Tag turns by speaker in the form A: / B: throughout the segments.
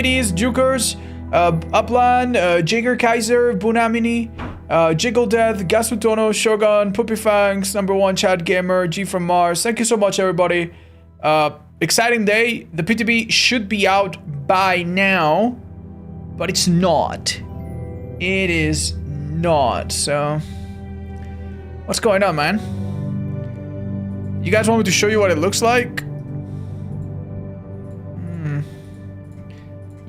A: DBDs, Jukers, Upland, Jigger Kaiser, Bunamini, Jiggle Death, Gasutono, Shogun, Puppy Fangs, #1 Chad Gamer, G from Mars. Thank you so much, everybody. Exciting day. The PTB should be out by now, but it's not. It is not. So, what's going on, man? You guys want me to show you what it looks like?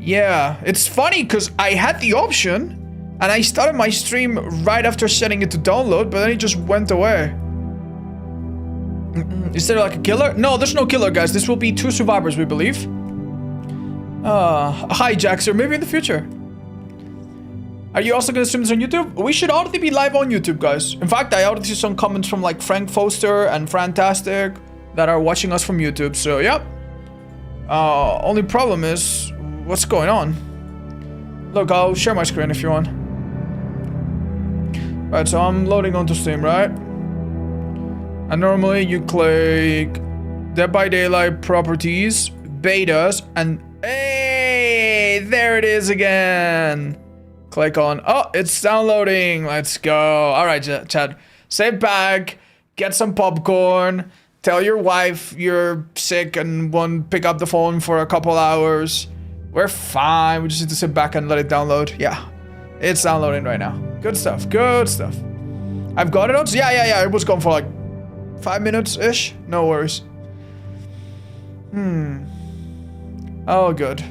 A: Yeah, it's funny because I had the option and I started my stream right after setting it to download, but then it just went away. Is there like a killer? No, there's no killer, guys. This will be 2 survivors, we believe. Hi, Jaxer. Maybe in the future. Are you also gonna stream this on YouTube? We should already be live on YouTube, guys. In fact, I already see some comments from like Frank Foster and Fantastic that are watching us from YouTube. So, yep. Only problem is, what's going on? Look, I'll share my screen if you want. Right, so I'm loading onto Steam, right? And normally you click Dead by Daylight properties, betas, and hey, there it is again. Click on, oh, it's downloading. Let's go. All right, Chad, sit back, get some popcorn, tell your wife you're sick and won't pick up the phone for a couple hours. We're fine. We just need to sit back and let it download. Yeah, it's downloading right now. Good stuff. Good stuff. I've got it on. Yeah. It was gone for like 5 minutes-ish. No worries. Oh, good.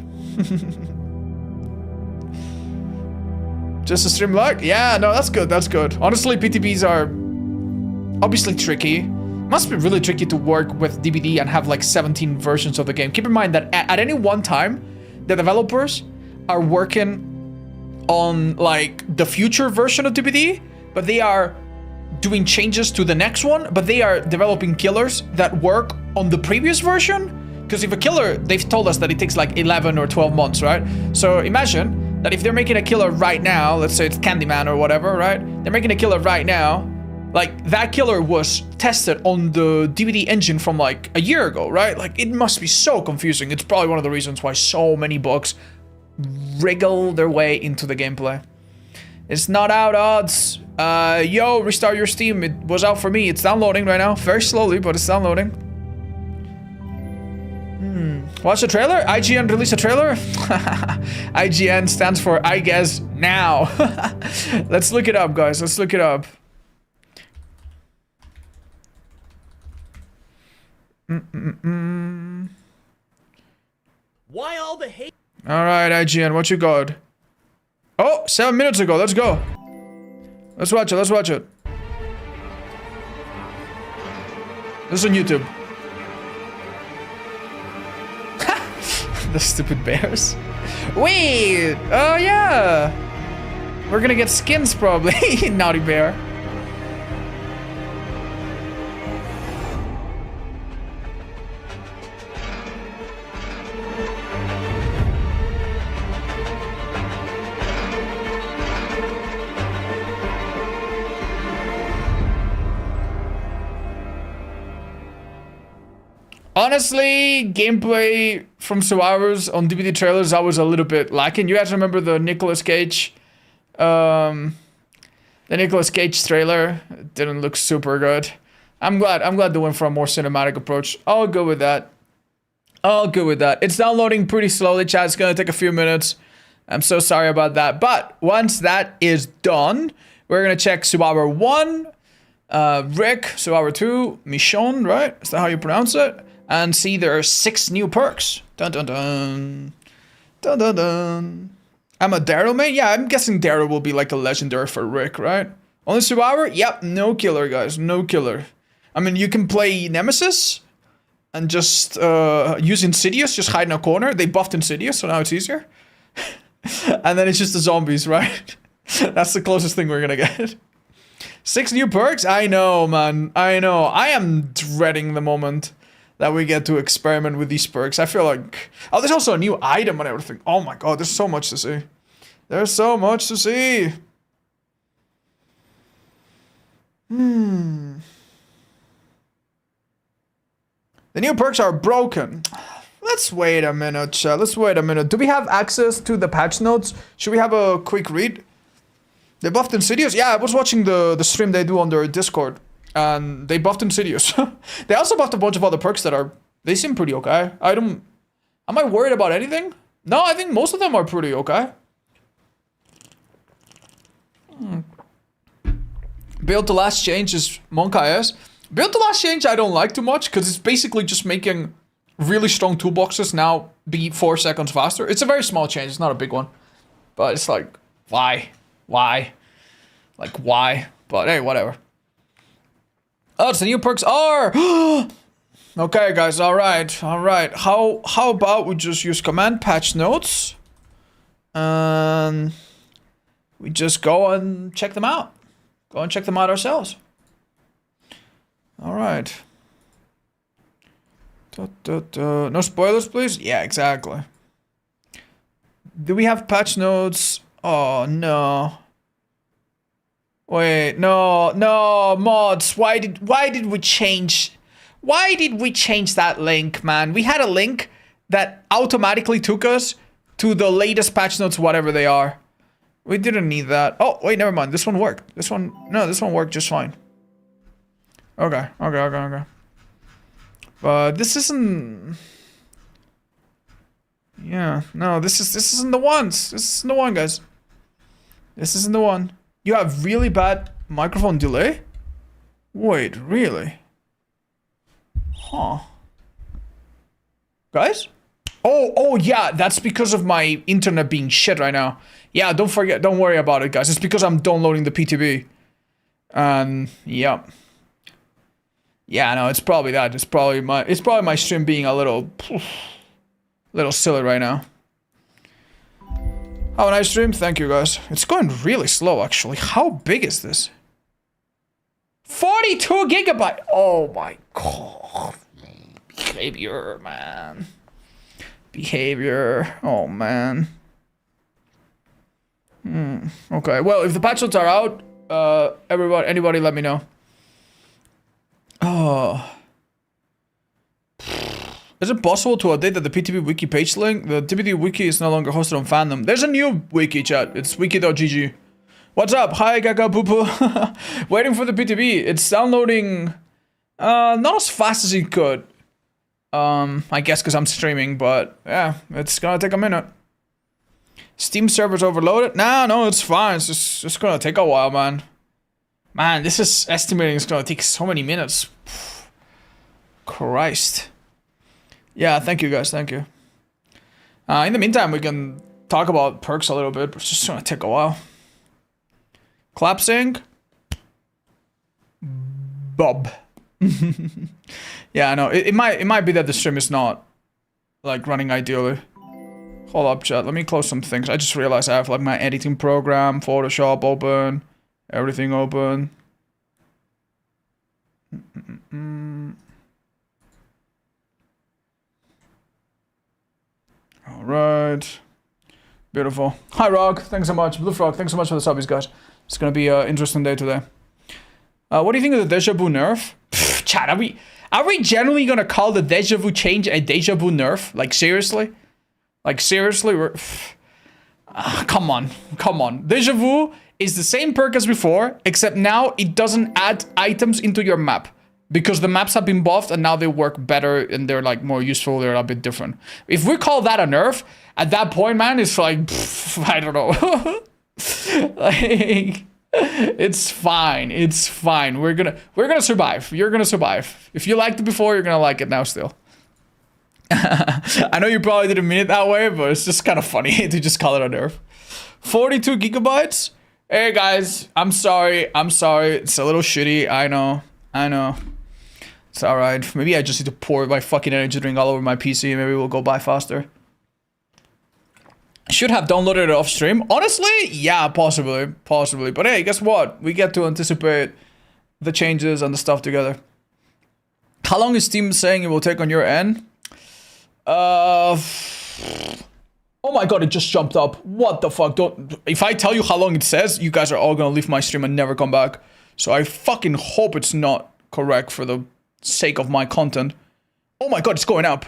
A: Just a stream lag? Yeah, no, that's good. That's good. Honestly, PTBs are obviously tricky. Must be really tricky to work with DBD and have like 17 versions of the game. Keep in mind that at any one time, the developers are working on like the future version of DBD, but they are doing changes to the next one, but they are developing killers that work on the previous version. Because if a killer, they've told us that it takes like 11 or 12 months, right? So imagine that if they're making a killer right now, let's say it's Candyman or whatever, right? They're making a killer right now, like that killer was tested on the DBD engine from like a year ago, right? Like it must be so confusing. It's probably one of the reasons why so many bugs wriggle their way into the gameplay. It's not out, odds. Yo, restart your Steam. It was out for me. It's downloading right now. Very slowly, but it's downloading. Watch the trailer? IGN released a trailer? IGN stands for I guess now. Let's look it up, guys. Let's look it up.
B: Why all the hate?
A: Alright, IGN, what you got? Oh, 7 minutes ago. Let's go. Let's watch it. Let's watch it. This is on YouTube. The stupid bears. Wait! Oh, yeah! We're gonna get skins, probably. Naughty bear. Honestly, gameplay from Survivors on DBD trailers, I was a little bit lacking. You guys remember the Nicolas Cage? The Nicolas Cage trailer? It didn't look super good. I'm glad they went for a more cinematic approach. I'll go with that. I'll go with that. It's downloading pretty slowly, chat. It's gonna take a few minutes. I'm so sorry about that. But once that is done, we're gonna check Survivor 1, Rick, Survivor 2, Michonne, right? Is that how you pronounce it? And see there are 6 new perks. Dun dun dun. Dun dun dun. I'm a Daryl main? Yeah, I'm guessing Daryl will be like a legendary for Rick, right? Only Survivor? Yep, no killer, guys. No killer. I mean, you can play Nemesis and just use Insidious, just hide in a corner. They buffed Insidious, so now it's easier. And then it's just the zombies, right? That's the closest thing we're gonna get. 6 new perks? I know, man. I know. I am dreading the moment that we get to experiment with these perks. I feel like... Oh, there's also a new item and everything. Oh my god, there's so much to see. There's so much to see. The new perks are broken. Let's wait a minute, chat. Let's wait a minute. Do we have access to the patch notes? Should we have a quick read? They buffed Insidious? Yeah, I was watching the stream they do on their Discord. And they buffed Insidious. They also buffed a bunch of other perks that are... They seem pretty okay. Am I worried about anything? No, I think most of them are pretty okay. Build the last change is Monka S. Build the last change I don't like too much because it's basically just making really strong toolboxes now be 4 seconds faster. It's a very small change. It's not a big one. But it's like, why? Why? Like, why? But hey, whatever. Oh, it's the new perks are. Okay, guys. All right. How about we just use command patch notes, and we just go and check them out. Go and check them out ourselves. All right. No spoilers, please. Yeah, exactly. Do we have patch notes? Oh no. Wait, no, mods. Why did we change? Why did we change that link, man? We had a link that automatically took us to the latest patch notes, whatever they are. We didn't need that. Oh, wait, never mind. This one worked. This one worked just fine. Okay. But this isn't... Yeah, no, this isn't the ones. This isn't the one, guys. This isn't the one. You have really bad microphone delay? Wait, really? Huh. Guys? Oh yeah, that's because of my internet being shit right now. Yeah, don't worry about it, guys. It's because I'm downloading the PTB. Yeah. Yeah, no, it's probably that. It's probably my stream being a little silly right now. Have a nice stream. Thank you, guys. It's going really slow, actually. How big is this? 42 gigabyte. Oh my god. Behavior, man. Behavior. Oh man. Okay. Well, if the patch notes are out, anybody, let me know. Oh. Is it possible to update the PTB wiki page link? The DBD wiki is no longer hosted on fandom. There's a new wiki, chat. It's wiki.gg. What's up? Hi, Kaka Poo. Waiting for the PTB. It's downloading not as fast as it could. I guess because I'm streaming, but yeah, it's gonna take a minute. Steam servers overloaded? No, it's fine. It's just gonna take a while, man. Man, this is estimating it's gonna take so many minutes. Christ. Yeah, thank you guys, thank you. In the meantime, we can talk about perks a little bit, but it's just gonna take a while. Clap sync. Bob. Yeah, I know. It might be that the stream is not like running ideally. Hold up, chat. Let me close some things. I just realized I have like my editing program, Photoshop open, everything open. All right. Beautiful. Hi, Rog. Thanks so much. Blue Frog, thanks so much for the subbies, guys. It's gonna be an interesting day today. What do you think of the Deja Vu nerf? Pfft, chat, are we generally gonna call the Deja Vu change a Deja Vu nerf? Like, seriously? Like, seriously? Come on. Deja Vu is the same perk as before, except now it doesn't add items into your map. Because the maps have been buffed and now they work better and they're like more useful, they're a bit different. If we call that a nerf, at that point, man, it's like, pff, I don't know. Like, it's fine. It's fine. We're gonna survive. You're gonna survive. If you liked it before, you're gonna like it now still. I know you probably didn't mean it that way, but it's just kind of funny to just call it a nerf. 42 gigabytes? Hey guys, I'm sorry. It's a little shitty. I know. It's alright. Maybe I just need to pour my fucking energy drink all over my PC. Maybe we'll go by faster. Should have downloaded it off stream. Honestly, yeah, possibly. But hey, guess what? We get to anticipate the changes and the stuff together. How long is Steam saying it will take on your end? Oh my god, it just jumped up. What the fuck? If I tell you how long it says, you guys are all gonna leave my stream and never come back. So I fucking hope it's not correct for the sake of my content. Oh my god, it's going up.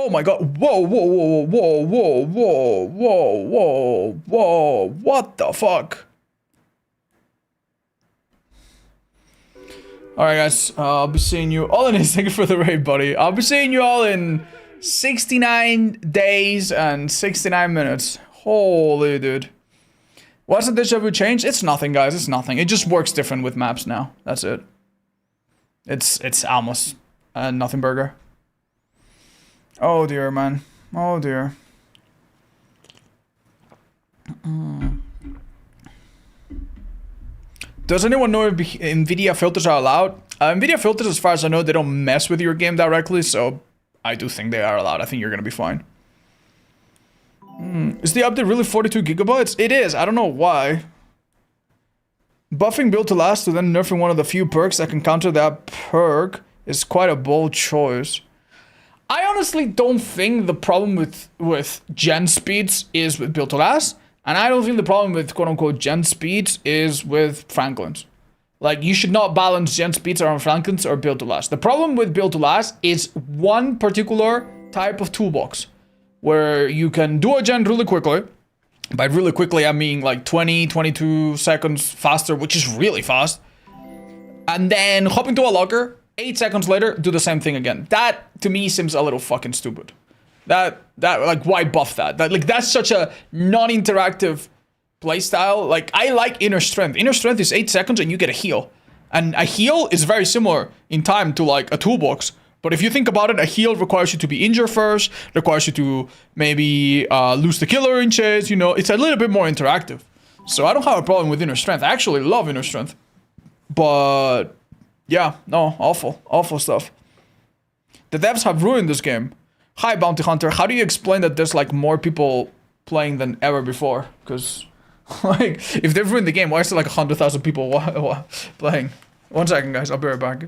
A: Oh my god. Whoa, whoa, whoa, whoa, whoa, whoa, whoa, whoa, whoa. What the fuck? Alright guys, I'll be seeing you all in thank you for the raid, buddy. I'll be seeing you all in 69 days and 69 minutes. Holy dude. What's the deja vu change? It's nothing, guys. It's nothing. It just works different with maps now. That's it. It's almost a nothing burger. Oh dear, man. Oh dear. Does anyone know if NVIDIA filters are allowed? NVIDIA filters, as far as I know, they don't mess with your game directly, so I do think they are allowed. I think you're gonna be fine. Is the update really 42 gigabytes? It is. I don't know why. Buffing build to last to then nerfing one of the few perks that can counter that perk is quite a bold choice. I honestly don't think the problem with gen speeds is with build to last, and I don't think the problem with quote-unquote gen speeds is with Franklin's. Like, you should not balance gen speeds around Franklin's or build to last. The problem with build to last is one particular type of toolbox, where you can do a gen really quickly. By really quickly, I mean like 20, 22 seconds faster, which is really fast. And then hop into a locker, 8 seconds later, do the same thing again. That, to me, seems a little fucking stupid. That like, why buff that? Like, that's such a non-interactive playstyle. Like, I like inner strength. Inner strength is 8 seconds and you get a heal. And a heal is very similar in time to like a toolbox. But if you think about it, a heal requires you to be injured first, requires you to maybe lose the killer in chase, you know, it's a little bit more interactive. So I don't have a problem with inner strength. I actually love inner strength. But yeah, no, awful stuff. The devs have ruined this game. Hi, Bounty Hunter. How do you explain that there's like more people playing than ever before? Because like, if they've ruined the game, why is there like 100,000 people playing? 1 second, guys. I'll be right back.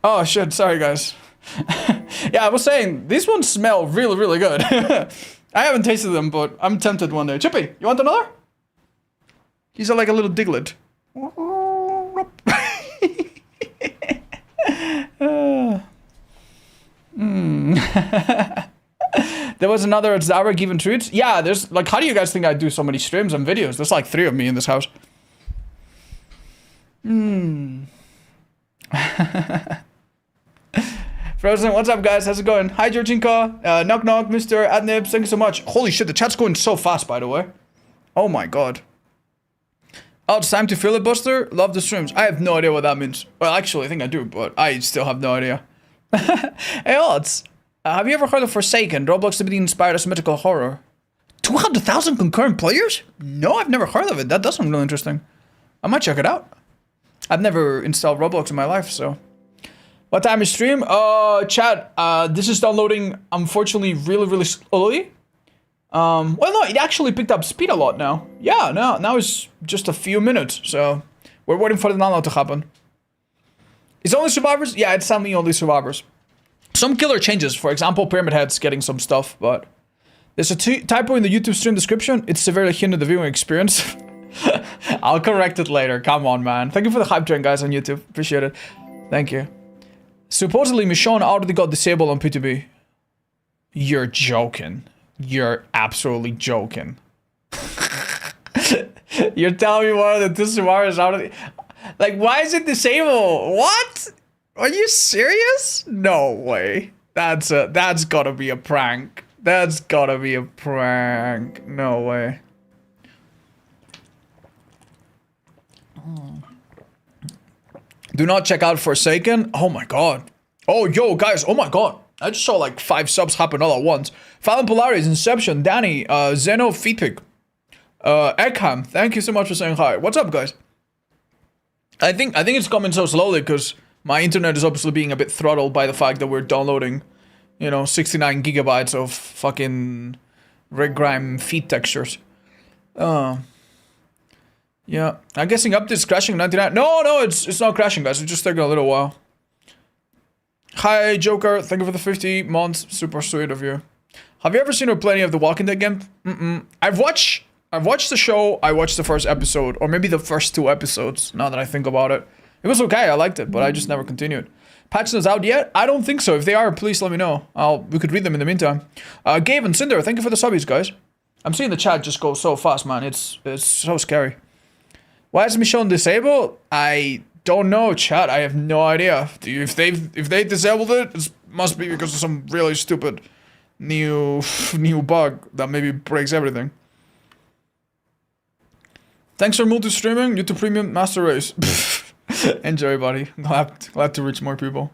A: Oh shit, sorry guys. Yeah, I was saying, these ones smell really, really good. I haven't tasted them, but I'm tempted one day. Chippy, you want another? He's like a little diglet. There was another Zara given treats. Yeah, there's like, how do you guys think I do so many streams and videos? There's like 3 of me in this house. Frozen, what's up guys? How's it going? Hi Georginka, knock knock, Mr. Adnib, thank you so much. Holy shit, the chat's going so fast, by the way. Oh my god. Oh, it's time to filibuster? Love the streams. I have no idea what that means. Well, actually, I think I do, but I still have no idea. Hey, Odds. Have you ever heard of Forsaken? Roblox DBD inspired asymmetrical horror. 200,000 concurrent players? No, I've never heard of it. That does sound really interesting. I might check it out. I've never installed Roblox in my life, so... What time is stream? Chat, this is downloading, unfortunately, really, really slowly. Well, no, it actually picked up speed a lot now. Yeah, now it's just a few minutes, so... We're waiting for the download to happen. Is it only survivors? Yeah, it's only survivors. Some killer changes, for example, Pyramid Head's getting some stuff, but... There's a typo in the YouTube stream description. It's severely hindered the viewing experience. I'll correct it later. Come on, man. Thank you for the hype train, guys, on YouTube. Appreciate it. Thank you. Supposedly, Michonne already got disabled on PTB. You're joking. You're absolutely joking. You're telling me one of the 2 Suarez already... Like, why is it disabled? What? Are you serious? No way. That's gotta be a prank. That's gotta be a prank. No way. Do not check out Forsaken. Oh my god. Oh, yo, guys. Oh my god. I just saw like 5 subs happen all at once. Fallon Polaris, Inception, Danny, Zeno, Feetpick, Eckham. Thank you so much for saying hi. What's up, guys? I think it's coming so slowly because my internet is obviously being a bit throttled by the fact that we're downloading, you know, 69 gigabytes of fucking Red Grime feet textures. Yeah, I'm guessing up this crashing 99. No, it's not crashing, guys. It's just taking a little while. Hi, Joker. Thank you for the 50 months. Super sweet of you. Have you ever seen or plenty of the Walking Dead game? I've watched the show. I watched the first episode, or maybe the first 2 episodes. Now that I think about it, it was okay. I liked it, but I just never continued. Patch notes out yet? I don't think so. If they are, please let me know. We could read them in the meantime. Gabe and Cinder, thank you for the subbies, guys. I'm seeing the chat just go so fast, man. It's so scary. Why is Michonne disabled? I don't know, chat. I have no idea. If they disabled it, it must be because of some really stupid new bug that maybe breaks everything. Thanks for multi-streaming. YouTube Premium Master Race. Enjoy, buddy. Glad to reach more people.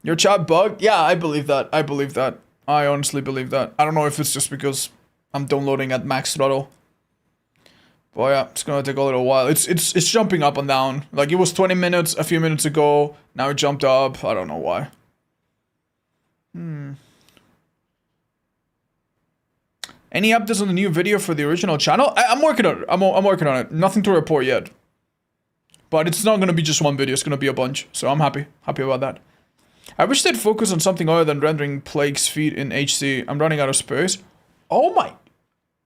A: Your chat bugged? Yeah, I believe that. I honestly believe that. I don't know if it's just because I'm downloading at max throttle. But yeah, it's gonna take a little while. It's jumping up and down. Like, it was 20 minutes a few minutes ago. Now it jumped up. I don't know why. Any updates on the new video for the original channel? I'm working on it. I'm working on it. Nothing to report yet. But it's not gonna be just one video. It's gonna be a bunch. So I'm happy about that. I wish they'd focus on something other than rendering Plague's feet in HC. I'm running out of space. Oh my...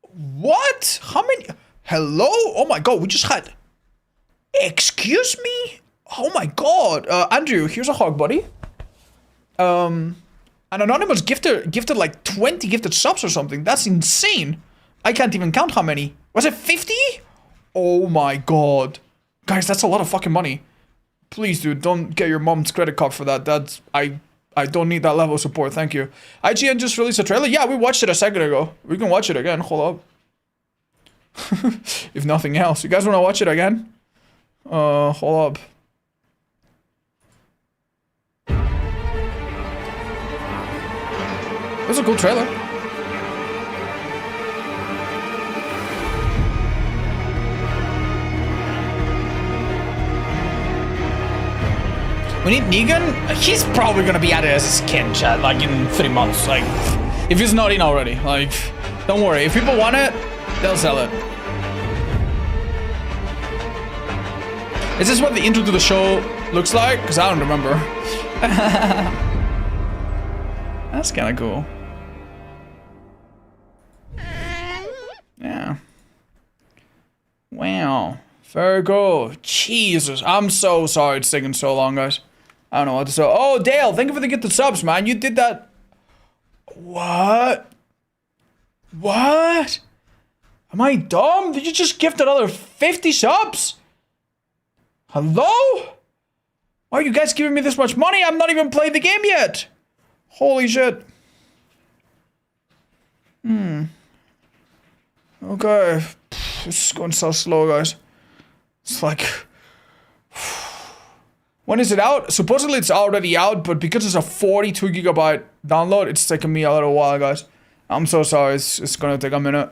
A: What? How many... Hello? Oh my god, we just had... Excuse me? Oh my god. Andrew, here's a hug, buddy. An anonymous gifted like 20 gifted subs or something. That's insane. I can't even count how many. Was it 50? Oh my god. Guys, that's a lot of fucking money. Please, dude, don't get your mom's credit card for that. That's... I don't need that level of support, thank you. IGN just released a trailer? Yeah, we watched it a second ago. We can watch it again, hold up. If nothing else. You guys want to watch it again? Hold up. It was a cool trailer. We need Negan? He's probably gonna be added as a skin, chat, like in 3 months. Like, if he's not in already. Like, don't worry. If people want it, they'll sell it. Is this what the intro to the show looks like? Because I don't remember. That's kind of cool. Yeah. Wow. Very cool. Jesus. I'm so sorry it's taking so long, guys. I don't know what to say. Oh, Dale, thank you for the gifted subs, man. You did that. What? What? Am I dumb? Did you just gift another 50 subs? Hello? Why are you guys giving me this much money? I'm not even playing the game yet. Holy shit. Okay. This is going so slow, guys. It's like... When is it out? Supposedly it's already out, but because it's a 42 gigabyte download, it's taking me a little while, guys. I'm so sorry. It's gonna take a minute.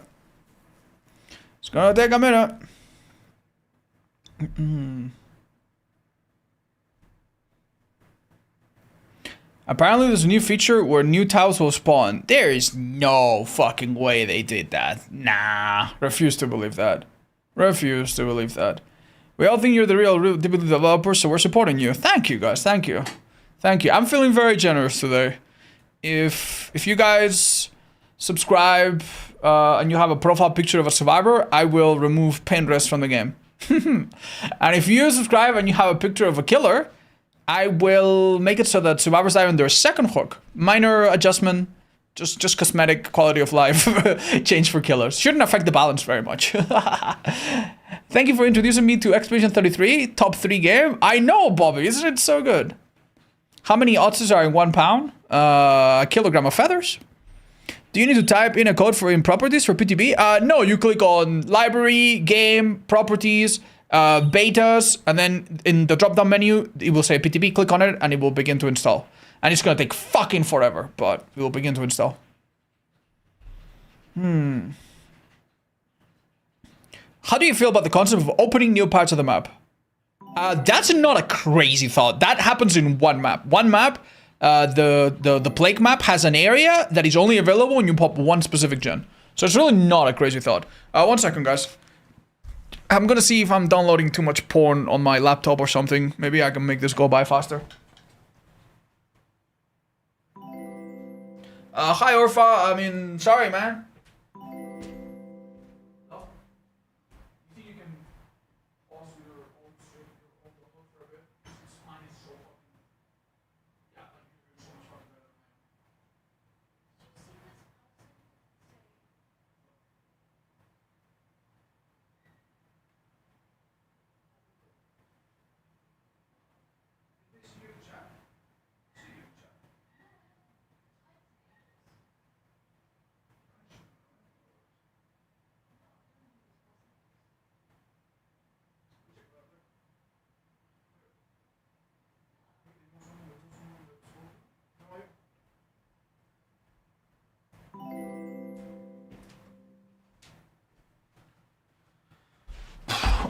A: It's gonna take a minute. Apparently there's a new feature where new tiles will spawn. There is no fucking way they did that. Nah. Refuse to believe that. Refuse to believe that. We all think you're the real DBD developer, so we're supporting you. Thank you, guys. Thank you. Thank you. I'm feeling very generous today. If you guys subscribe, and you have a profile picture of a survivor, I will remove pain rest from the game. And if you subscribe and you have a picture of a killer, I will make it so that survivors die on their second hook. Minor adjustment, just cosmetic quality of life change for killers. Shouldn't affect the balance very much. Thank you for introducing me to Expedition 33, top 3 game. I know, Bobby, isn't it so good? How many ounces are in 1 pound? A kilogram of feathers. Do you need to type in a code for in properties for PTB? No, you click on library, game, properties, betas, and then in the drop-down menu, it will say PTB. Click on it, and it will begin to install. And it's gonna take fucking forever, but it will begin to install. How do you feel about the concept of opening new parts of the map? That's not a crazy thought. That happens in one map. One map. The plague map has an area that is only available when you pop one specific gen. So it's really not a crazy thought. 1 second, guys. I'm gonna see if I'm downloading too much porn on my laptop or something. Maybe I can make this go by faster. Hi, Orpha. I mean, sorry, man.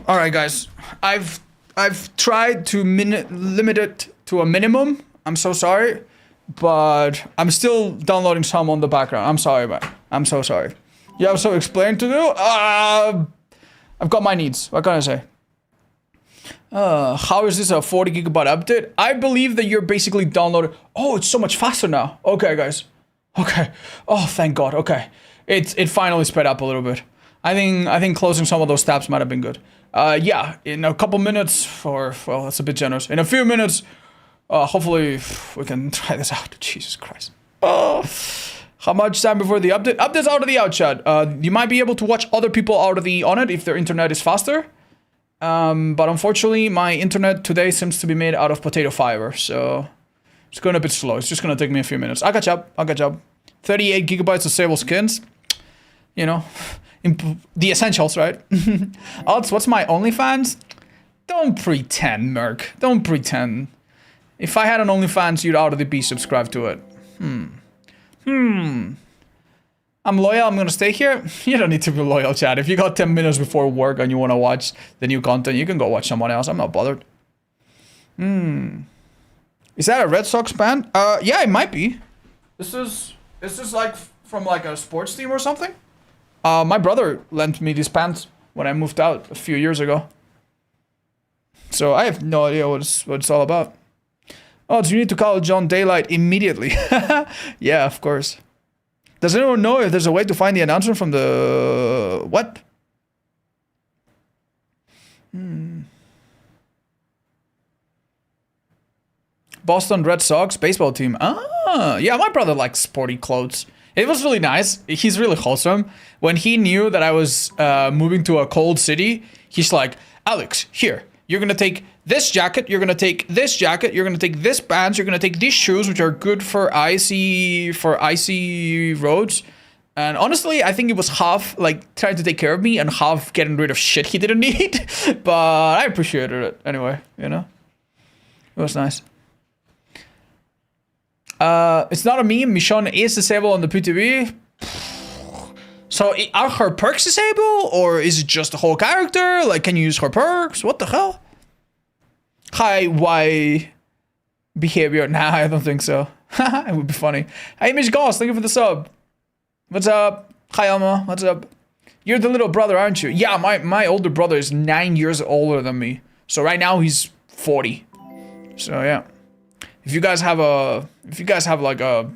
A: All right, guys. I've tried to limit it to a minimum. I'm so sorry, but I'm still downloading some on the background. I'm sorry, man. I'm so sorry. You have some explaining to do? I've got my needs. What can I say? How is this a 40 gigabyte update? I believe that you're basically downloading. Oh, it's so much faster now. Okay, guys. Okay. Oh, thank God. Okay. It finally sped up a little bit. I think closing some of those tabs might have been good. Yeah, in a couple minutes, or, well, that's a bit generous. In a few minutes, hopefully we can try this out. Jesus Christ. Oh, how much time before the update? Update's out of the out, chat. You might be able to watch other people out of the on it if their internet is faster. But unfortunately, my internet today seems to be made out of potato fiber, so it's going a bit slow. It's just going to take me a few minutes. I'll catch up. 38 gigabytes of sable skins. You know, the essentials, right? Odds, what's my OnlyFans? Don't pretend, Merc. Don't pretend. If I had an OnlyFans, you'd already be subscribed to it. I'm loyal, I'm gonna stay here. You don't need to be loyal, chat. If you got 10 minutes before work and you wanna watch the new content, you can go watch someone else. I'm not bothered. Is that a Red Sox band? Yeah, it might be. Is this like from like a sports team or something? My brother lent me these pants when I moved out a few years ago. So I have no idea what it's all about. Oh, do you need to call John Daylight immediately? Yeah, of course. Does anyone know if there's a way to find the announcement from the... What? Boston Red Sox baseball team. Ah, yeah, my brother likes sporty clothes. It was really nice. He's really wholesome. When he knew that I was moving to a cold city, he's like, Alex, here, you're going to take this jacket, you're going to take this jacket, you're going to take this pants, you're going to take these shoes, which are good for icy roads. And honestly, I think it was half like trying to take care of me and half getting rid of shit he didn't need. But I appreciated it anyway, you know? It was nice. It's not a meme. Michonne is disabled on the PTB. So are her perks disabled, or is it just the whole character? Like, can you use her perks? What the hell? Hi, why behavior? Nah, I don't think so. It would be funny. Hey, Miss Goss, thank you for the sub. What's up? Hi, Alma. What's up? You're the little brother, aren't you? Yeah, my older brother is 9 years older than me. So right now he's 40. So yeah. If you guys have like a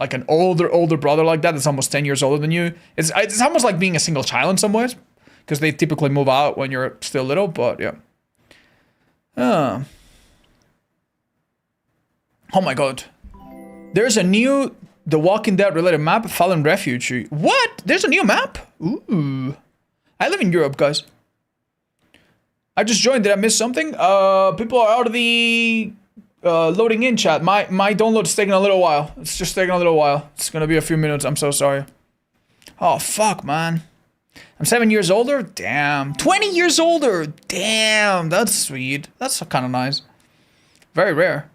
A: like an older brother like that that's almost 10 years older than you. It's almost like being a single child in some ways, because they typically move out when you're still little, but yeah. Oh my god. There's a new The Walking Dead related map, Fallen Refuge. What? There's a new map? Ooh. I live in Europe, guys. I just joined. Did I miss something? People are out of the loading in chat. My download is taking a little while. It's just taking a little while. It's gonna be a few minutes. I'm so sorry. Oh, fuck, man. I'm 7 years older? Damn. 20 years older! Damn, that's sweet. That's kind of nice. Very rare.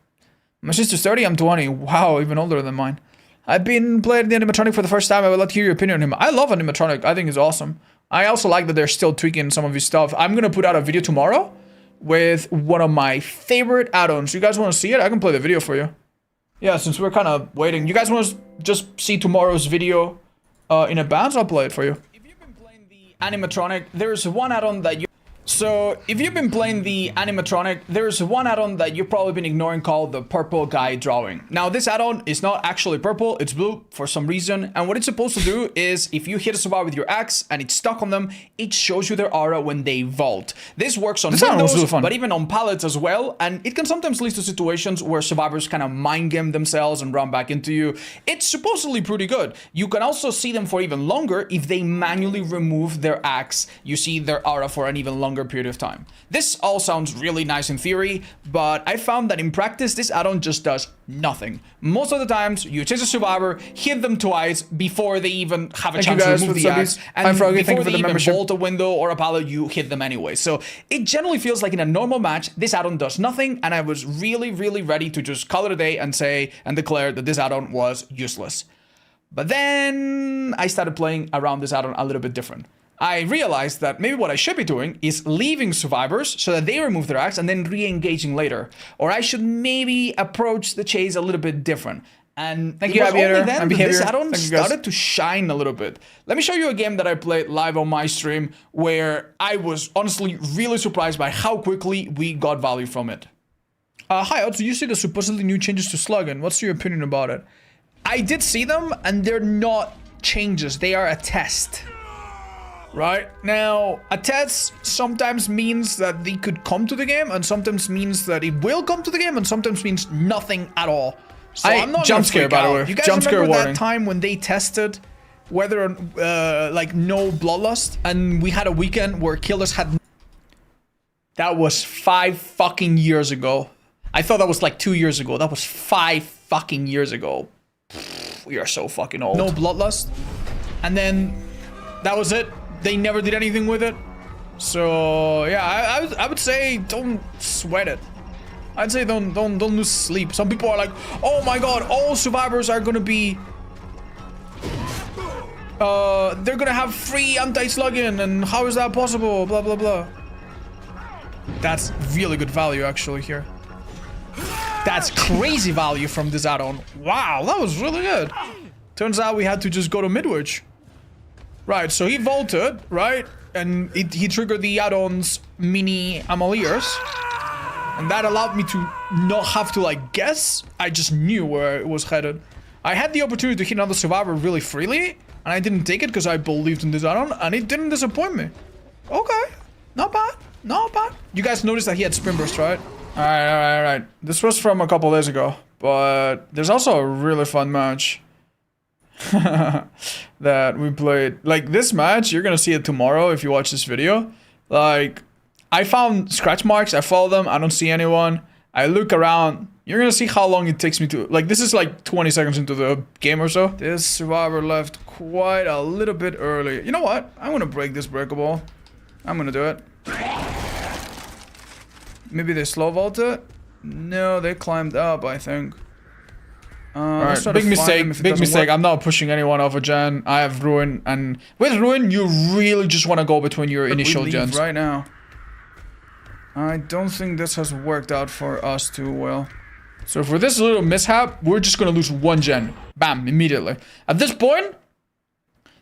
A: My sister's 30, I'm 20. Wow, even older than mine. I've been playing the animatronic for the first time. I would like to hear your opinion on him. I love animatronic. I think he's awesome. I also like that they're still tweaking some of his stuff. I'm gonna put out a video tomorrow with one of my favorite add-ons. You guys want to see it? I can play the video for you. Yeah, since we're kind of waiting. You guys want to just see tomorrow's video in advance? I'll play it for you. If you've been playing the animatronic, there's one add-on that you... So, if you've been playing the animatronic, there's one add-on that you've probably been ignoring called the purple guy drawing. Now, this add-on is not actually purple, it's blue for some reason. And what it's supposed to do is, if you hit a survivor with your axe and it's stuck on them, it shows you their aura when they vault. This works on windows, but even on pallets as well. And it can sometimes lead to situations where survivors kind of mind game themselves and run back into you. It's supposedly pretty good. You can also see them for even longer if they manually remove their axe. You see their aura for an even longer period of time. This all sounds really nice in theory, but I found that in practice this add-on just does nothing. Most of the times you chase a survivor, hit them twice before they even have a chance to remove the axe, and before they even vault a window or a pallet, you hit them anyway. So it generally feels like in a normal match this add-on does nothing, and I was really ready to just call it a day and say and declare that this add-on was useless. But then I started playing around this add-on a little bit different. I realized that maybe what I should be doing is leaving survivors so that they remove their axe and then re-engaging later. Or I should maybe approach the chase a little bit different. And it was only then that this add-on started to shine a little bit. Let me show you a game that I played live on my stream where I was honestly really surprised by how quickly we got value from it. Hi, also you see the supposedly new changes to Sluggin. What's your opinion about it? I did see them and they're not changes, they are a test. Right? Now, a test sometimes means that they could come to the game, and sometimes means that it will come to the game, and sometimes means nothing at all. So I'm not jump scare, by the way. You guys remember that time when they tested whether like no bloodlust, and we had a weekend where killers had... That was 5 fucking years ago. I thought that was like 2 years ago. That was 5 fucking years ago. We are so fucking old. No bloodlust. And then that was it. They never did anything with it. So yeah, I would say don't sweat it. I'd say don't lose sleep. Some people are like, oh my god, all survivors are gonna be they're gonna have free anti-slugging, and how is that possible? Blah blah blah. That's really good value actually here. That's crazy value from this add-on. Wow, that was really good. Turns out we had to just go to midwich. Right, so he vaulted, right? And he triggered the add-on's mini amaliers. And that allowed me to not have to, like, guess. I just knew where it was headed. I had the opportunity to hit another survivor really freely, and I didn't take it because I believed in this add-on, and it didn't disappoint me. Okay, not bad, not bad. You guys noticed that he had Spin Burst, right? Alright. This was from a couple days ago, but there's also a really fun match that we played. Like, this match, you're gonna see it tomorrow if you watch this video. Like, I found scratch marks, I follow them, I don't see anyone. I look around, you're gonna see how long it takes me to, like, this is like 20 seconds into the game or so. This survivor left quite a little bit early. You know what? I'm gonna break this breakable. I'm gonna do it. Maybe they slow vaulted? No, they climbed up, I think. Alright, big mistake. I'm not pushing anyone off a gen. I have Ruin, and with Ruin, you really just want to go between your initial gens. Right now. I don't think this has worked out for us too well. So for this little mishap, we're just gonna lose 1 gen. Bam, immediately. At this point,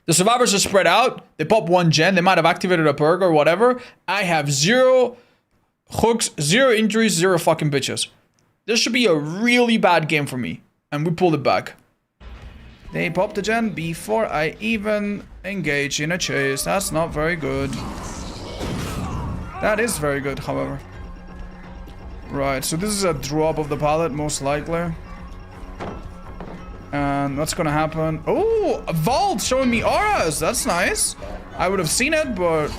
A: the survivors are spread out. They pop 1 gen. They might have activated a perk or whatever. I have 0 hooks, 0 injuries, 0 fucking bitches. This should be a really bad game for me. And we pulled it back. They popped the gen before I even engage in a chase. That's not very good. That is very good, however. Right, so this is a drop of the pallet, most likely. And what's gonna happen? Oh, a vault showing me auras. That's nice. I would have seen it, but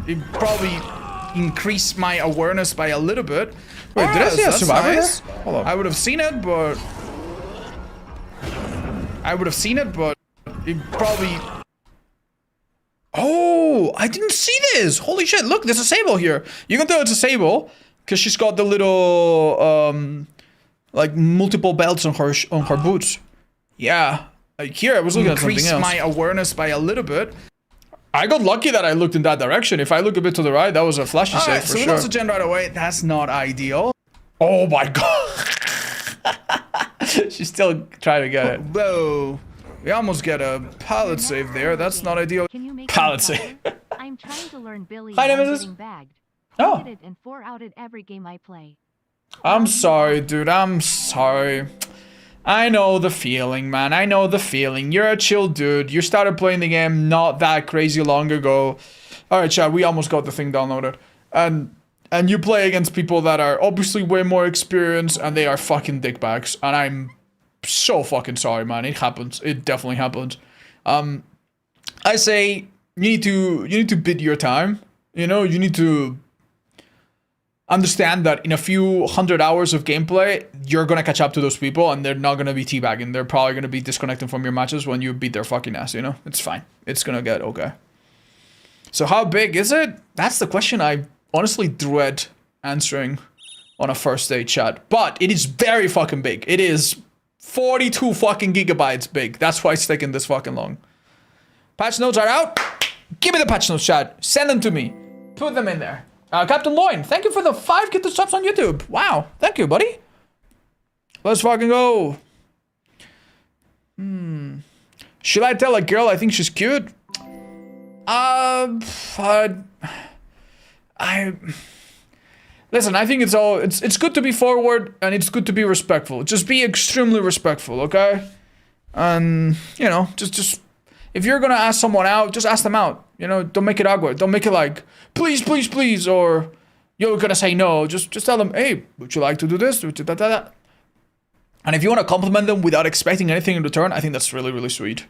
A: it probably increased my awareness by a little bit. Wait, did I see a survivor nice. There? Hold on. I would have seen it, but it probably. Oh, I didn't see this. Holy shit! Look, there's a Sable here. You can tell it's a Sable because she's got the little like multiple belts on her boots. Yeah. Here I was looking at something else. Increased my awareness by a little bit. I got lucky that I looked in that direction. If I look a bit to the right, that was a flashy save for sure. So we lost the gen right away. That's not ideal. Oh my god. She's still trying to get it. Whoa. We almost get a pallet save there. That's not ideal. Pallet save.
B: I'm trying to learn Billy.
A: Hi, Nemesis.
B: Oh. And 4 out at every game I play.
A: I'm sorry, dude. I'm sorry. I know the feeling, man. I know the feeling. You're a chill dude. You started playing the game not that crazy long ago. Alright, chat, we almost got the thing downloaded. And you play against people that are obviously way more experienced and they are fucking dickbags. And I'm so fucking sorry, man. It happens. It definitely happens. I say you need to bid your time. You know, you need to understand that in a few hundred hours of gameplay, you're gonna catch up to those people and they're not gonna be teabagging. They're probably gonna be disconnecting from your matches when you beat their fucking ass, you know? It's fine. It's gonna get okay. So how big is it? That's the question I honestly dread answering on a first day chat. But it is very fucking big. It is 42 fucking gigabytes big. That's why it's taking this fucking long. Patch notes are out. Give me the patch notes, chat. Send them to me. Put them in there. Captain Loin, thank you for the 5 gifted subs on YouTube. Wow, thank you, buddy. Let's fucking go. Should I tell a girl I think she's cute? Listen, I think it's good to be forward and it's good to be respectful. Just be extremely respectful, okay? And you know, just if you're gonna ask someone out, just ask them out. You know, don't make it awkward. Don't make it like, please, please, please, or you're gonna say no. Just tell them, hey, would you like to do this? Would you that? And if you want to compliment them without expecting anything in return, I think that's really, really sweet.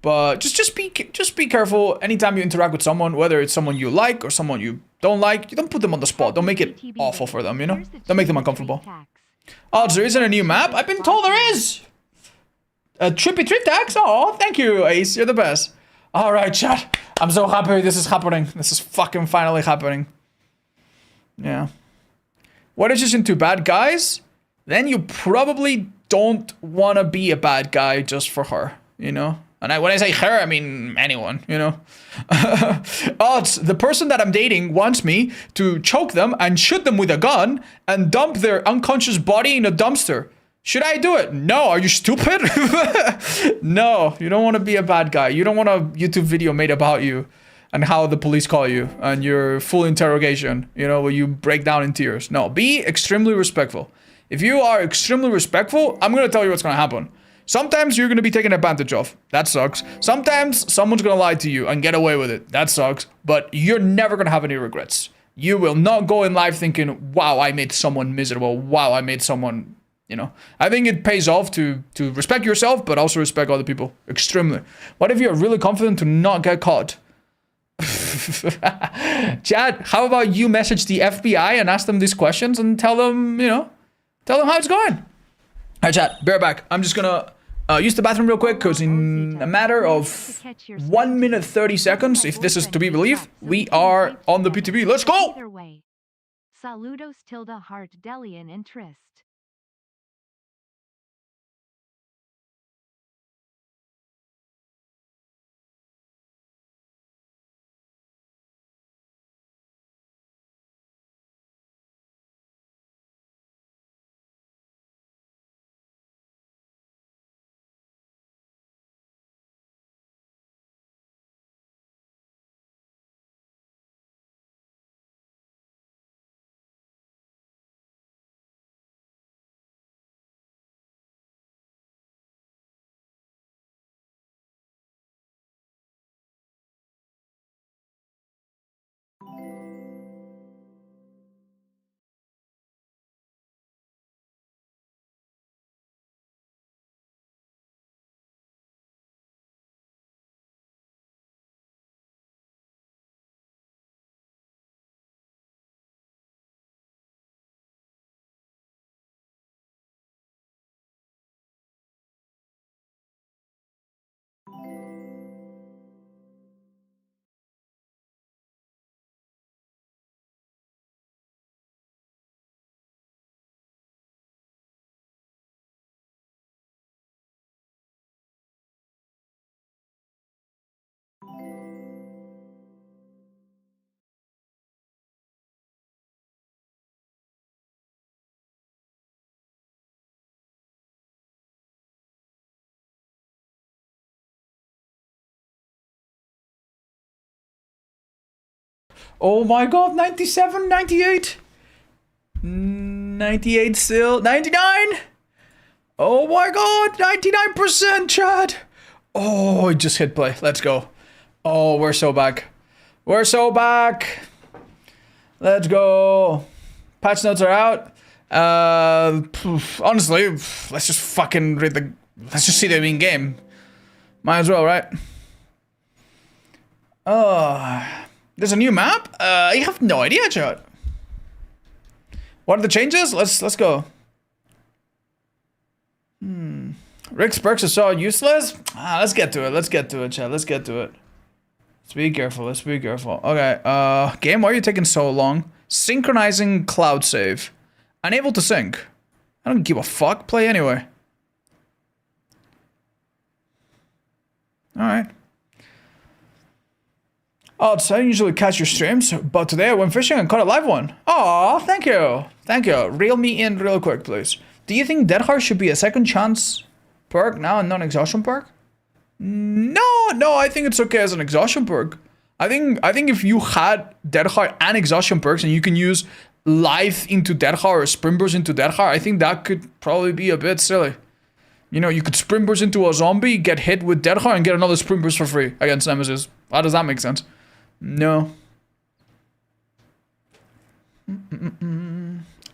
A: But just be careful anytime you interact with someone, whether it's someone you like or someone you don't like. You don't put them on the spot. Don't make it awful for them, you know? Don't make them uncomfortable. Oh, there isn't a new map? I've been told there is. A trippy trip tax? Oh, thank you, Ace. You're the best. All right, chat. I'm so happy this is happening. This is fucking finally happening. Yeah. What is this into bad guys? Then you probably don't want to be a bad guy just for her, you know? And when I say her, I mean anyone, you know? Odds, the person that I'm dating wants me to choke them and shoot them with a gun and dump their unconscious body in a dumpster. Should I do it? No, are you stupid? No, you don't want to be a bad guy. You don't want a YouTube video made about you and how the police call you and your full interrogation, you know, where you break down in tears. No, be extremely respectful. If you are extremely respectful, I'm going to tell you what's going to happen. Sometimes you're going to be taken advantage of. That sucks. Sometimes someone's going to lie to you and get away with it. That sucks. But you're never going to have any regrets. You will not go in life thinking, wow, I made someone miserable. Wow, I made someone... You know, I think it pays off to respect yourself, but also respect other people extremely. What if you're really confident to not get caught? Chad, how about you message the FBI and ask them these questions and tell them, you know, tell them how it's going. All right, chat, bear back. I'm just gonna use the bathroom real quick because in a matter of 1 minute 30 seconds, if this is to be believed, we are on the PTB. Let's go!
B: Saludos tilde heart delian interest.
A: Oh my god, 97, 98. 98 still. 99. Oh my god, 99%, Chad. Oh, it just hit play. Let's go. Oh, we're so back. We're so back. Let's go. Patch notes are out. Honestly, let's just fucking read the... Let's just see them in game. Might as well, right? There's a new map? I have no idea, chat. What are the changes? Let's go. Rick's perks are so useless. Let's get to it. Let's get to it, chat. Let's get to it. Let's be careful. Let's be careful. Okay. Game, why are you taking so long? Synchronizing cloud save. Unable to sync. I don't give a fuck. Play anyway. Alright. Oh, I usually catch your streams, but today I went fishing and caught a live one. Aw, thank you. Thank you. Reel me in real quick, please. Do you think Dead Hard should be a second chance perk now and non-exhaustion perk? No, I think it's okay as an exhaustion perk. I think if you had Dead Hard and exhaustion perks and you can use life into Dead Hard or sprint burst into Dead Hard, I think that could probably be a bit silly. You know, you could sprint burst into a zombie, get hit with Dead Hard, and get another sprint burst for free against Nemesis. How does that make sense? No.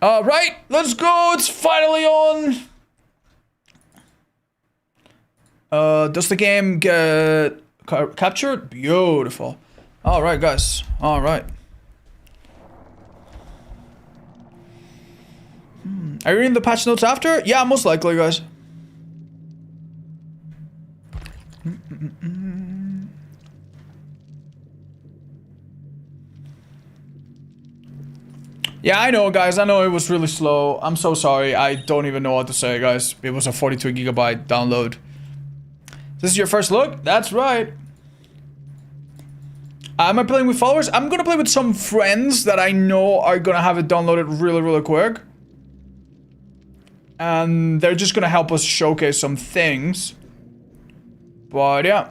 A: Right, let's go. It's finally on. Does the game get captured? Beautiful. All right, guys. All right. Are you reading the patch notes after? Yeah, most likely, guys. Yeah, I know, guys. I know it was really slow. I'm so sorry. I don't even know what to say, guys. It was a 42 gigabyte download. This is your first look? That's right. Am I playing with followers? I'm gonna play with some friends that I know are gonna have it downloaded really, really quick. And they're just gonna help us showcase some things. But yeah.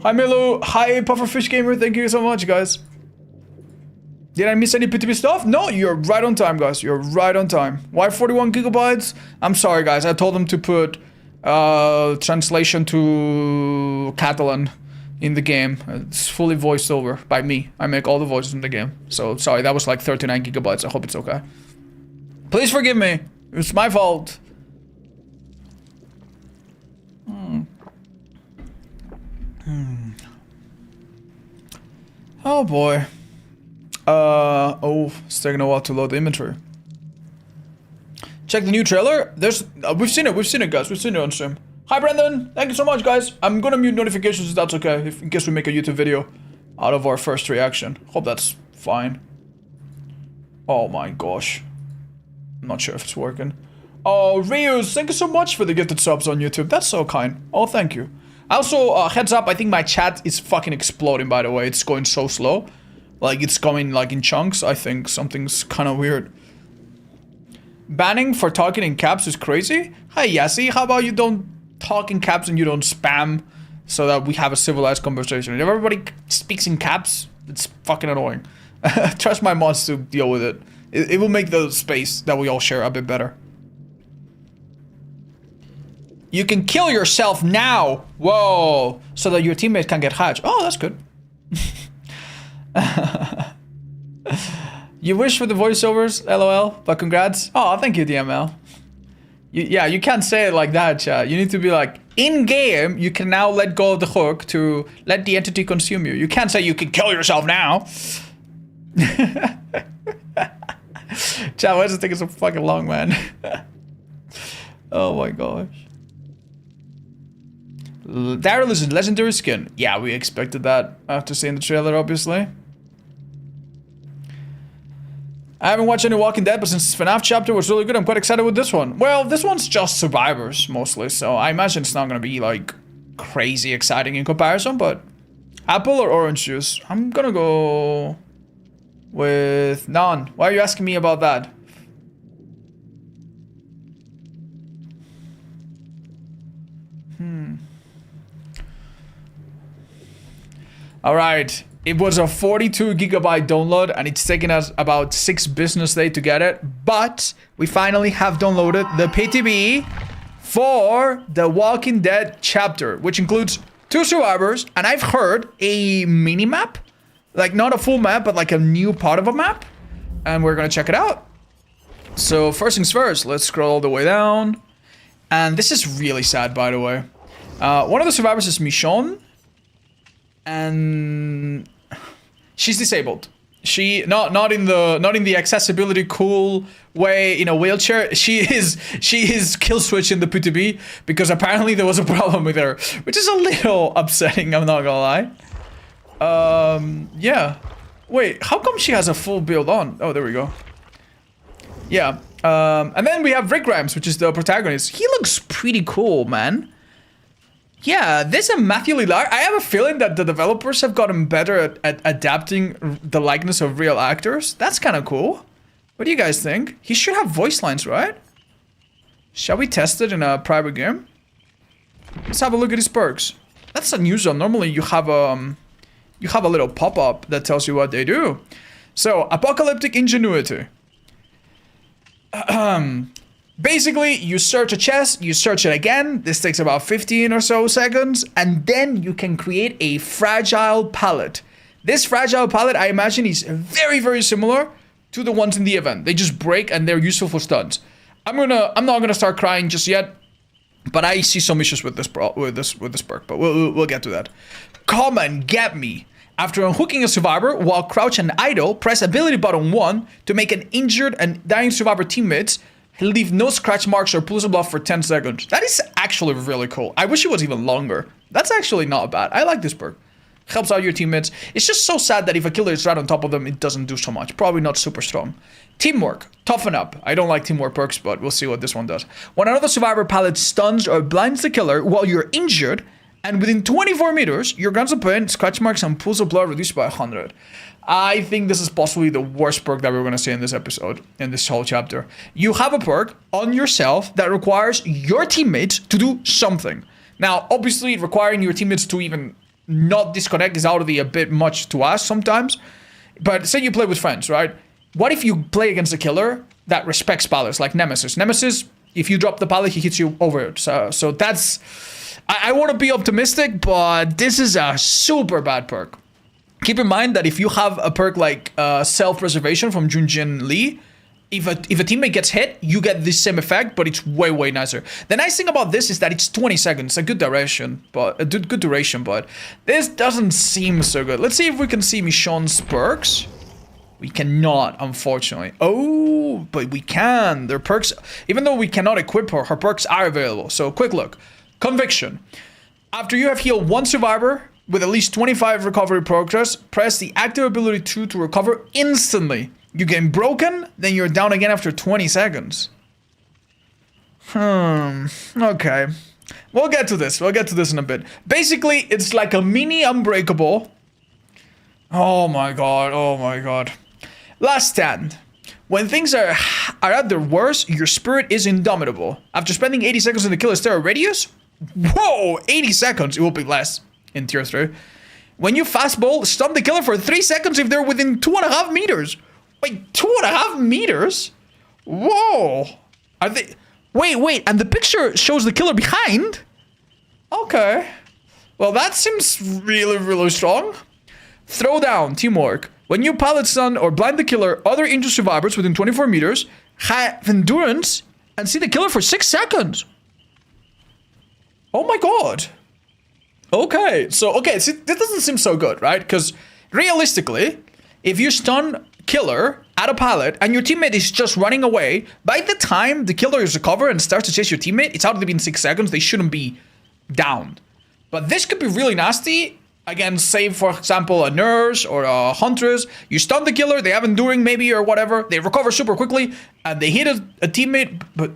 A: Hi Milu, hi Pufferfish Gamer, thank you so much, guys. Did I miss any PTB stuff? No, you're right on time, guys. You're right on time. Why 41 gigabytes? I'm sorry, guys. I told them to put translation to Catalan in the game. It's fully voiced over by me. I make all the voices in the game. So sorry, that was like 39 gigabytes. I hope it's okay. Please forgive me. It's my fault. Oh boy. Oh, it's taking a while to load the inventory. Check the new trailer. There's, we've seen it, guys. We've seen it on stream. Hi, Brendan. Thank you so much, guys. I'm gonna mute notifications if that's okay, in case we make a YouTube video out of our first reaction. Hope that's fine. Oh my gosh. I'm not sure if it's working. Oh, Ryus, thank you so much for the gifted subs on YouTube. That's so kind. Oh, thank you. Also, heads up, I think my chat is fucking exploding, by the way. It's going so slow. Like, it's coming, like, in chunks. I think something's kind of weird. Banning for talking in caps is crazy? Hi, Yassi. How about you don't talk in caps and you don't spam so that we have a civilized conversation? If everybody speaks in caps, it's fucking annoying. Trust my mods to deal with it. It will make the space that we all share a bit better. You can kill yourself now. Whoa. So that your teammates can get hatched. Oh, that's good. You wish for the voiceovers, lol, but congrats. Oh, thank you, DML. Yeah, you can't say it like that, chat. You need to be like, in game, you can now let go of the hook to let the entity consume you. You can't say you can kill yourself now. Chat, why is it taking so fucking long, man? Oh my gosh. Daryl is a legendary skin. Yeah, we expected that after seeing the trailer, obviously. I haven't watched any Walking Dead, but since FNAF chapter was really good, I'm quite excited with this one. Well, this one's just survivors, mostly, so I imagine it's not gonna be, like, crazy exciting in comparison, but... Apple or orange juice? I'm gonna go... with none. Why are you asking me about that? All right. It was a 42 gigabyte download, and it's taken us about 6 business days to get it. But we finally have downloaded the PTB for the Walking Dead chapter, which includes 2 survivors, and I've heard a mini map, like not a full map, but like a new part of a map, and we're gonna check it out. So first things first, let's scroll all the way down, and this is really sad, by the way. One of the survivors is Michonne, and she's disabled. She not in the accessibility cool way in a wheelchair. She is kill switch in the PTB because apparently there was a problem with her, which is a little upsetting, I'm not gonna lie. Yeah. Wait, how come she has a full build on? Oh, there we go. Yeah. And then we have Rick Grimes, which is the protagonist. He looks pretty cool, man. Yeah, this is Matthew Lillard. I have a feeling that the developers have gotten better at adapting the likeness of real actors. That's kind of cool. What do you guys think? He should have voice lines, right? Shall we test it in a private game? Let's have a look at his perks. That's unusual. Normally you have a little pop-up that tells you what they do. So, apocalyptic ingenuity. Basically, you search a chest, you search it again, this takes about 15 or so seconds, and then you can create a fragile pallet. This fragile pallet, I imagine, is very, very similar to the ones in the event. They just break and they're useful for stuns. I'm not gonna start crying just yet, but I see some issues with this perk, but we'll get to that. Come and get me. After unhooking a survivor while crouched and idle, press ability button 1 to make an injured and dying survivor teammates leave no scratch marks or pools of blood for 10 seconds. That is actually really cool. I wish it was even longer. That's actually not bad. I like this perk. Helps out your teammates. It's just so sad that if a killer is right on top of them, it doesn't do so much. Probably not super strong. Teamwork. Toughen up. I don't like teamwork perks, but we'll see what this one does. When another survivor pallet stuns or blinds the killer while you're injured, and within 24 meters, your guns of pain, scratch marks, and pools of blood reduced by 100. I think this is possibly the worst perk that we're going to see in this episode, in this whole chapter. You have a perk on yourself that requires your teammates to do something. Now, obviously, requiring your teammates to even not disconnect is already a bit much to ask sometimes. But say you play with friends, right? What if you play against a killer that respects pallets, like Nemesis? Nemesis, if you drop the pallet, he hits you over it. So that's... I want to be optimistic, but this is a super bad perk. Keep in mind that if you have a perk like self-preservation from Junjin Lee, if a teammate gets hit, you get the same effect, but it's way, way nicer. The nice thing about this is that it's 20 seconds, a good duration, but this doesn't seem so good. Let's see if we can see Michonne's perks. We cannot, unfortunately. Oh, but we can. Their perks, even though we cannot equip her, her perks are available. So quick look. Conviction. After you have healed one survivor with at least 25 recovery progress, press the active ability 2 to recover instantly. You get broken, then you're down again after 20 seconds. Okay. We'll get to this. We'll get to this in a bit. Basically, it's like a mini unbreakable. Oh my god. Oh my god. Last stand. When things are at their worst, your spirit is indomitable. After spending 80 seconds in the killer's terror radius, whoa, 80 seconds, it will be less in tier 3. When you fastball, stun the killer for 3 seconds if they're within 2.5 meters. Wait, 2.5 meters? Whoa. Are they... Wait, and the picture shows the killer behind? Okay. Well, that seems really, really strong. Throwdown, teamwork. When you pallet stun or blind the killer, other injured survivors within 24 meters have endurance and see the killer for 6 seconds. Oh my god. Okay, so see, this doesn't seem so good, right? Because realistically, if you stun killer at a pallet and your teammate is just running away, by the time the killer is recovered and starts to chase your teammate, it's already been 6 seconds. They shouldn't be down. But this could be really nasty. Again, say, for example, a nurse or a huntress. You stun the killer, they have enduring maybe or whatever. They recover super quickly and they hit a teammate. But,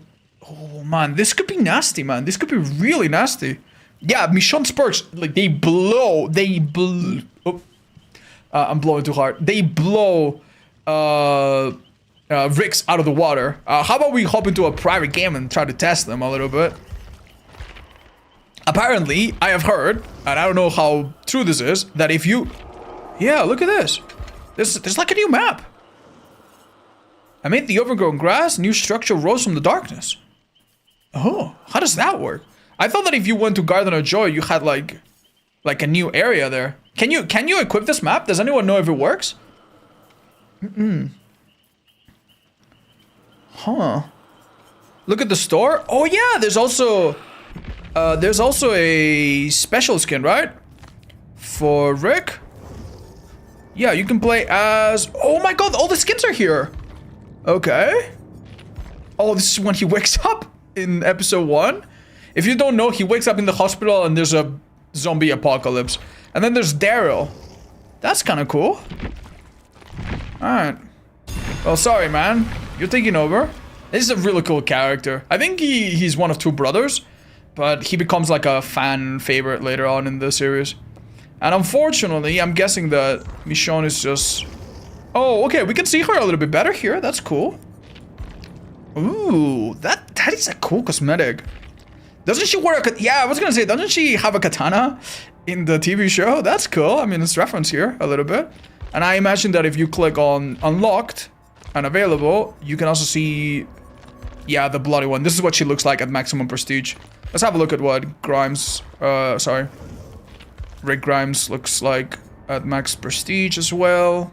A: oh man, this could be nasty, man. This could be really nasty. Yeah, Michonne's perks, like, they blow. Oh, I'm blowing too hard. They blow Ricks out of the water. How about we hop into a private game and try to test them a little bit? apparently, I have heard, and I don't know how true this is, that if you... Yeah, look at this. There's like a new map. I made the overgrown grass, new structure rose from the darkness. Oh, how does that work? I thought that if you went to Garden of Joy, you had like a new area there. Can you equip this map? Does anyone know if it works? Huh. Look at the store. Oh yeah, there's also a special skin, right? For Rick. Yeah, you can play as... Oh my god, all the skins are here. Okay. Oh, this is when he wakes up in episode 1. If you don't know, he wakes up in the hospital and there's a zombie apocalypse. And then there's Daryl. That's kind of cool. Alright. Well, sorry, man. You're taking over. This is a really cool character. I think he's one of 2 brothers, but he becomes like a fan favorite later on in the series. And unfortunately, I'm guessing that Michonne is just... Oh, okay, we can see her a little bit better here. That's cool. Ooh, that is a cool cosmetic. Doesn't she wear a... Yeah, I was gonna say, doesn't she have a katana in the TV show? That's cool. I mean, it's referenced here a little bit. And I imagine that if you click on unlocked and available, you can also see... Yeah, the bloody one. This is what she looks like at maximum prestige. Let's have a look at what Grimes... sorry. Rick Grimes looks like at max prestige as well.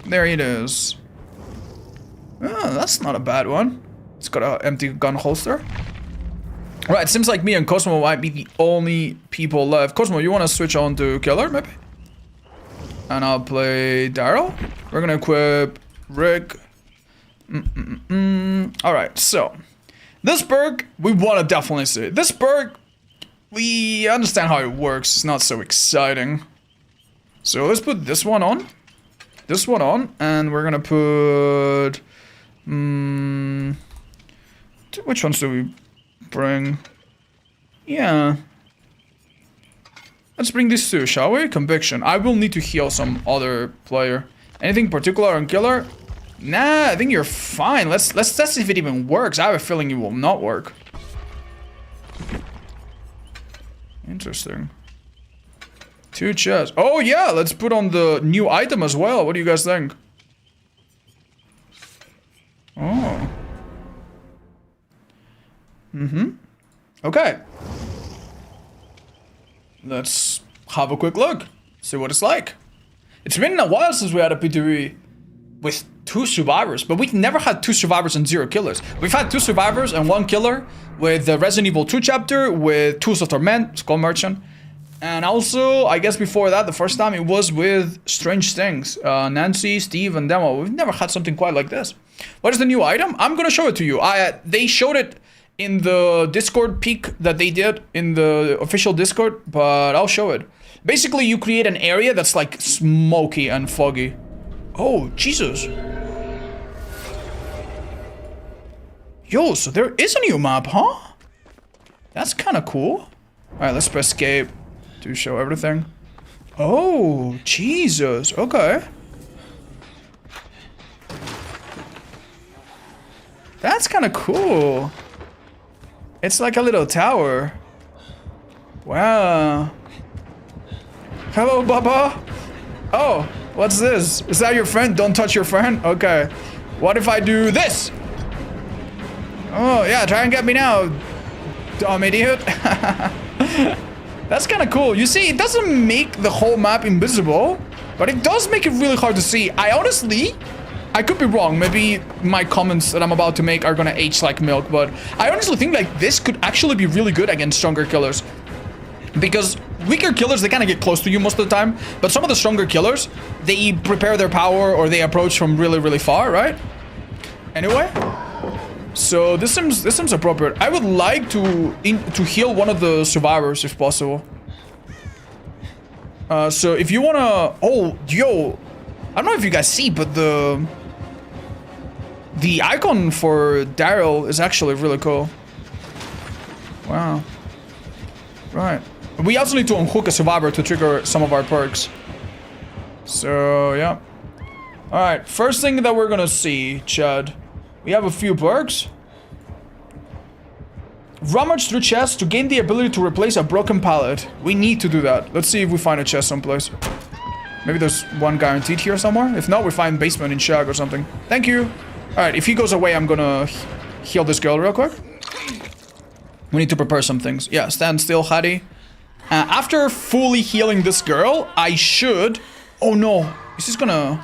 A: There it is. Oh, that's not a bad one. It's got an empty gun holster. Right, it seems like me and Cosmo might be the only people left. Cosmo, you want to switch on to Killer, maybe? And I'll play Daryl. We're gonna equip Rick. Alright, so. This perk, we want to definitely see. This perk, we understand how it works. It's not so exciting. So let's put this one on. This one on. And we're gonna put... which ones do we bring? Yeah. Let's bring these 2, shall we? Conviction. I will need to heal some other player. Anything particular on Killer? Nah, I think you're fine. Let's test if it even works. I have a feeling it will not work. Interesting. 2 chests. Oh yeah, let's put on the new item as well. What do you guys think? Oh. Okay. Let's have a quick look. See what it's like. It's been a while since we had a PTB with 2 survivors, but we've never had 2 survivors and 0 killers. We've had 2 survivors and 1 killer with the Resident Evil 2 chapter with Tools of Torment, Skull Merchant. And also, I guess before that, the first time it was with Strange Things. Nancy, Steve, and Demo. We've never had something quite like this. What is the new item? I'm gonna show it to you. They showed it in the Discord peek that they did in the official Discord, but I'll show it. Basically, you create an area that's like smoky and foggy. Oh, Jesus. Yo, so there is a new map, huh? That's kind of cool. Alright, let's press escape to show everything. Oh, Jesus. Okay. That's kind of cool. It's like a little tower. Wow. Hello, Baba. Oh, what's this? Is that your friend? Don't touch your friend? Okay. What if I do this? Oh, yeah, try and get me now, dumb idiot. That's kind of cool. You see, it doesn't make the whole map invisible, but it does make it really hard to see. I could be wrong. Maybe my comments that I'm about to make are gonna age like milk, but I honestly think like this could actually be really good against stronger killers. Because weaker killers, they kind of get close to you most of the time, but some of the stronger killers, they prepare their power or they approach from really, really far, right? Anyway, so this seems appropriate. I would like to heal one of the survivors if possible. So if you wanna, oh, yo, I don't know if you guys see, but the icon for Daryl is actually really cool. Wow. Right. We also need to unhook a survivor to trigger some of our perks. So, yeah. Alright, first thing that we're gonna see, Chad. We have a few perks. Rummage through chests to gain the ability to replace a broken pallet. We need to do that. Let's see if we find a chest someplace. Maybe there's one guaranteed here somewhere. If not, we find basement in Shag or something. Thank you. Alright, if he goes away, I'm gonna heal this girl real quick. We need to prepare some things. Yeah, stand still, Hattie. After fully healing this girl, I should... Oh no. Is this gonna...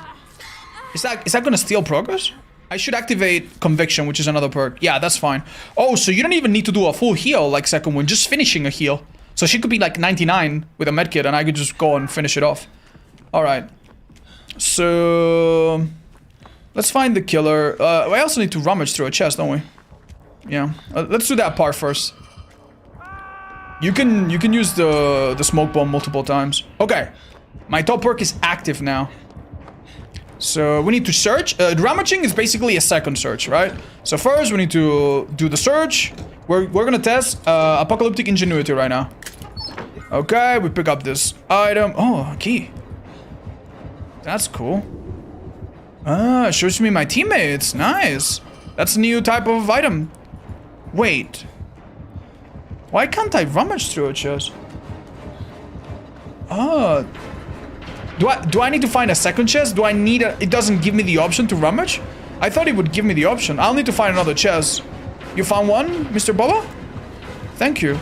A: Is that gonna steal progress? I should activate Conviction, which is another perk. Yeah, that's fine. Oh, so you don't even need to do a full heal like second one. Just finishing a heal. So she could be like 99 with a medkit and I could just go and finish it off. Alright. So... Let's find the killer. I also need to rummage through a chest, don't we? Yeah. Let's do that part first. You can use the smoke bomb multiple times. Okay. My top perk is active now. So we need to search. Rummaging is basically a second search, right? So first we need to do the search. We're gonna test Apocalyptic Ingenuity right now. Okay, we pick up this item. Oh, a key. That's cool. Ah, it shows me my teammates. Nice. That's a new type of item. Wait. Why can't I rummage through a chest? Oh. Do I need to find a second chest? Do I need a... It doesn't give me the option to rummage? I thought it would give me the option. I'll need to find another chest. You found one, Mr. Bubba? Thank you.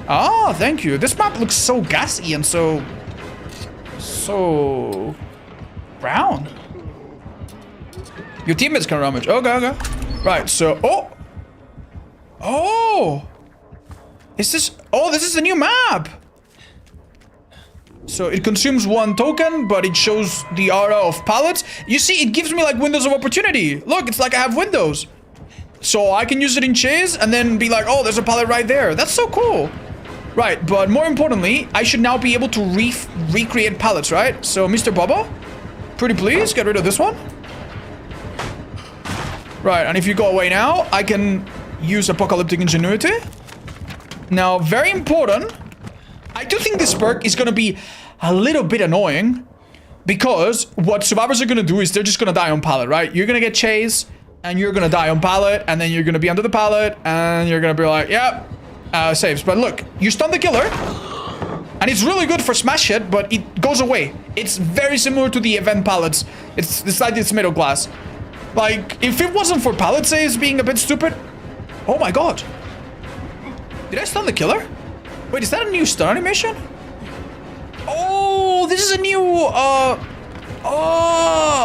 A: Ah, thank you. This map looks so gassy and so... brown. Your teammates can rummage. Okay, okay. Right, so... Oh! Oh! Is this... Oh, this is a new map! So it consumes 1 token, but it shows the aura of pallets. You see, it gives me like windows of opportunity. Look, it's like I have windows. So I can use it in Chase and then be like, oh, there's a pallet right there. That's so cool. Right, but more importantly, I should now be able to recreate pallets, right? So, Mr. Bubba, pretty please, get rid of this one. Right, and if you go away now, I can use Apocalyptic Ingenuity. Now, very important, I do think this perk is gonna be a little bit annoying because what survivors are gonna do is they're just gonna die on pallet, right? You're gonna get chased and you're gonna die on pallet and then you're gonna be under the pallet and you're gonna be like, yep, saves. But look, you stun the killer and it's really good for smash hit, but it goes away. It's very similar to the event pallets. It's like this middle class. Like, if it wasn't for pallet saves being a bit stupid... Oh my god. Did I stun the killer? Wait, is that a new stun animation? Oh, this is a new, oh,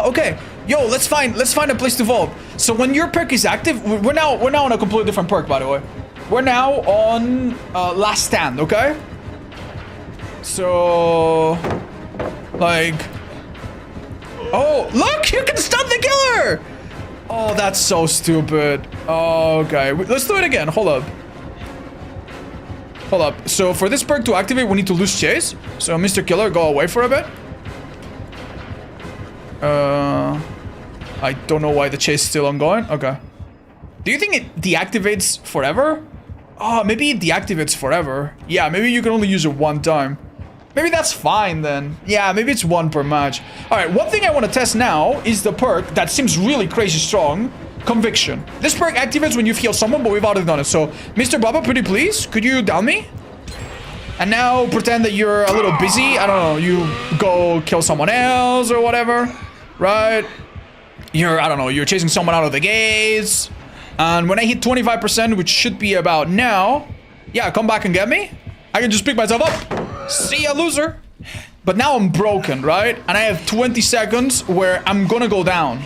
A: okay. Yo, let's find a place to vault. So when your perk is active, we're now on a completely different perk, by the way. We're now on, Last Stand, okay? So, like, oh, look, you can stun the killer! Oh, that's so stupid. Oh, okay, let's do it again, hold up. Hold up. So for this perk to activate, we need to lose chase. So Mr. Killer, go away for a bit. I don't know why the chase is still ongoing. Okay. Do you think it deactivates forever? Oh, maybe it deactivates forever. Yeah, maybe you can only use it 1 time. Maybe that's fine then. Yeah, maybe it's 1 per match. Alright, one thing I want to test now is the perk that seems really crazy strong. Conviction. This perk activates when you've healed someone, but we've already done it. So, Mr. Bubba, pretty please, could you down me? And now pretend that you're a little busy. I don't know, you go kill someone else or whatever, right? I don't know, you're chasing someone out of the gates. And when I hit 25%, which should be about now, yeah, come back and get me. I can just pick myself up. See ya, loser. But now I'm broken, right? And I have 20 seconds where I'm gonna go down.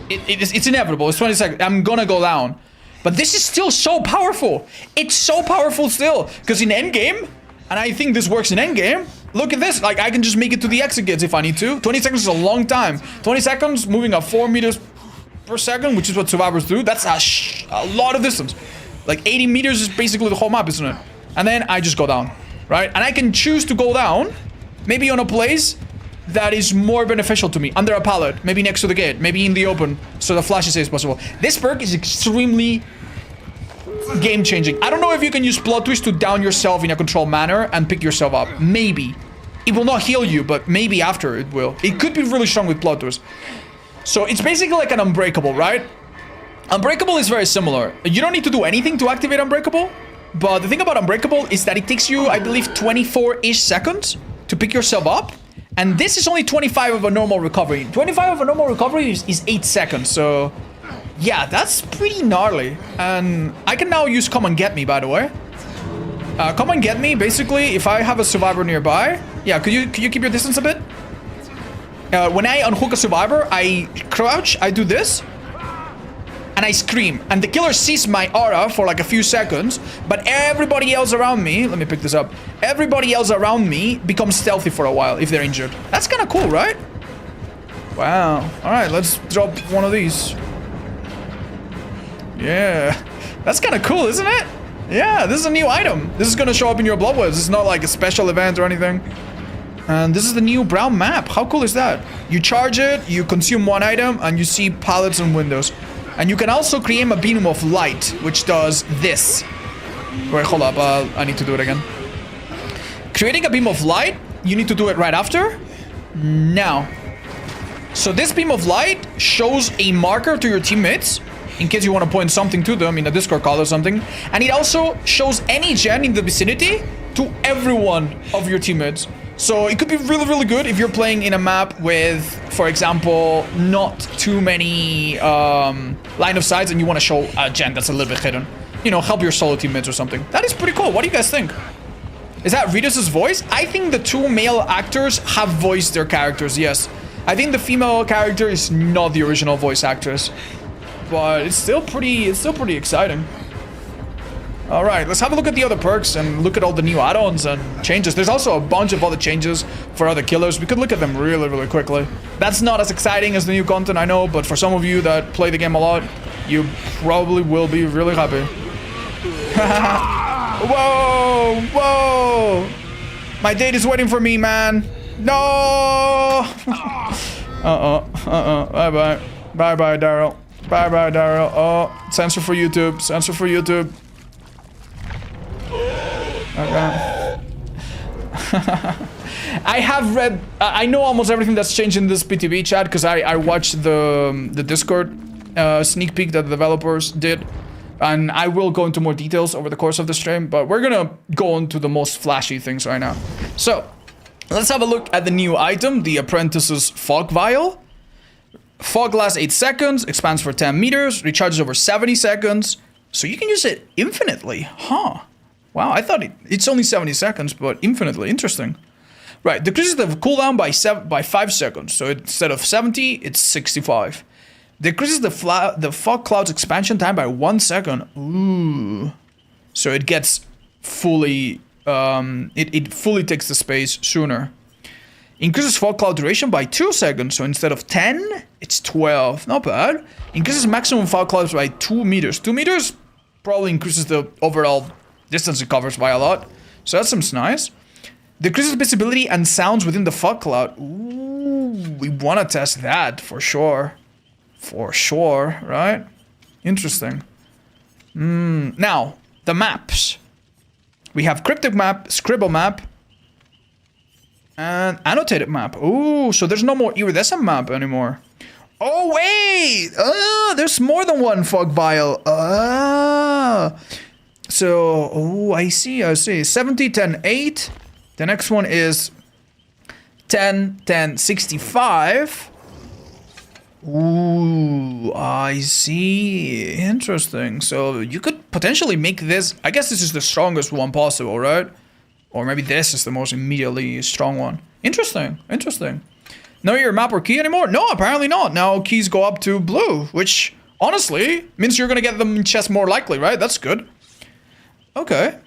A: It's inevitable. It's 20 seconds. I'm gonna go down. But this is still so powerful. It's so powerful still. Because in endgame, and I think this works in endgame, look at this. Like, I can just make it to the exit if I need to. 20 seconds is a long time. 20 seconds, moving at 4 meters per second, which is what survivors do. That's a lot of distance. Like, 80 meters is basically the whole map, isn't it? And then I just go down, right? And I can choose to go down, maybe on a place that is more beneficial to me, under a pallet, maybe next to the gate, maybe in the open, so the flash is safe as possible. This perk is extremely game-changing. I don't know if you can use plot twist to down yourself in a controlled manner and pick yourself up. Maybe. It will not heal you, but maybe after it will. It could be really strong with plot twist. So it's basically like an unbreakable, right? Unbreakable is very similar. You don't need to do anything to activate Unbreakable. But the thing about Unbreakable is that it takes you, I believe, 24-ish seconds to pick yourself up. And this is only 25 of a normal recovery. 25 of a normal recovery is 8 seconds. So, yeah, that's pretty gnarly. And I can now use Come and Get Me, by the way. Come and Get Me, basically, if I have a survivor nearby. Yeah, could you keep your distance a bit? When I unhook a survivor, I crouch, I do this. And I scream. And the killer sees my aura for like a few seconds. But everybody else around me... Let me pick this up. Everybody else around me becomes stealthy for a while if they're injured. That's kind of cool, right? Wow. Alright, let's drop one of these. Yeah. That's kind of cool, isn't it? Yeah, this is a new item. This is going to show up in your blood webs. This is not like a special event or anything. And this is the new brown map. How cool is that? You charge it, you consume one item, and you see pallets and windows. And you can also create a beam of light, which does this. Wait, hold up. I need to do it again. Creating a beam of light, you need to do it right after. Now. So this beam of light shows a marker to your teammates, in case you want to point something to them in a Discord call or something. And it also shows any gen in the vicinity to everyone of your teammates. So it could be really, really good if you're playing in a map with, for example, not too many line of sights and you want to show a gen that's a little bit hidden. You know, help your solo teammates or something. That is pretty cool. What do you guys think? Is that Ritus's voice? I think the two male actors have voiced their characters, yes. I think the female character is not the original voice actress. But it's still pretty exciting. Alright, let's have a look at the other perks and look at all the new add-ons and changes. There's also a bunch of other changes for other killers. We could look at them really, really quickly. That's not as exciting as the new content, I know, but for some of you that play the game a lot, you probably will be really happy. Whoa! Whoa! My date is waiting for me, man. No! Bye-bye. Bye-bye, Daryl. Bye-bye, Daryl. Oh, censor for YouTube. Censor for YouTube. Okay. I have read... I know almost everything that's changed in this PTB chat because I watched the Discord sneak peek that the developers did. And I will go into more details over the course of the stream, but we're gonna go into the most flashy things right now. So, let's have a look at the new item, the Apprentice's Fog Vial. Fog lasts 8 seconds, expands for 10 meters, recharges over 70 seconds. So you can use it infinitely, huh? Wow, I thought it's only 70 seconds, but infinitely. Interesting. Right, decreases the cooldown by 5 seconds. So instead of 70, it's 65. Decreases the fog cloud's expansion time by 1 second. Ooh. So it gets fully... it fully takes the space sooner. Increases fog cloud duration by 2 seconds. So instead of 10, it's 12. Not bad. Increases maximum fog clouds by 2 meters. 2 meters probably increases the overall distance it covers by a lot. So that seems nice. Decreases visibility and sounds within the fog cloud. Ooh, we want to test that for sure. For sure, right? Interesting. Now, the maps. We have cryptic map, scribble map, and annotated map. Ooh, so there's no more iridescent map anymore. Oh, wait! There's more than one fog vial. So, oh, I see. 70, 10, 8. The next one is 10, 10, 65. Ooh, I see. Interesting. So you could potentially make this... I guess this is the strongest one possible, right? Or maybe this is the most immediately strong one. Interesting. Interesting. Know your map or key anymore? No, apparently not. Now keys go up to blue, which honestly means you're going to get them in chest more likely, right? That's good. Okay.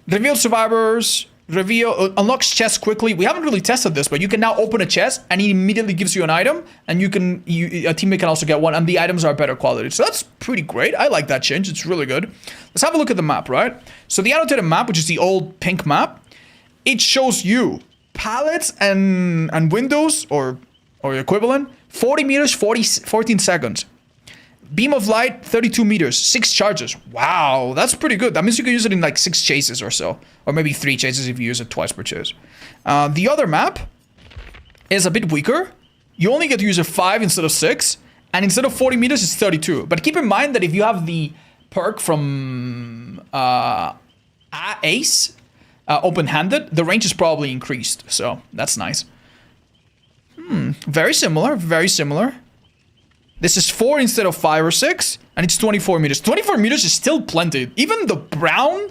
A: Reveal survivors. Reveal unlocks chest quickly. We haven't really tested this, but you can now open a chest and it immediately gives you an item, and a teammate can also get one, and the items are better quality. So that's pretty great. I like that change. It's really good. Let's have a look at the map, right? So the annotated map, which is the old pink map, it shows you pallets and windows or equivalent. 40 meters, 14 seconds. Beam of light, 32 meters, 6 charges. Wow, that's pretty good. That means you can use it in like 6 chases or so. Or maybe 3 chases if you use it twice per chase. The other map is a bit weaker. You only get to use it 5 instead of 6. And instead of 40 meters, it's 32. But keep in mind that if you have the perk from Ace, open-handed, the range is probably increased. So that's nice. Very similar, very similar. This is 4 instead of 5 or 6, and it's 24 meters. 24 meters is still plenty. Even the brown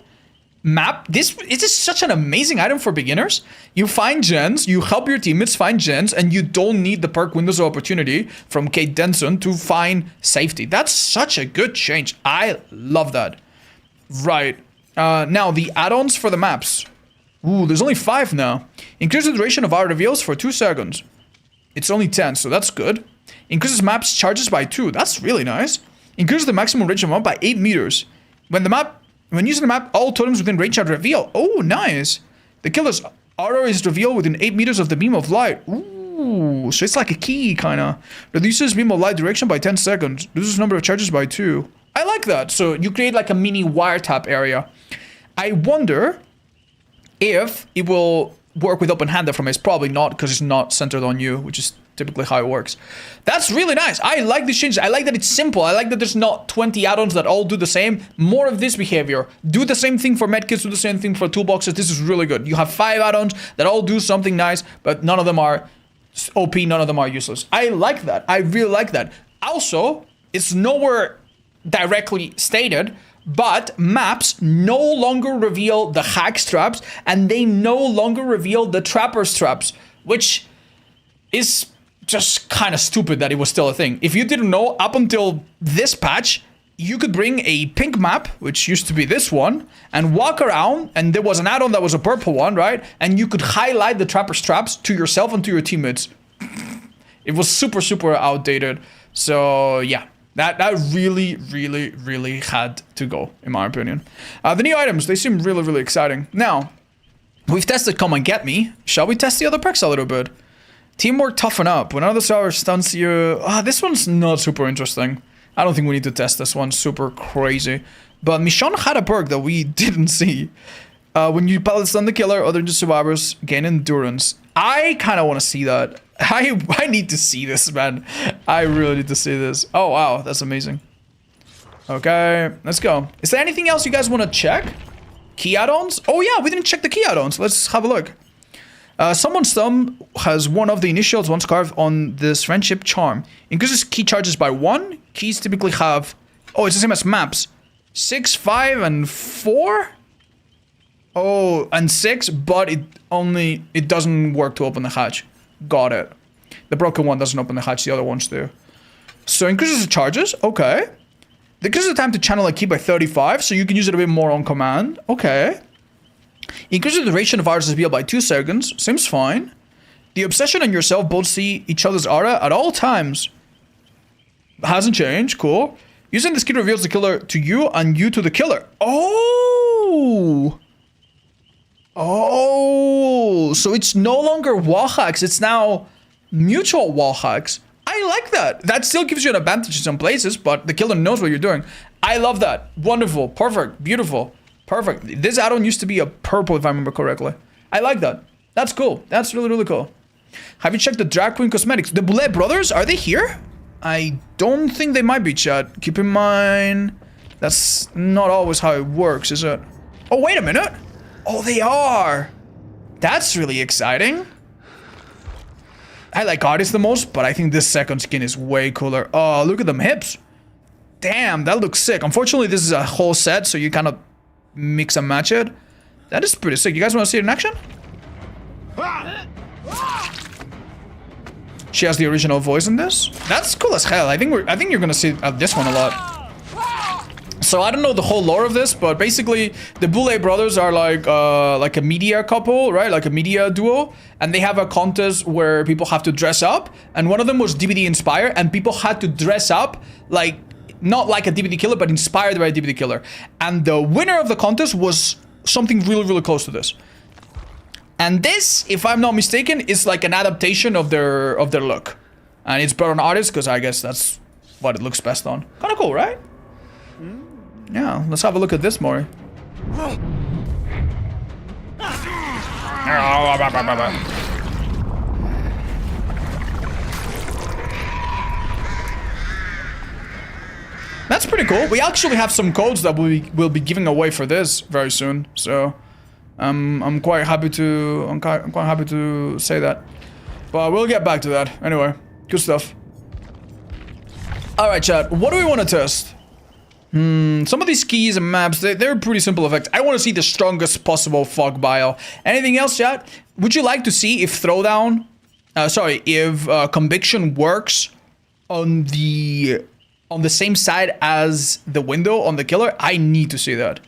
A: map, this is such an amazing item for beginners. You find gens, you help your teammates find gens, and you don't need the perk windows of opportunity from Kate Denson to find safety. That's such a good change. I love that. Right. Now, the add-ons for the maps. Ooh, there's only 5 now. Increase the duration of our reveals for 2 seconds. It's only 10, so that's good. Increases maps charges by 2. That's really nice. Increases the maximum range of map by 8 meters. When using the map, all totems within range are revealed. Oh, nice. The killer's aura is revealed within 8 meters of the beam of light. Ooh, so it's like a key, kind of. Reduces beam of light direction by 10 seconds. Reduces number of charges by 2. I like that. So you create like a mini wiretap area. I wonder if it will work with open-handed from Ace. Probably not, because it's not centered on you, which is typically how it works. That's really nice. I like this change. I like that it's simple. I like that there's not 20 add-ons that all do the same. More of this behavior. Do the same thing for medkits, do the same thing for toolboxes. This is really good. You have 5 add-ons that all do something nice, but none of them are OP, none of them are useless. I like that. I really like that. Also, it's nowhere directly stated, but maps no longer reveal the hack traps, and they no longer reveal the trapper's traps, which is just kind of stupid that it was still a thing. If you didn't know, up until this patch, you could bring a pink map, which used to be this one, and walk around, and there was an add-on that was a purple one, right? And you could highlight the trapper's traps to yourself and to your teammates. It was super, super outdated. So, yeah. That really, really, really had to go, in my opinion. The new items, they seem really, really exciting. Now, we've tested Come and Get Me. Shall we test the other perks a little bit? Teamwork Toughen Up. When another star stuns you... this one's not super interesting. I don't think we need to test this one. Super crazy. But Michonne had a perk that we didn't see. When you pallet stun the killer, other survivors gain endurance. I kind of want to see that. I need to see this, man. I really need to see this. Oh, wow. That's amazing. Okay, let's go. Is there anything else you guys want to check? Key add-ons? Oh, yeah, we didn't check the key add-ons. Let's have a look. Someone's thumb has one of the initials once carved on this friendship charm. Increases key charges by 1. Keys typically have... Oh, it's the same as maps. 6, 5, and 4? Oh, and 6, but it doesn't work to open the hatch. Got it. The broken one doesn't open the hatch, the other ones do. So increases the charges, okay. Decreases the time to channel a key by 35, so you can use it a bit more on command. Okay. Increases the duration of Aura's reveal by 2 seconds. Seems fine. The obsession and yourself both see each other's aura at all times. Hasn't changed, cool. Using this key reveals the killer to you and you to the killer. Oh! Oh, so it's no longer wall hacks, it's now mutual wall hacks. I like that. That still gives you an advantage in some places, but the killer knows what you're doing. I love that. Wonderful, perfect, beautiful, perfect. This add-on used to be a purple, if I remember correctly. I like that. That's cool. That's really, really cool. Have you checked the Drag Queen Cosmetics? The Boulet brothers, are they here? I don't think they might be, chat. Keep in mind, that's not always how it works, is it? Oh, wait a minute. Oh, they are. That's really exciting. I like Artist the most, but I think this second skin is way cooler. Oh, look at them hips. Damn, that looks sick. Unfortunately, this is a whole set, so you cannot mix and match it. That is pretty sick. You guys want to see it in action? She has the original voice in this. That's cool as hell. I think you're gonna see this one a lot. So I don't know the whole lore of this, but basically the Boulet brothers are like a media couple, right? Like a media duo, and they have a contest where people have to dress up, and one of them was DBD inspired, and people had to dress up like not like a DBD killer, but inspired by a DBD killer. And the winner of the contest was something really, really close to this. And this, if I'm not mistaken, is like an adaptation of their look, and it's better on Artist because I guess that's what it looks best on. Kind of cool, right? Yeah, let's have a look at this more. That's pretty cool. We actually have some codes that we'll be giving away for this very soon. So I'm quite happy to say that. But we'll get back to that. Anyway, good stuff. All right, chat. What do we want to test? Some of these keys and maps, they're pretty simple effects. I want to see the strongest possible fog bile. Anything else, chat? Would you like to see if throwdown, if conviction works on the same side as the window on the killer? I need to see that.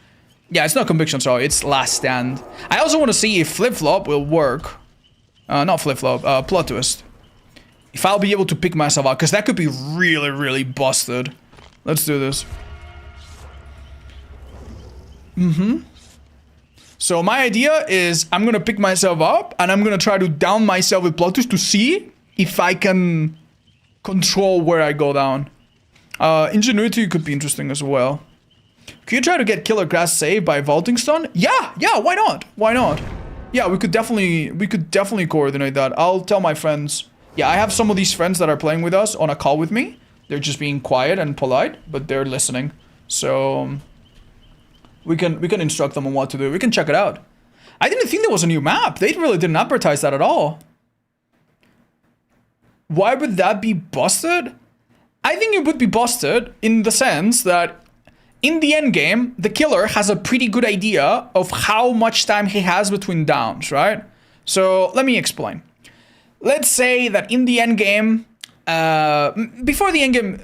A: Yeah, it's not conviction, sorry, it's last stand. I also want to see if flip-flop will work. Not flip-flop, plot twist. If I'll be able to pick myself out, because that could be really, really busted. Let's do this. So my idea is I'm gonna pick myself up and I'm gonna try to down myself with plot twist to see if I can control where I go down. Ingenuity could be interesting as well. Can you try to get killer grass saved by vaulting stun? Yeah, why not? Why not? Yeah, we could definitely coordinate that. I'll tell my friends. Yeah, I have some of these friends that are playing with us on a call with me. They're just being quiet and polite, but they're listening. So we can instruct them on what to do. We can check it out. I didn't think there was a new map. They really didn't advertise that at all. Why would that be busted? I think it would be busted in the sense that in the end game, the killer has a pretty good idea of how much time he has between downs, right? So let me explain. Let's say that in the end game, before the end game,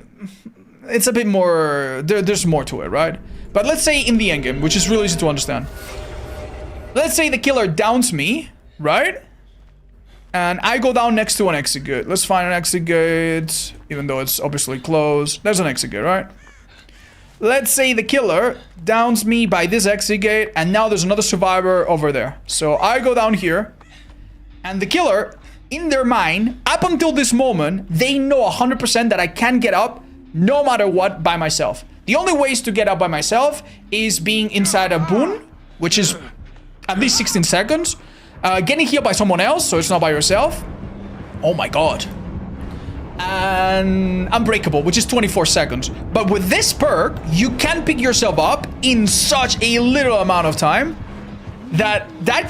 A: it's a bit more, there's more to it, right? But let's say in the end game, which is really easy to understand. Let's say the killer downs me, right? And I go down next to an exit gate. Let's find an exit gate, even though it's obviously closed. There's an exit gate, right? Let's say the killer downs me by this exit gate, and now there's another survivor over there. So I go down here, and the killer, in their mind, up until this moment, they know 100% that I can get up no matter what by myself. The only ways to get up by myself is being inside a boon, which is at least 16 seconds. Getting healed by someone else, so it's not by yourself. Oh my god. And Unbreakable, which is 24 seconds. But with this perk, you can pick yourself up in such a little amount of time that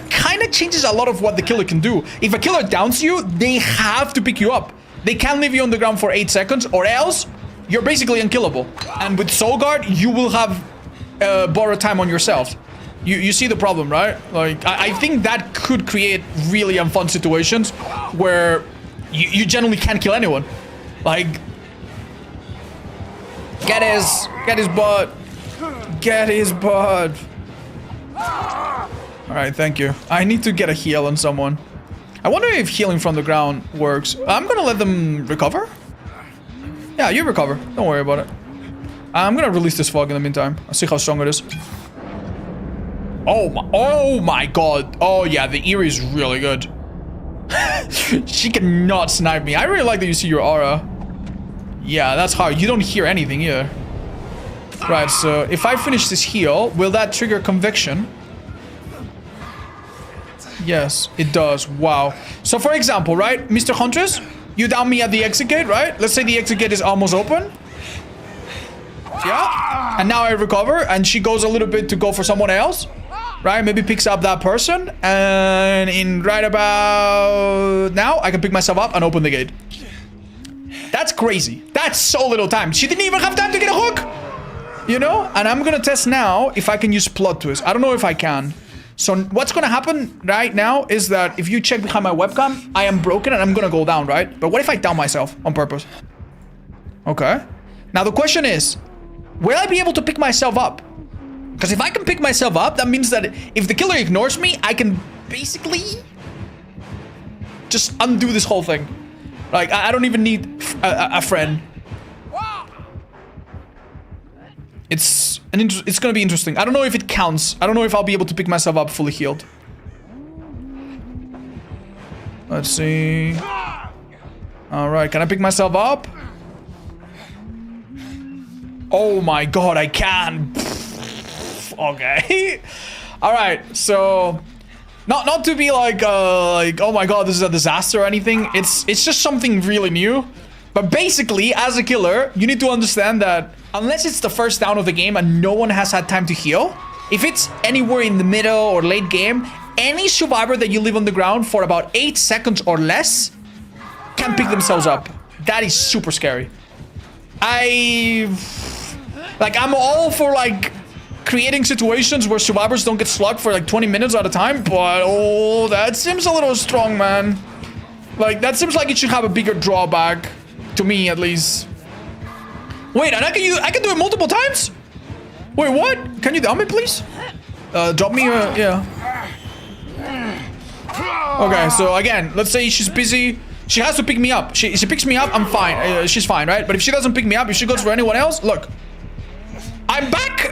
A: kind of changes a lot of what the killer can do. If a killer downs you, they have to pick you up. They can't leave you on the ground for 8 seconds, or else you're basically unkillable. And with Soul Guard, you will have borrowed time on yourself. You see the problem, right? Like, I think that could create really unfun situations where you generally can't kill anyone. Like, get his butt. Get his butt. Alright, thank you. I need to get a heal on someone. I wonder if healing from the ground works. I'm gonna let them recover. Yeah, you recover. Don't worry about it. I'm gonna release this fog in the meantime. I'll see how strong it is. Oh my god. Oh yeah, the Eerie is really good. She cannot snipe me. I really like that you see your aura. Yeah, that's hard. You don't hear anything either. Right, so if I finish this heal, will that trigger conviction? Yes, it does. Wow. So for example, right, Mr. Huntress, you down me at the exit gate, right? Let's say the exit gate is almost open. Yeah. And now I recover, and she goes a little bit to go for someone else. Right, maybe picks up that person, and in right about now, I can pick myself up and open the gate. That's crazy. That's so little time. She didn't even have time to get a hook. You know? And I'm gonna test now if I can use plot twist. I don't know if I can. So what's gonna happen right now is that if you check behind my webcam, I am broken and I'm gonna go down, right? But what if I down myself on purpose? Okay. Now the question is, will I be able to pick myself up? Because if I can pick myself up, that means that if the killer ignores me, I can basically just undo this whole thing. Like, I don't even need a friend. It's gonna be interesting. I don't know if it counts. I don't know if I'll be able to pick myself up fully healed. Let's see. Alright, can I pick myself up? Oh my god, I can. Okay. All right. So, not to be like oh my god, this is a disaster or anything. It's just something really new. But basically, as a killer, you need to understand that unless it's the first down of the game and no one has had time to heal, if it's anywhere in the middle or late game, any survivor that you leave on the ground for about 8 seconds or less can pick themselves up. That is super scary. I'm all for like creating situations where survivors don't get slugged for like 20 minutes at a time, but oh, that seems a little strong, man. Like, that seems like it should have a bigger drawback, to me at least. Wait, and I can do it multiple times? Wait, what? Can you down me, please? Drop me, yeah. Okay, so again, let's say she's busy. She has to pick me up. She picks me up, I'm fine. She's fine, right? But if she doesn't pick me up, if she goes for anyone else, look. I'm back!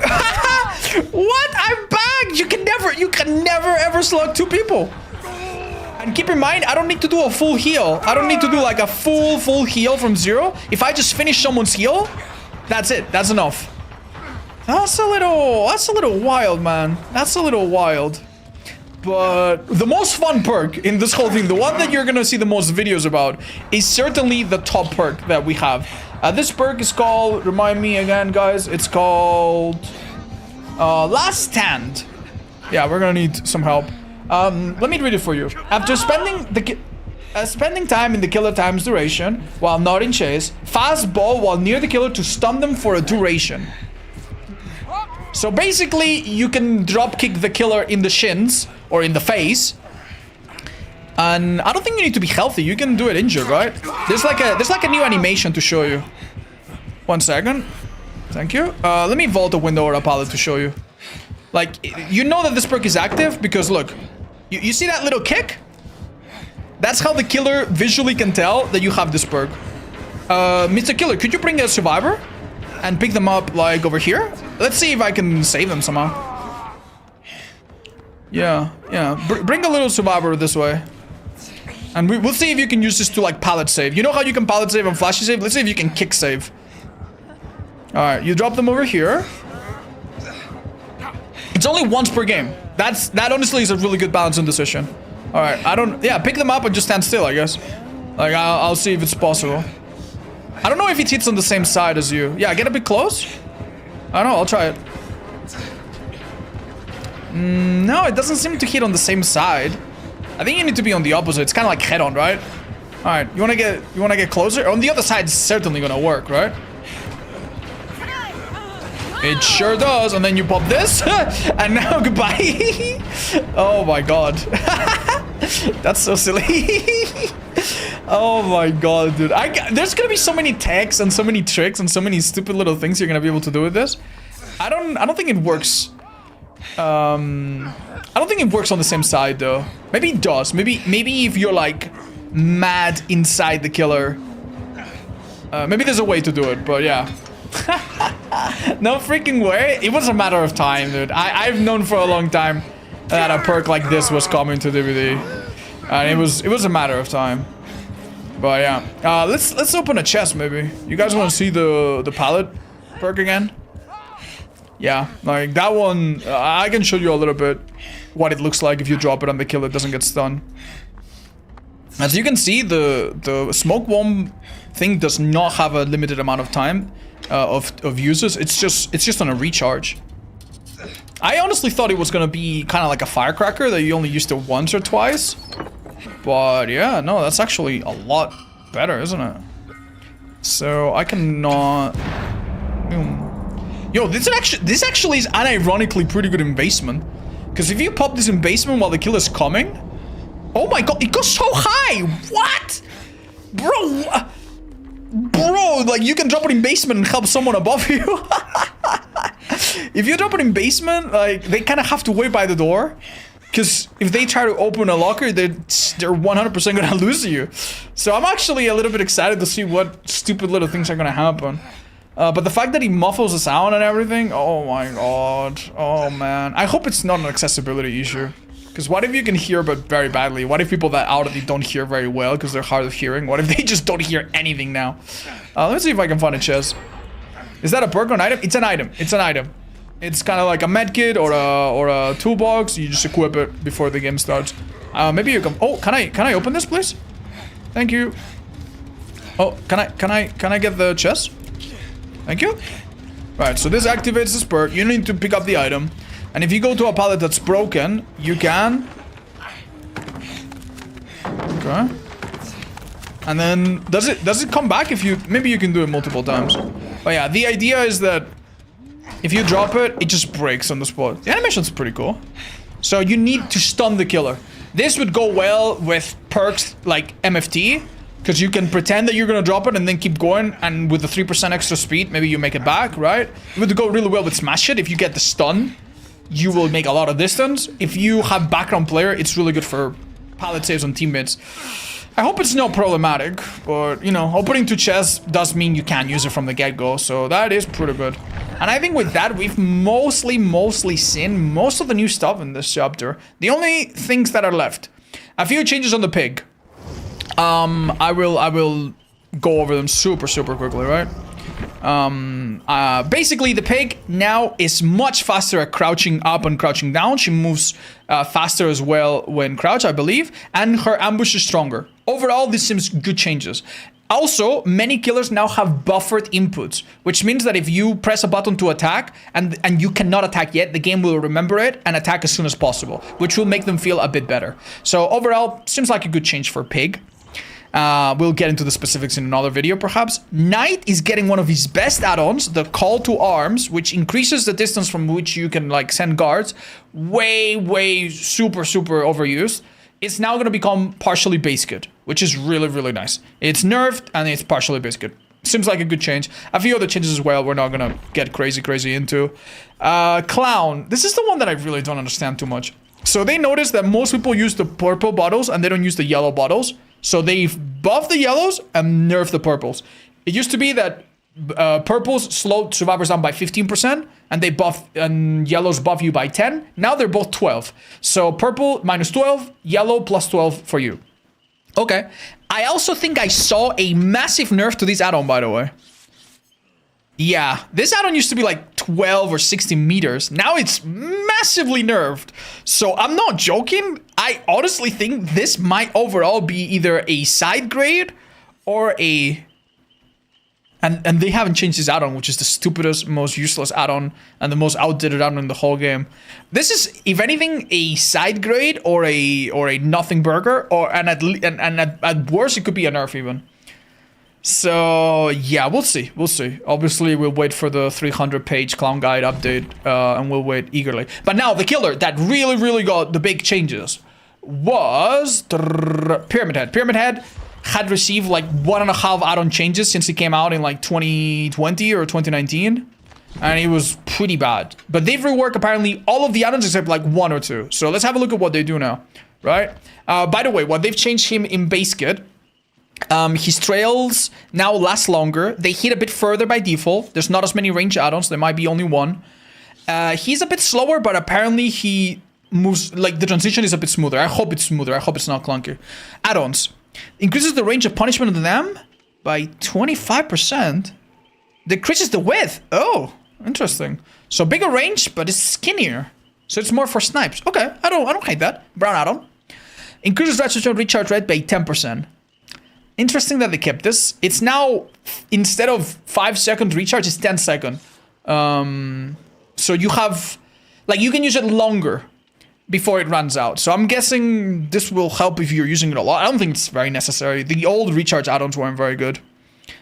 A: What? I'm back! You can never ever slug 2 people. And keep in mind, I don't need to do a full heal. I don't need to do like a full heal from 0. If I just finish someone's heal, that's it. That's enough. That's a little wild, man. That's a little wild. But the most fun perk in this whole thing, the one that you're gonna see the most videos about, is certainly the top perk that we have. This perk is called, remind me again, guys, it's called Last Stand. Yeah, we're gonna need some help. Let me read it for you. After spending time in the killer time's duration while not in chase, fast ball while near the killer to stun them for a duration. So basically, you can drop kick the killer in the shins or in the face, and I don't think you need to be healthy. You can do it injured, right? There's like a new animation to show you. 1 second. Thank you. Let me vault a window or a pallet to show you. Like, you know that this perk is active because look, you see that little kick? That's how the killer visually can tell that you have this perk. Mr. Killer, could you bring a survivor and pick them up like over here? Let's see if I can save them somehow. Yeah. Bring a little survivor this way. And we'll see if you can use this to like pallet save. You know how you can pallet save and flashy save? Let's see if you can kick save. Alright, you drop them over here. It's only once per game. That honestly is a really good balancing decision. Alright, yeah, pick them up and just stand still, I guess. Like, I'll see if it's possible. I don't know if it hits on the same side as you. Yeah, get a bit close. I don't know, I'll try it. No, it doesn't seem to hit on the same side. I think you need to be on the opposite. It's kind of like head-on, right? Alright, you wanna get closer? On the other side, it's certainly gonna work, right? It sure does, and then you pop this, and now goodbye. Oh my god. That's so silly. Oh my god, dude. There's gonna be so many techs and so many tricks and so many stupid little things you're gonna be able to do with this. I don't think it works. I don't think it works on the same side though. Maybe it does. Maybe if you're like mad inside the killer. Maybe there's a way to do it, but yeah. No freaking way. It was a matter of time, dude. I've known for a long time that a perk like this was coming to DBD, and it was a matter of time. But yeah, let's open a chest maybe. You guys want to see the pallet perk again? Yeah, like that one. I can show you a little bit what it looks like if you drop it and the killer doesn't get stunned. As you can see, the smoke bomb thing does not have a limited amount of time of uses. It's just on a recharge. I honestly thought it was gonna be kind of like a firecracker that you only used it once or twice, but yeah, no, that's actually a lot better, isn't it? So I cannot. Yo, this actually is unironically pretty good in basement, because if you pop this in basement while the killer's coming, oh my god, it goes so high. What, bro, like you can drop it in basement and help someone above you. If you drop it in basement, like they kind of have to wait by the door, because if they try to open a locker, they're 100% gonna lose you. So I'm actually a little bit excited to see what stupid little things are gonna happen. But the fact that he muffles the sound and everything, oh my god, oh man. I hope it's not an accessibility issue. Because what if you can hear but very badly? What if people that audibly don't hear very well because they're hard of hearing? What if they just don't hear anything now? Let's see if I can find a chest. Is that a perk or an item? It's an item. It's an item. It's kind of like a medkit or a toolbox. You just equip it before the game starts. Maybe you can. Oh, can I open this, please? Thank you. Oh, can I get the chest? Thank you. Right, so this activates the spurt. You need to pick up the item. And if you go to a pallet that's broken, you can... Okay. And then, does it come back if you... Maybe you can do it multiple times. But yeah, the idea is that if you drop it, it just breaks on the spot. The animation's pretty cool. So you need to stun the killer. This would go well with perks like MFT, because you can pretend that you're gonna drop it and then keep going, and with the 3% extra speed, maybe you make it back, right? It would go really well with Smash It. If you get the stun, you will make a lot of distance. If you have background player, it's really good for pallet saves on teammates. I hope it's not problematic, but, you know, opening 2 chests does mean you can use it from the get-go, so that is pretty good. And I think with that, we've mostly seen most of the new stuff in this chapter. The only things that are left, a few changes on the pig. I will go over them super quickly, right? Basically, the pig now is much faster at crouching up and crouching down. She moves faster as well when crouched, I believe, and her ambush is stronger. Overall, this seems good changes. Also, many killers now have buffered inputs, which means that if you press a button to attack and you cannot attack yet, the game will remember it and attack as soon as possible, which will make them feel a bit better. So overall, seems like a good change for pig. We'll get into the specifics in another video, perhaps. Knight is getting one of his best add-ons, the Call to Arms, which increases the distance from which you can, like, send guards. Way super overused. It's now going to become partially base kit, which is really nice. It's nerfed and it's partially base kit. Seems like a good change. A few other changes as well we're not going to get crazy into. Clown. This is the one that I really don't understand too much. So they noticed that most people use the purple bottles and they don't use the yellow bottles. So they've buffed the yellows and nerfed the purples. It used to be that purples slowed survivors down by 15%, and they buff and yellows buff you by 10. Now they're both 12. So purple minus 12, yellow plus 12 for you. Okay. I also think I saw a massive nerf to this add-on, by the way. Yeah, this add-on used to be like 12 or 16 meters. Now it's massively nerfed. So I'm not joking. I honestly think this might overall be either a side grade or a... And they haven't changed this add-on, which is the stupidest, most useless add-on and the most outdated add-on in the whole game. This is, if anything, a side grade or a nothing burger, and at worst it could be a nerf even. So yeah, we'll see. Obviously, we'll wait for the 300-page clown guide update, and we'll wait eagerly. But now the killer that really got the big changes was Pyramid Head. Pyramid Head had received like 1.5 add-on changes since it came out in like 2020 or 2019, and it was pretty bad. But they've reworked apparently all of the add-ons except like 1 or 2. So let's have a look at what they do now, right? By the way, what they've changed him in base kit. His trails now last longer. They hit a bit further by default. There's not as many range add-ons. There might be only 1. He's a bit slower, but apparently he moves, like the transition is a bit smoother. I hope it's smoother. I hope it's not clunky. Add-ons. Increases the range of punishment on them by 25%. Decreases the width. Oh, interesting. So bigger range, but it's skinnier. So it's more for snipes. Okay, I don't hate that. Brown add-on. Increases nitrogen recharge rate by 10%. Interesting that they kept this. It's now, instead of 5-second recharge, it's 10-second. So you have, like, you can use it longer before it runs out. So I'm guessing this will help if you're using it a lot. I don't think it's very necessary. The old recharge add-ons weren't very good.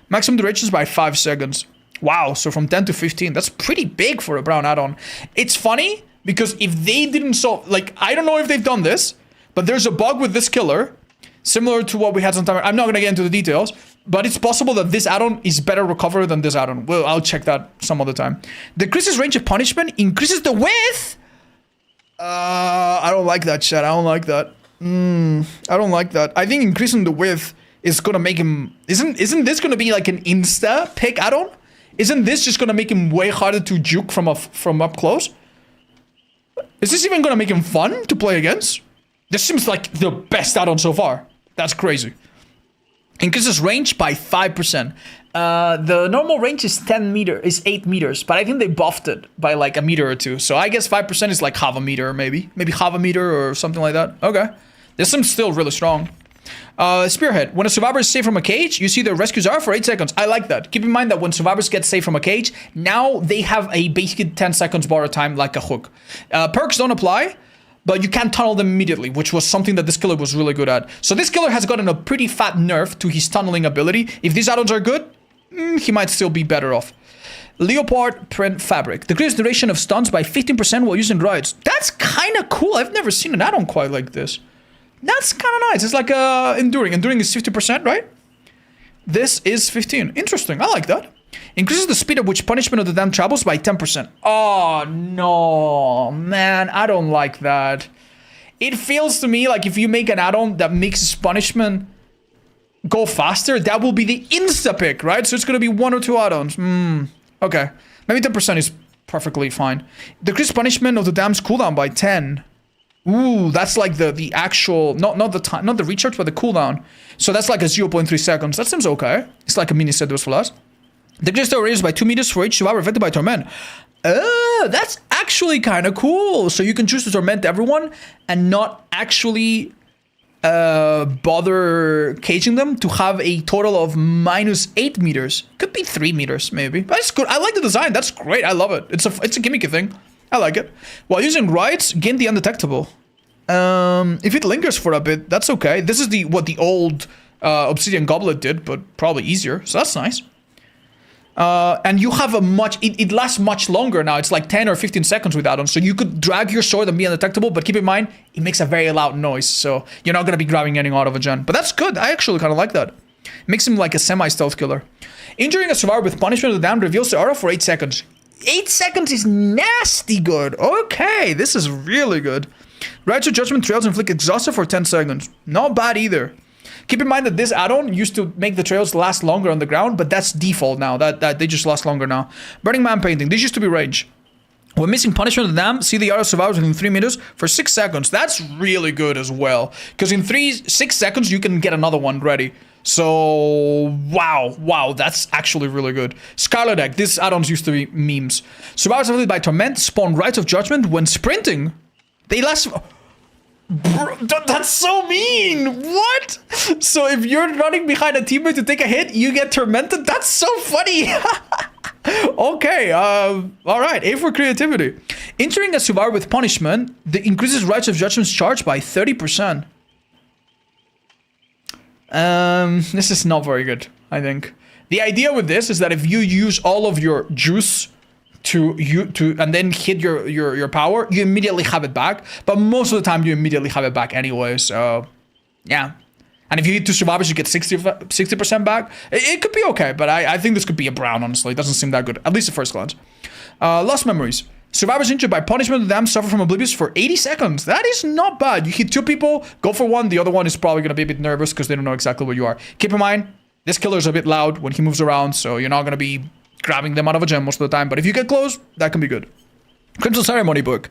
A: Maximum duration is by 5 seconds. Wow, so from 10 to 15. That's pretty big for a brown add-on. It's funny, because if they didn't solve, like, I don't know if they've done this, but there's a bug with this killer, similar to what we had some time. I'm not going to get into the details, but it's possible that this add-on is better recovery than this add-on. Well, I'll check that some other time. Decreases range of punishment, increases the width. I don't like that, chat. I don't like that. I don't like that. I think increasing the width is going to make him... Isn't this going to be like an insta-pick add-on? Isn't this just going to make him way harder to juke from up close? Is this even going to make him fun to play against? This seems like the best add-on so far. That's crazy. Increases range by 5%. The normal range is 8 meters, but I think they buffed it by like a meter or 2. So I guess 5% is like half a meter, maybe half a meter or something like that. Okay, this seems still really strong. Spearhead. When a survivor is saved from a cage, you see the rescues are for 8 seconds. I like that. Keep in mind that when survivors get saved from a cage, now they have a basic 10 seconds borrow time like a hook. Perks don't apply, but you can tunnel them immediately, which was something that this killer was really good at. So this killer has gotten a pretty fat nerf to his tunneling ability. If these add-ons are good, he might still be better off. Leopard print fabric. Decrease duration of stuns by 15% while using rides. That's kind of cool. I've never seen an add-on quite like this. That's kind of nice. It's like enduring. Enduring is 50%, right? This is 15. Interesting. I like that. Increases the speed at which punishment of the damned travels by 10%. Oh, no. Man, I don't like that. It feels to me like if you make an add-on that makes punishment go faster, that will be the insta-pick, right? So it's going to be 1 or 2 add-ons. Okay. Maybe 10% is perfectly fine. Decrease punishment of the damn's cooldown by 10. Ooh, that's like the actual, not the time, not the recharge, but the cooldown. So that's like a 0.3 seconds. That seems okay. It's like a mini set was for us. Decrease the radius by 2 meters for each survivor affected by torment. That's actually kind of cool. So you can choose to torment everyone and not actually bother caging them to have a total of -8 meters. Could be 3 meters maybe. But it's good. I like the design. That's great. I love it. It's a gimmicky thing. I like it. While using rides, gain the undetectable. If it lingers for a bit, that's okay. This is what the old obsidian goblet did, but probably easier. So that's nice. And you have it lasts much longer now. It's like 10 or 15 seconds with add-on. So you could drag your sword and be undetectable, but keep in mind, it makes a very loud noise. So you're not going to be grabbing anything out of a gen. But that's good. I actually kind of like that. Makes him like a semi-stealth killer. Injuring a survivor with punishment of the damned reveals the aura for 8 seconds. 8 seconds is nasty good. Okay, this is really good. Rights of Judgment trails inflict exhaustion for 10 seconds. Not bad either. Keep in mind that this add-on used to make the trails last longer on the ground, but that's default now. That they just last longer now. Burning Man Painting. This used to be range. When missing punishment of the damned, see the aura survivors within 3 meters for 6 seconds. That's really good as well. Because in 6 seconds, you can get another one ready. So, wow, that's actually really good. Scarlet Egg, these add-ons used to be memes. Survivors affected by torment spawn Rights of Judgment when sprinting. They last... Bro, that's so mean! What? So if you're running behind a teammate to take a hit, you get tormented? That's so funny! Okay, alright, A for creativity. Entering a survivor with punishment, the increases Rights of Judgment's charge by 30%. This is not very good, I think. The idea with this is that if you use all of your juice to and then hit your power, you immediately have it back. But most of the time, you immediately have it back anyway. So, yeah. And if you hit 2 survivors, you get 60% back. It could be okay, but I think this could be a brown. Honestly, it doesn't seem that good, at least at first glance. Lost memories. Survivors injured by punishment of the damned suffer from oblivious for 80 seconds. That is not bad. You hit 2 people, go for 1. The other one is probably going to be a bit nervous because they don't know exactly where you are. Keep in mind, this killer is a bit loud when he moves around, so you're not going to be grabbing them out of a gem most of the time. But if you get close, that can be good. Crimson Ceremony Book.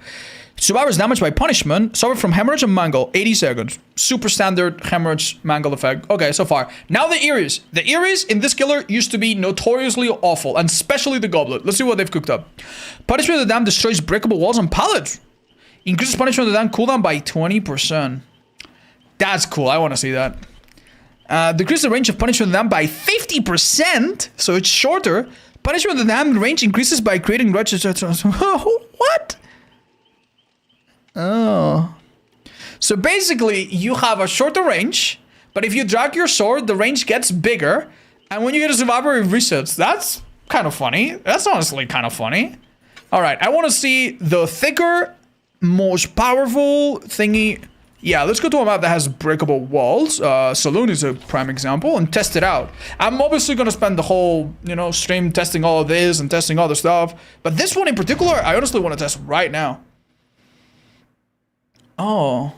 A: Survivors damaged by punishment suffer from hemorrhage and mangle. 80 seconds. Super standard hemorrhage mangle effect. Okay, so far. Now the Eries. The Eries in this killer used to be notoriously awful, and especially the goblet. Let's see what they've cooked up. Punishment of the damned destroys breakable walls and pallets. Increases punishment of the damned cooldown by 20%. That's cool. I want to see that. Decrease the range of punishment of the damned by 50%. So it's shorter. Punishment of the damned range increases by creating wretched... What? Oh. So basically, you have a shorter range, but if you drag your sword, the range gets bigger, and when you get a survivor, it resets. That's kind of funny. That's honestly kind of funny. Alright, I want to see the thicker, most powerful thingy. Yeah, let's go to a map that has breakable walls. Saloon is a prime example, and test it out. I'm obviously going to spend the whole, stream testing all of this and testing other stuff, but this one in particular, I honestly want to test right now. Oh.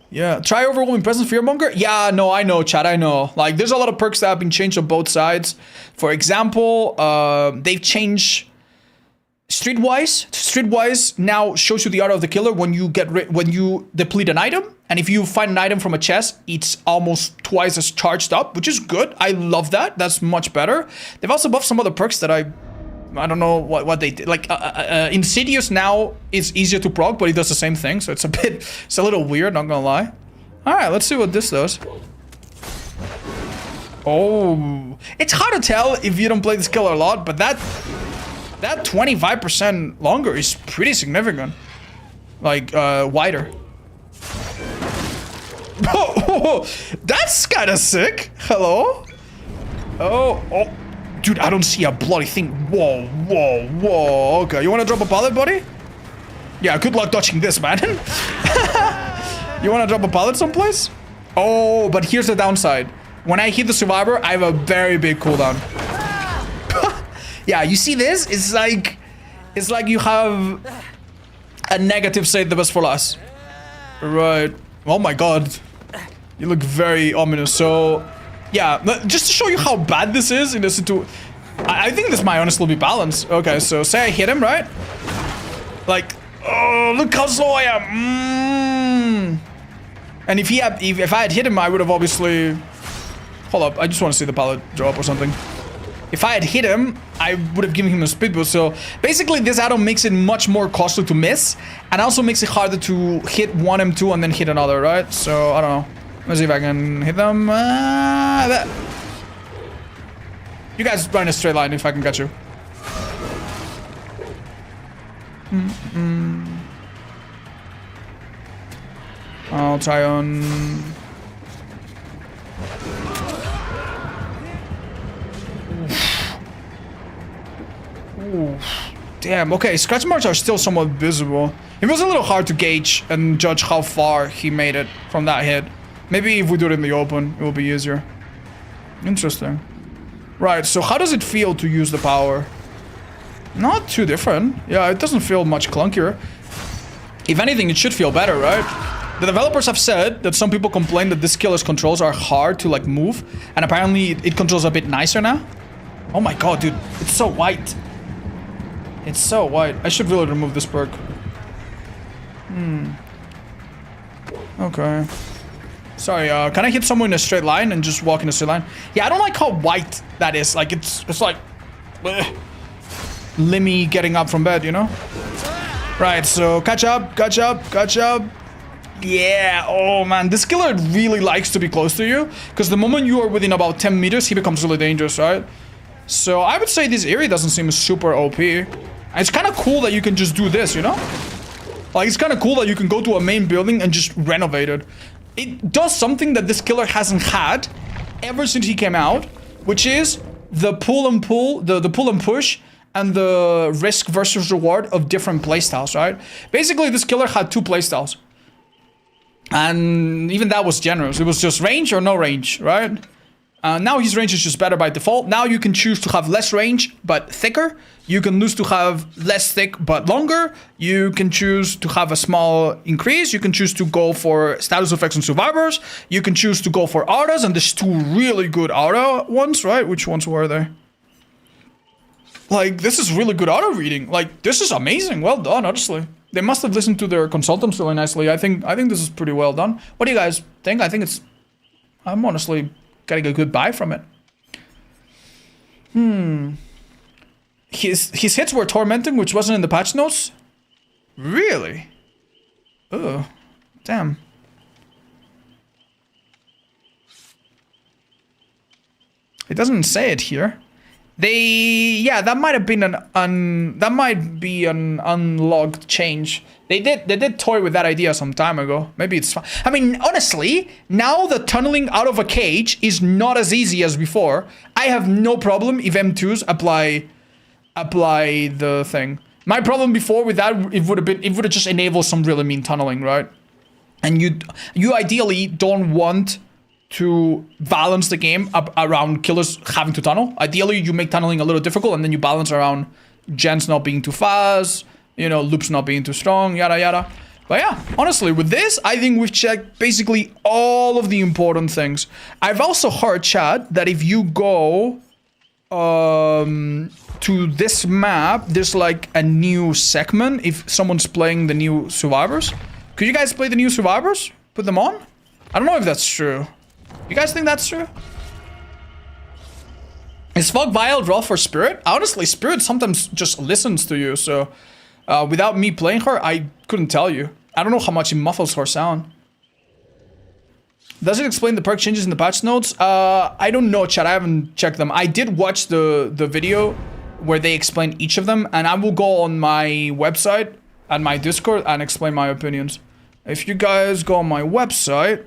A: Yeah, try overwhelming presence fearmonger. Yeah, no, I know, chat, I know. Like, there's a lot of perks that have been changed on both sides. For example, they've changed Streetwise. Streetwise now shows you the aura of the killer when you deplete an item, and if you find an item from a chest, it's almost twice as charged up, which is good. I love that. That's much better. They've also buffed some other perks that I don't know what they did. Like Insidious now is easier to proc, but it does the same thing, so it's a little weird, not gonna lie. All right, let's see what this does. Oh, it's hard to tell if you don't play this killer a lot, but that 25% longer is pretty significant. Like, wider. Oh, that's kind of sick. Hello? Oh, dude, I don't see a bloody thing. Whoa. Okay, you want to drop a pallet, buddy? Yeah, good luck dodging this, man. You want to drop a pallet someplace? Oh, but here's the downside. When I hit the survivor, I have a very big cooldown. Yeah, you see this? It's like you have a negative save the best for last. Right. Oh my god. You look very ominous. So, yeah, just to show you how bad this is in a situation. I think this might honestly be balanced. Okay, so say I hit him, right? Like, oh, look how slow I am. And if I had hit him, I would have obviously... Hold up, I just want to see the pallet drop or something. If I had hit him, I would have given him a speed boost. So basically this add-on makes it much more costly to miss, and also makes it harder to hit one M2 and then hit another, right? So I don't know. Let's see if I can hit them. You guys run a straight line if I can catch you. I'll try on... Ooh. Damn, okay, scratch marks are still somewhat visible. It was a little hard to gauge and judge how far he made it from that hit. Maybe if we do it in the open, it will be easier. Interesting. Right, so how does it feel to use the power? Not too different. Yeah, it doesn't feel much clunkier. If anything, it should feel better, right? The developers have said that some people complain that this killer's controls are hard to, like, move. And apparently it controls a bit nicer now. Oh my god, dude. It's so white. It's so white. I should really remove this perk. Okay. Sorry, can I hit someone in a straight line and just walk in a straight line? Yeah, I don't like how white that is. Like, it's like... bleh. Limmy getting up from bed, you know? Right, so catch up. Yeah, oh man, this killer really likes to be close to you, because the moment you are within about 10 meters, he becomes really dangerous, right? So I would say this area doesn't seem super OP. It's kind of cool that you can just do this, you know? Like, it's kind of cool that you can go to a main building and just renovate it. It does something that this killer hasn't had ever since he came out, which is the pull and push, and the risk versus reward of different playstyles, right? Basically, this killer had two playstyles. And even that was generous. It was just range or no range, right? Now his range is just better by default. Now you can choose to have less range, but thicker. You can choose to have less thick, but longer. You can choose to have a small increase. You can choose to go for status effects and survivors. You can choose to go for auras, and there's two really good aura ones, right? Which ones were there? Like, this is really good auto reading. Like, this is amazing. Well done, honestly. They must have listened to their consultants really nicely. I think this is pretty well done. What do you guys think? I think I'm honestly getting a good buy from it. His hits were tormenting, which wasn't in the patch notes. Really? Oh, damn. It doesn't say it here. That might have been an unlogged change. They did toy with that idea some time ago. Maybe it's fine. I mean, honestly, now the tunneling out of a cage is not as easy as before. I have no problem if M2s apply the thing. My problem before with that, it would have just enabled some really mean tunneling, right? And you ideally don't want to balance the game around killers having to tunnel. Ideally, you make tunneling a little difficult, and then you balance around gens not being too fast, you know, loops not being too strong, yada yada. But yeah, honestly, with this, I think we've checked basically all of the important things. I've also heard, chat, that if you go to this map, there's like a new segment if someone's playing the new survivors. Could you guys play the new survivors? Put them on? I don't know if that's true. You guys think that's true? Is Fog Vile raw for Spirit? Honestly, Spirit sometimes just listens to you, so without me playing her, I couldn't tell you. I don't know how much it muffles her sound. Does it explain the perk changes in the patch notes? I don't know, chat. I haven't checked them. I did watch the video where they explain each of them, and I will go on my website and my Discord and explain my opinions. If you guys go on my website,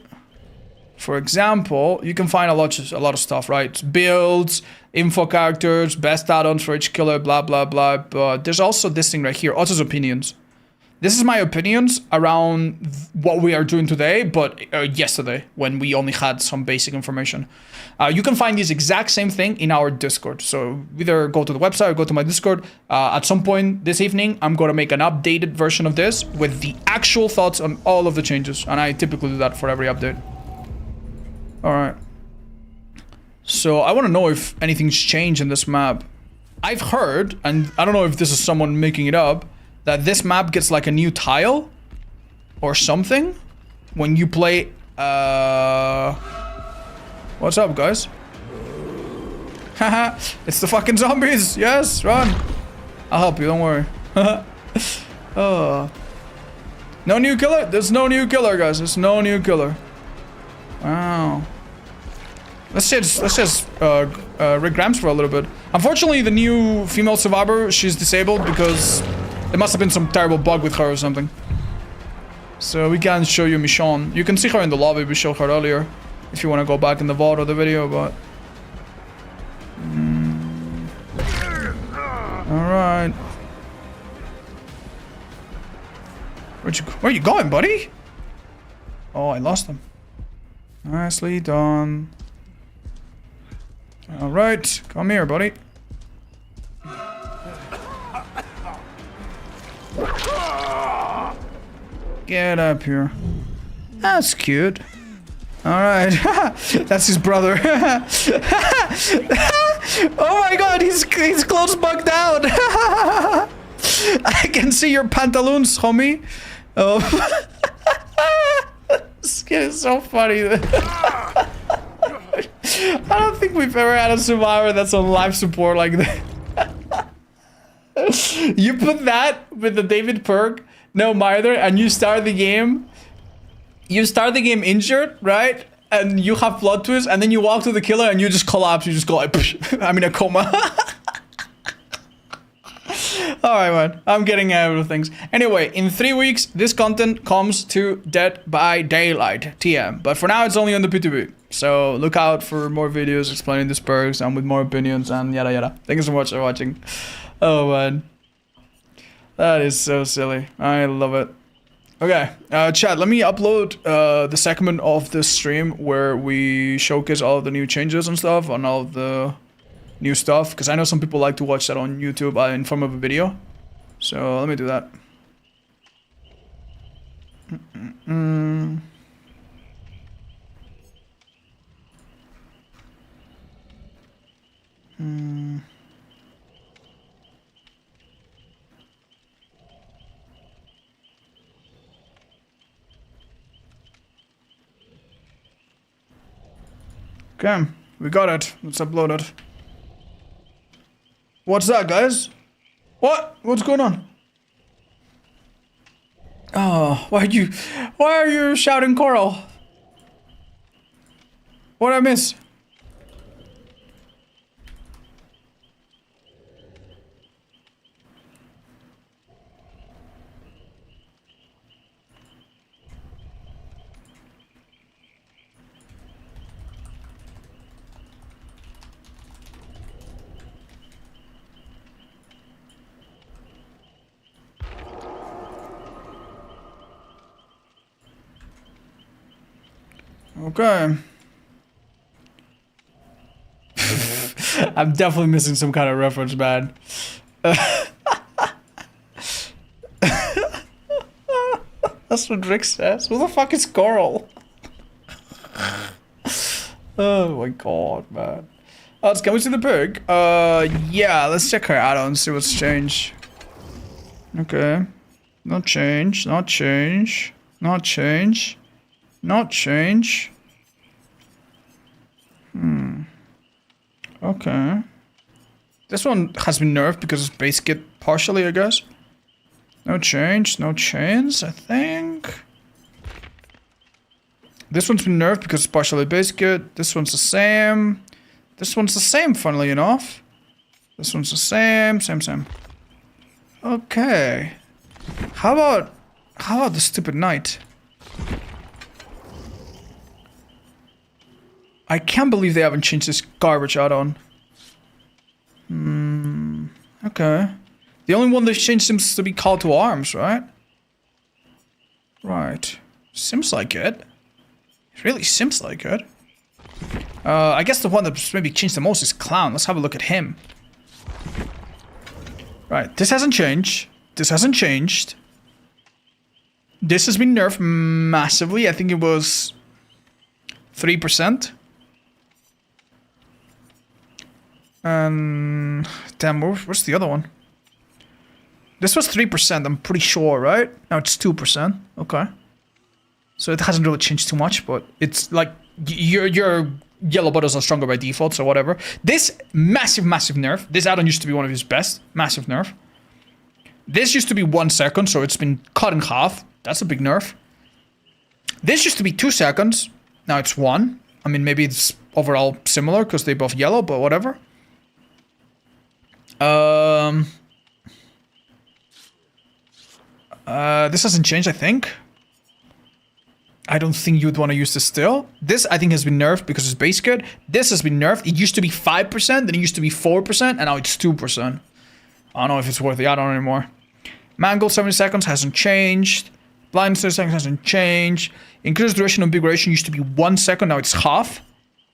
A: for example, you can find a lot of stuff, right? Builds, info characters, best add-ons for each killer, blah, blah, blah. But there's also this thing right here, Otto's opinions. This is my opinions around what we are doing today, but yesterday, when we only had some basic information. You can find this exact same thing in our Discord. So either go to the website or go to my Discord. At some point this evening, I'm going to make an updated version of this with the actual thoughts on all of the changes. And I typically do that for every update. Alright. So I want to know if anything's changed in this map. I've heard, and I don't know if this is someone making it up, that this map gets like a new tile or something when you play. What's up, guys? Haha, it's the fucking zombies. Yes, run. I'll help you, don't worry. Oh. No new killer? There's no new killer, guys. There's no new killer. Wow. Let's just Rick Grams for a little bit. Unfortunately, the new female survivor, she's disabled because there must have been some terrible bug with her or something. So we can't show you Michonne. You can see her in the lobby, we showed her earlier. If you want to go back in the vault of the video, but... Alright. Where you going, buddy? Oh, I lost him. Nicely done. Alright, come here, buddy. Get up here. That's cute. Alright. That's his brother. Oh my god, he's close bugged out. I can see your pantaloons, homie. Oh. This kid is so funny. I don't think we've ever had a survivor that's on life support like that. You put that with the David perk, no mither, and you start the game. You start the game injured, right? And you have plot twist, and then you walk to the killer and you just collapse. You just go like, psh, I'm in a coma. Alright, man. I'm getting out of things. Anyway, in 3 weeks, this content comes to Dead by Daylight, TM. But for now, it's only on the PTB. So look out for more videos explaining these perks and with more opinions and yada yada. Thank you so much for watching. Oh, man. That is so silly. I love it. Okay, chat, let me upload the segment of the stream where we showcase all of the new changes and stuff on all of the new stuff, because I know some people like to watch that on YouTube in form of a video. So let me do that. Okay, we got it. Let's upload it. What's that, guys? What? What's going on? Oh, why are you shouting Coral? What did I miss? Okay. I'm definitely missing some kind of reference, man. That's what Rick says. Who the fuck is Coral? Oh my god, man. Can we see the pig? Yeah, let's check her out and see what's changed. Okay. Not change, not change, not change, not change. Okay. This one has been nerfed because it's base kit partially, I guess. No change, no chains, I think. This one's been nerfed because it's partially biscuit. This one's the same. This one's the same, funnily enough. This one's the same. Same. Okay. How about the stupid knight? I can't believe they haven't changed this garbage add-on. Okay. The only one they've changed seems to be Call to Arms, right? Right. Seems like it. It really seems like it. I guess the one that's maybe changed the most is Clown. Let's have a look at him. Right. This hasn't changed. This hasn't changed. This has been nerfed massively. I think it was 3%. And damn, where's the other one? This was 3%, I'm pretty sure, right? Now it's 2%. Okay. So it hasn't really changed too much, but it's like your yellow buttons are stronger by default, so whatever. This massive nerf. This add-on used to be one of his best. Massive nerf. This used to be 1 second, so it's been cut in half. That's a big nerf. This used to be 2 seconds. Now it's 1. I mean, maybe it's overall similar because they're both yellow, but whatever. This hasn't changed, I think. I don't think you'd want to use this still. This, I think, has been nerfed because it's base good. This has been nerfed. It used to be 5%, then it used to be 4%, and now it's 2%. I don't know if it's worth the add-on anymore. Mangle 70 seconds hasn't changed. Blind 30 seconds hasn't changed. Increased duration of big duration used to be 1 second, now it's half.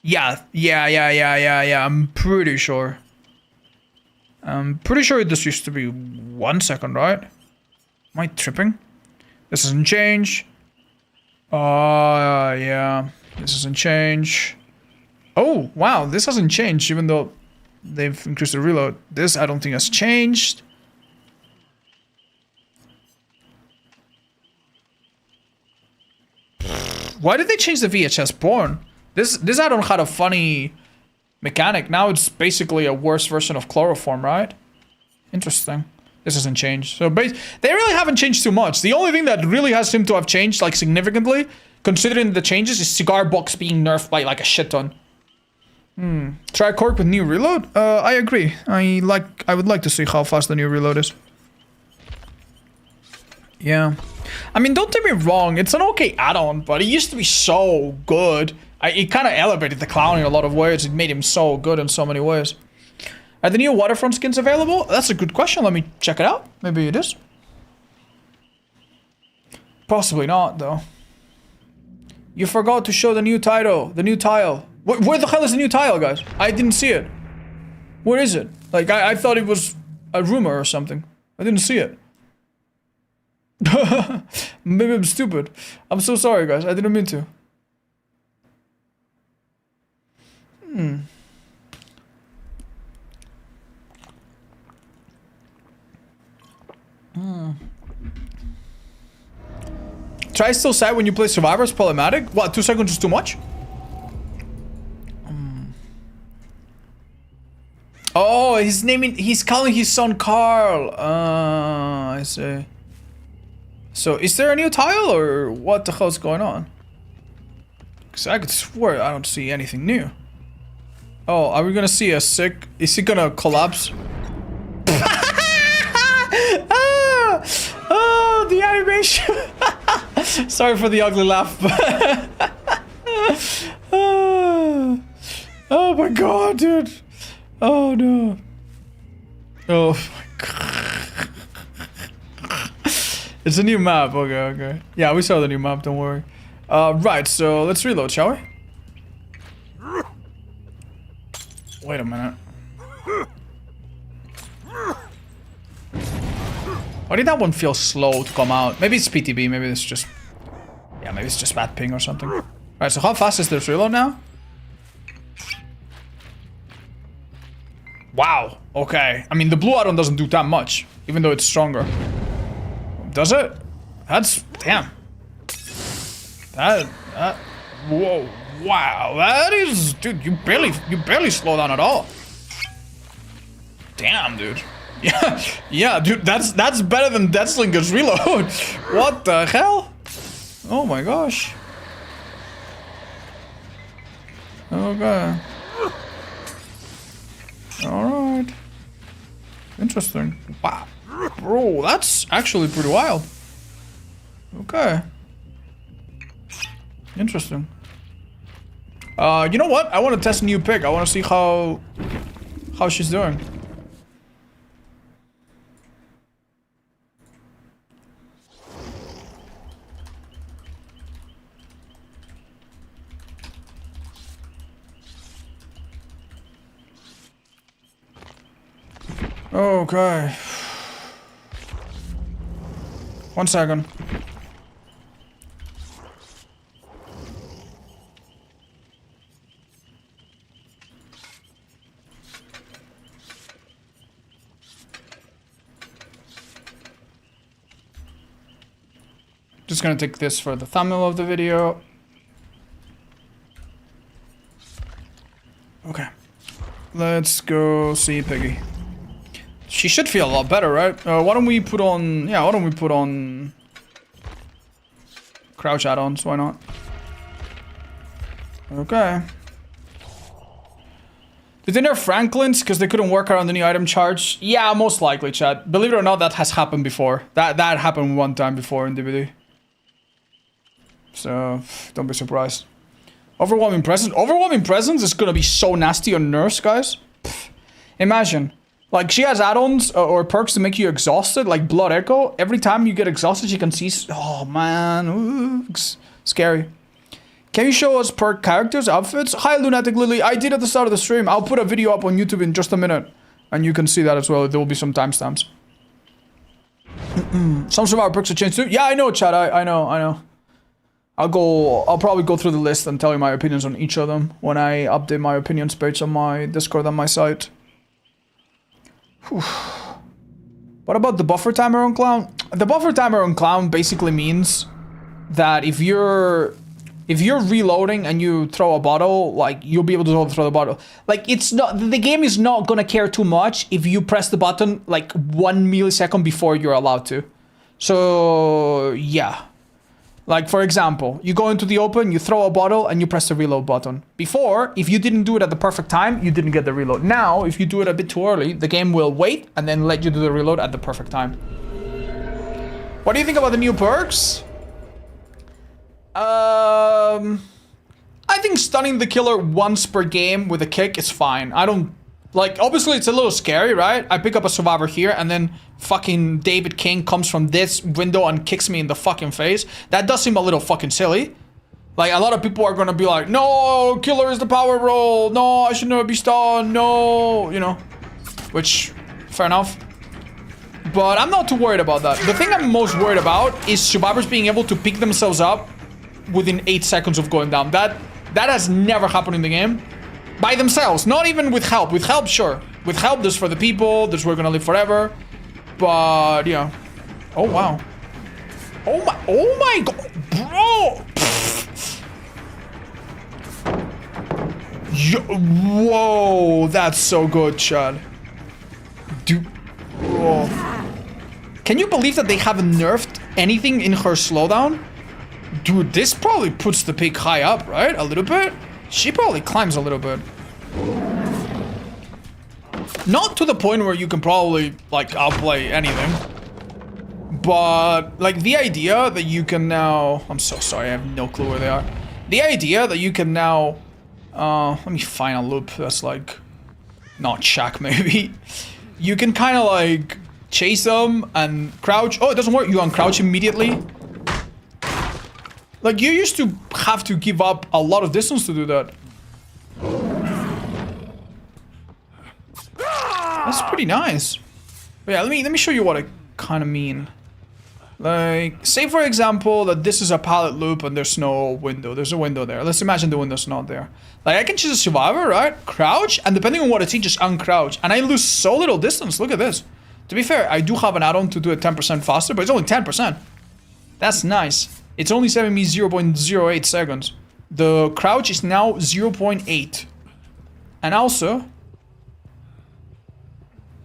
A: Yeah. I'm pretty sure. This used to be 1 second, right? Am I tripping? This doesn't change. Yeah. This doesn't change. Oh, wow. This hasn't changed, even though they've increased the reload. This, I don't think, has changed. Why did they change the VHS porn? This add-on had a funny mechanic. Now it's basically a worse version of chloroform, right? Interesting. This hasn't changed. So they really haven't changed too much. The only thing that really has seemed to have changed, like, significantly, considering the changes, is cigar box being nerfed by like a shit ton. Try cork with new reload? I agree. I would like to see how fast the new reload is. Yeah. I mean, don't get me wrong, it's an okay add-on, but it used to be so good. It kind of elevated the clown in a lot of ways. It made him so good in so many ways. Are the new waterfront skins available? That's a good question. Let me check it out. Maybe it is. Possibly not, though. You forgot to show the new title. The new tile. Where the hell is the new tile, guys? I didn't see it. Where is it? Like, I thought it was a rumor or something. I didn't see it. Maybe I'm stupid. I'm so sorry, guys. I didn't mean to. Try still sad when you play Survivors. Problematic? What, 2 seconds is too much? Oh, he's calling his son Carl. I see. So, is there a new tile, or what the hell's going on? Because I could swear I don't see anything new. Oh, are we gonna see a sick... Is he gonna collapse? Oh, the animation. Sorry for the ugly laugh. Oh my god, dude. Oh no. Oh my god. It's a new map. Okay. Yeah, we saw the new map, don't worry. Right, so let's reload, shall we? Wait a minute. Why did that one feel slow to come out? Maybe it's PTB, maybe it's just... Yeah, maybe it's just bad ping or something. Right, so how fast is this reload now? Wow, okay. I mean, the blue add-on doesn't do that much, even though it's stronger. Does it? That's... Damn. That... Whoa. Wow, that is... Dude, you barely slow down at all. Damn, dude. Yeah, dude, that's better than Deathslinger's reload. What the hell? Oh my gosh. Okay. Alright. Interesting. Wow. Bro, that's actually pretty wild. Okay. Interesting. You know what? I want to test a new pick. I want to see how she's doing. Okay. 1 second. Just gonna take this for the thumbnail of the video. Okay. Let's go see Piggy. She should feel a lot better, right? Why don't we put on... Yeah, why don't we put on... Crouch add-ons, why not? Okay. Did they nerf Franklin's because they couldn't work around the new item charge? Yeah, most likely, chat. Believe it or not, that has happened before. That happened one time before in DBD. So, don't be surprised. Overwhelming Presence. Overwhelming Presence is gonna be so nasty on nerfs, guys. Pff, imagine. Like, she has add-ons or perks to make you exhausted, like Blood Echo. Every time you get exhausted, you can see... Oh, man. Ooh, scary. Can you show us perk characters, outfits? Hi, Lunatic Lily. I did at the start of the stream. I'll put a video up on YouTube in just a minute. And you can see that as well. There will be some timestamps. Some survivor perks are changed too. Yeah, I know, chat. I know. I'll probably go through the list and tell you my opinions on each of them when I update my opinions page on my Discord and my site. Whew. What about the buffer timer on Clown? The buffer timer on Clown basically means that if you're reloading and you throw a bottle, like, you'll be able to throw the bottle. Like, it's not, the game is not gonna care too much if you press the button like 1 millisecond before you're allowed to. So yeah. Like, for example, you go into the open, you throw a bottle, and you press the reload button. Before, if you didn't do it at the perfect time, you didn't get the reload. Now, if you do it a bit too early, the game will wait and then let you do the reload at the perfect time. What do you think about the new perks? I think stunning the killer once per game with a kick is fine. I don't... Like, obviously it's a little scary, right? I pick up a survivor here and then fucking David King comes from this window and kicks me in the fucking face. That does seem a little fucking silly. Like, a lot of people are gonna be like, no, killer is the power roll. No, I should never be stunned. No, you know. Which, fair enough. But I'm not too worried about that. The thing I'm most worried about is survivors being able to pick themselves up within 8 seconds of going down. That has never happened in the game. By themselves, not even with help. With help, sure. With help, this for the people. This we're gonna live forever. But yeah. Oh wow. Oh my god, bro. Whoa, that's so good, Chad. Dude. Whoa. Can you believe that they haven't nerfed anything in her slowdown? Dude, this probably puts the pig high up, right? A little bit. She probably climbs a little bit. Not to the point where you can probably, like, outplay anything. But, like, the idea that you can now... I'm so sorry, I have no clue where they are. The idea that you can now... let me find a loop that's, like... Not shack, maybe. You can kind of, like, chase them and crouch. Oh, it doesn't work. You uncrouch immediately. Like, you used to have to give up a lot of distance to do that. That's pretty nice. But yeah, let me show you what I kind of mean. Like, say for example that this is a pallet loop and there's no window. There's a window there. Let's imagine the window's not there. Like, I can choose a survivor, right? Crouch, and depending on what I see, just uncrouch. And I lose so little distance. Look at this. To be fair, I do have an add-on to do it 10% faster, but it's only 10%. That's nice. It's only saving me 0.08 seconds. The crouch is now 0.8. And also...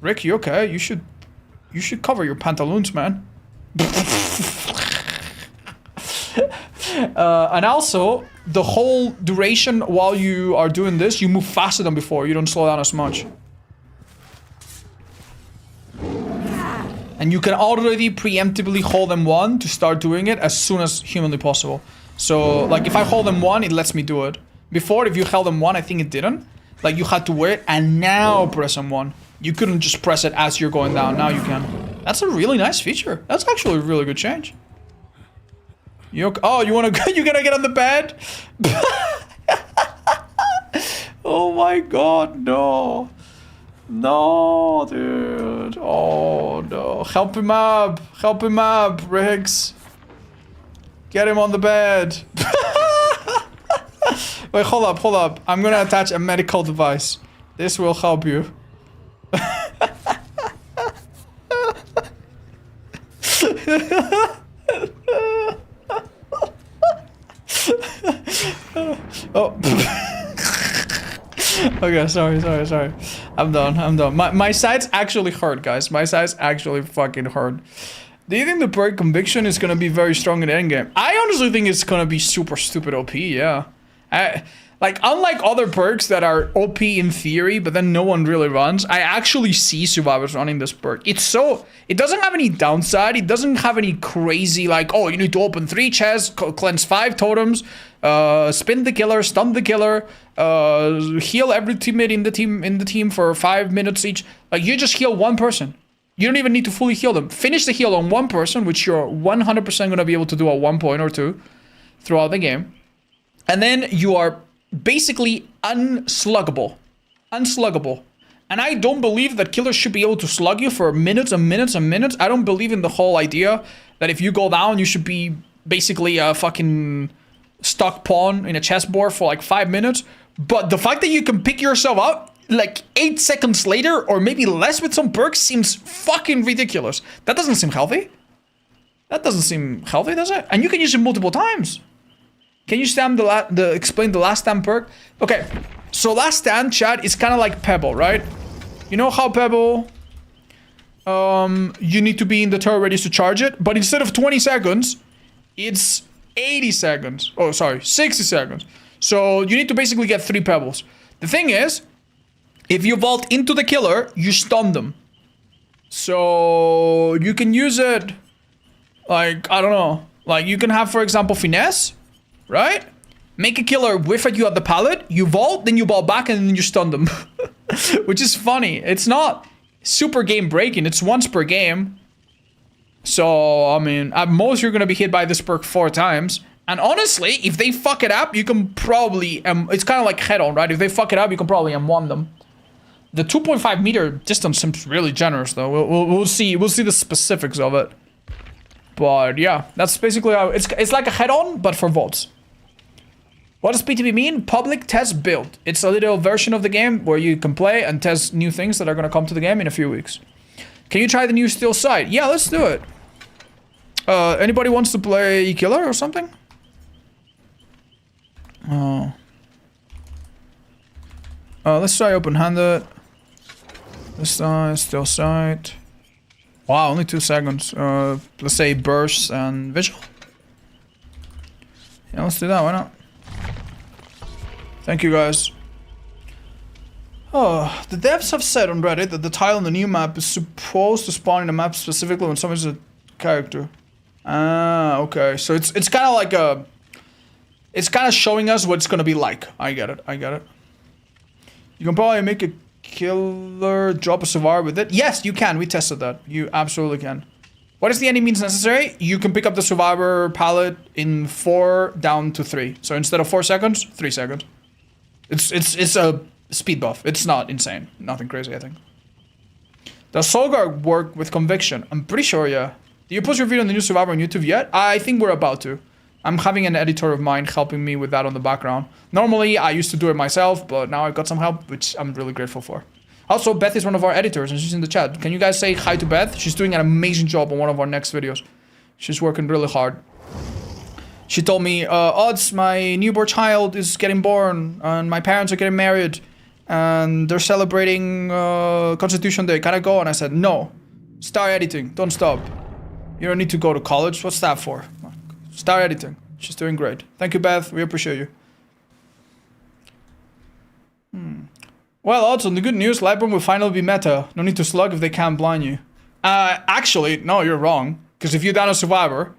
A: Rick, you okay? You should cover your pantaloons, man. And also, the whole duration while you are doing this, you move faster than before. You don't slow down as much. And you can already preemptively hold M1 to start doing it as soon as humanly possible. So, like, if I hold M1, it lets me do it. Before, if you held M1, I think it didn't. Like, you had to wait and now press M1. You couldn't just press it as you're going down. Now you can. That's a really nice feature. That's actually a really good change. Oh, you wanna go? You gonna get on the bed? Oh my god, no. No, dude. Oh no. Help him up. Help him up, Riggs. Get him on the bed. Wait, hold up, hold up. I'm gonna attach a medical device. This will help you. Oh. Okay, sorry. I'm done. My sides actually hurt, guys. My sides actually fucking hurt. Do you think the perk Conviction is gonna be very strong in the endgame? I honestly think it's gonna be super stupid OP, yeah. Like, unlike other perks that are OP in theory, but then no one really runs, I actually see survivors running this perk. It doesn't have any downside. It doesn't have any crazy, like, oh, you need to open 3 chests, cleanse 5 totems, spin the killer, stun the killer, heal every teammate in the team for 5 minutes each. Like, you just heal one person. You don't even need to fully heal them. Finish the heal on one person, which you're 100% going to be able to do at one point or two throughout the game. And then you are basically unsluggable. And I don't believe that killers should be able to slug you for minutes and minutes and minutes. I don't believe in the whole idea that if you go down, you should be basically a fucking stuck pawn in a chessboard for like 5 minutes. But the fact that you can pick yourself up like 8 seconds later, or maybe less with some perks, seems fucking ridiculous. That doesn't seem healthy. That doesn't seem healthy, does it? And you can use it multiple times. Can you explain the last stand perk? Okay, so last stand, chat, is kind of like Pebble, right? You know how Pebble, you need to be in the turret ready to charge it, but instead of 20 seconds, it's 80 seconds. Oh, sorry, 60 seconds. So you need to basically get 3 pebbles. The thing is, if you vault into the killer, you stun them. So you can use it, like, I don't know. Like, you can have, for example, finesse. Right? Make a killer whiff at you at the pallet, you vault, then you vault back, and then you stun them. Which is funny. It's not super game breaking, it's once per game. So, I mean, at most you're gonna be hit by this perk 4 times. And honestly, if they fuck it up, you can probably, it's kind of like head-on, right? If they fuck it up, you can probably M1 them. The 2.5 meter distance seems really generous, though. We'll see the specifics of it. But yeah, that's basically how, it's like a head-on, but for vaults. What does PTB mean? Public test build. It's a little version of the game where you can play and test new things that are going to come to the game in a few weeks. Can you try the new Steel site? Yeah, let's do it. Anybody wants to play Killer or something? Oh. Let's try open-handed. This time, Steel site. Wow, only 2 seconds. Let's say bursts and visual. Yeah, let's do that. Why not? Thank you, guys. Oh, the devs have said on Reddit that the tile on the new map is supposed to spawn in the map specifically when someone's a character. Ah, okay. So it's kind of like a... It's kind of showing us what it's going to be like. I get it. You can probably make a killer drop a survivor with it. Yes, you can. We tested that. You absolutely can. What is the any means necessary? You can pick up the survivor pallet in 4 down to 3. So instead of 4 seconds, 3 seconds. It's a speed buff. It's not insane. Nothing crazy, I think. Does Solgar work with Conviction? I'm pretty sure, yeah. Do you post your video on the new survivor on YouTube yet? I think we're about to. I'm having an editor of mine helping me with that on the background. Normally, I used to do it myself, but now I've got some help, which I'm really grateful for. Also, Beth is one of our editors, and she's in the chat. Can you guys say hi to Beth? She's doing an amazing job on one of our next videos. She's working really hard. She told me, Odds, my newborn child is getting born, and my parents are getting married, and they're celebrating Constitution Day. Can I go? And I said, no. Start editing. Don't stop. You don't need to go to college. What's that for? Start editing. She's doing great. Thank you, Beth. We appreciate you. Well, also, the good news, Lightburn will finally be meta. No need to slug if they can't blind you. Actually, no, you're wrong. Because if you down a survivor,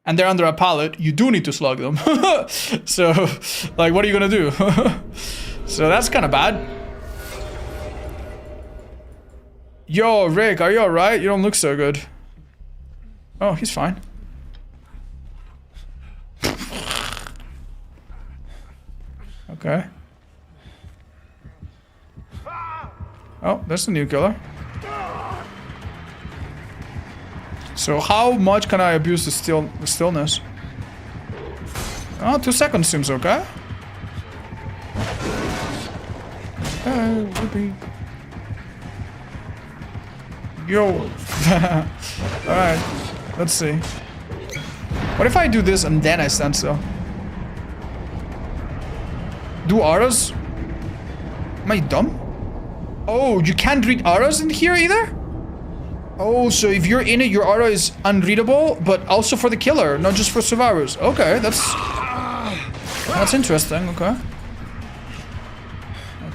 A: and they're under a pallet, you do need to slug them. So, like, what are you gonna do? So that's kind of bad. Yo, Rick, are you alright? You don't look so good. Oh, he's fine. Okay. Oh, there's a new killer. So how much can I abuse the stillness? Oh, 2 seconds seems okay. Yo. Alright, let's see. What if I do this and then I stand still? Do auras? Am I dumb? Oh, you can't read auras in here either? Oh, so if you're in it, your aura is unreadable, but also for the killer, not just for survivors. Okay, that's interesting. Okay.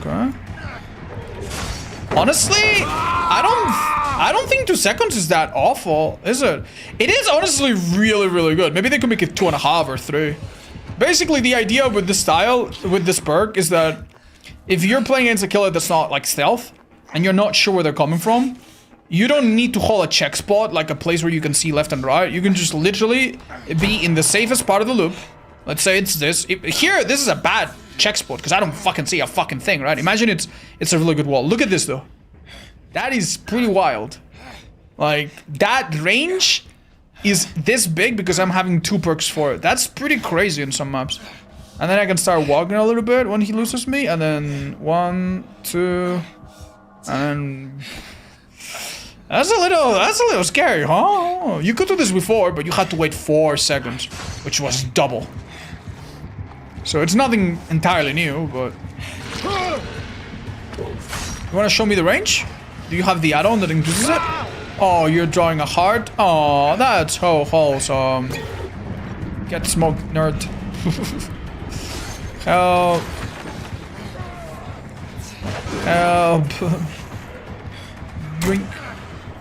A: Okay. Honestly, I don't think 2 seconds is that awful, is it? It is honestly really, really good. Maybe they could make it 2.5 or 3. Basically, the idea with this style, with this perk, is that if you're playing against a killer that's not like stealth, and you're not sure where they're coming from, you don't need to hold a check spot, like a place where you can see left and right. You can just literally be in the safest part of the loop. Let's say it's this. Here, this is a bad check spot, because I don't fucking see a fucking thing, right? Imagine it's a really good wall. Look at this, though. That is pretty wild. Like, that range is this big because I'm having 2 perks for it. That's pretty crazy in some maps. And then I can start walking a little bit when he loses me, and then 1, 2, and that's a little scary, huh? You could do this before, but you had to wait 4 seconds, which was double. So it's nothing entirely new, but you want to show me the range? Do you have the add-on that increases it? Oh, you're drawing a heart? Oh, that's so wholesome. Get smoked, nerd. Help. Help. Drink.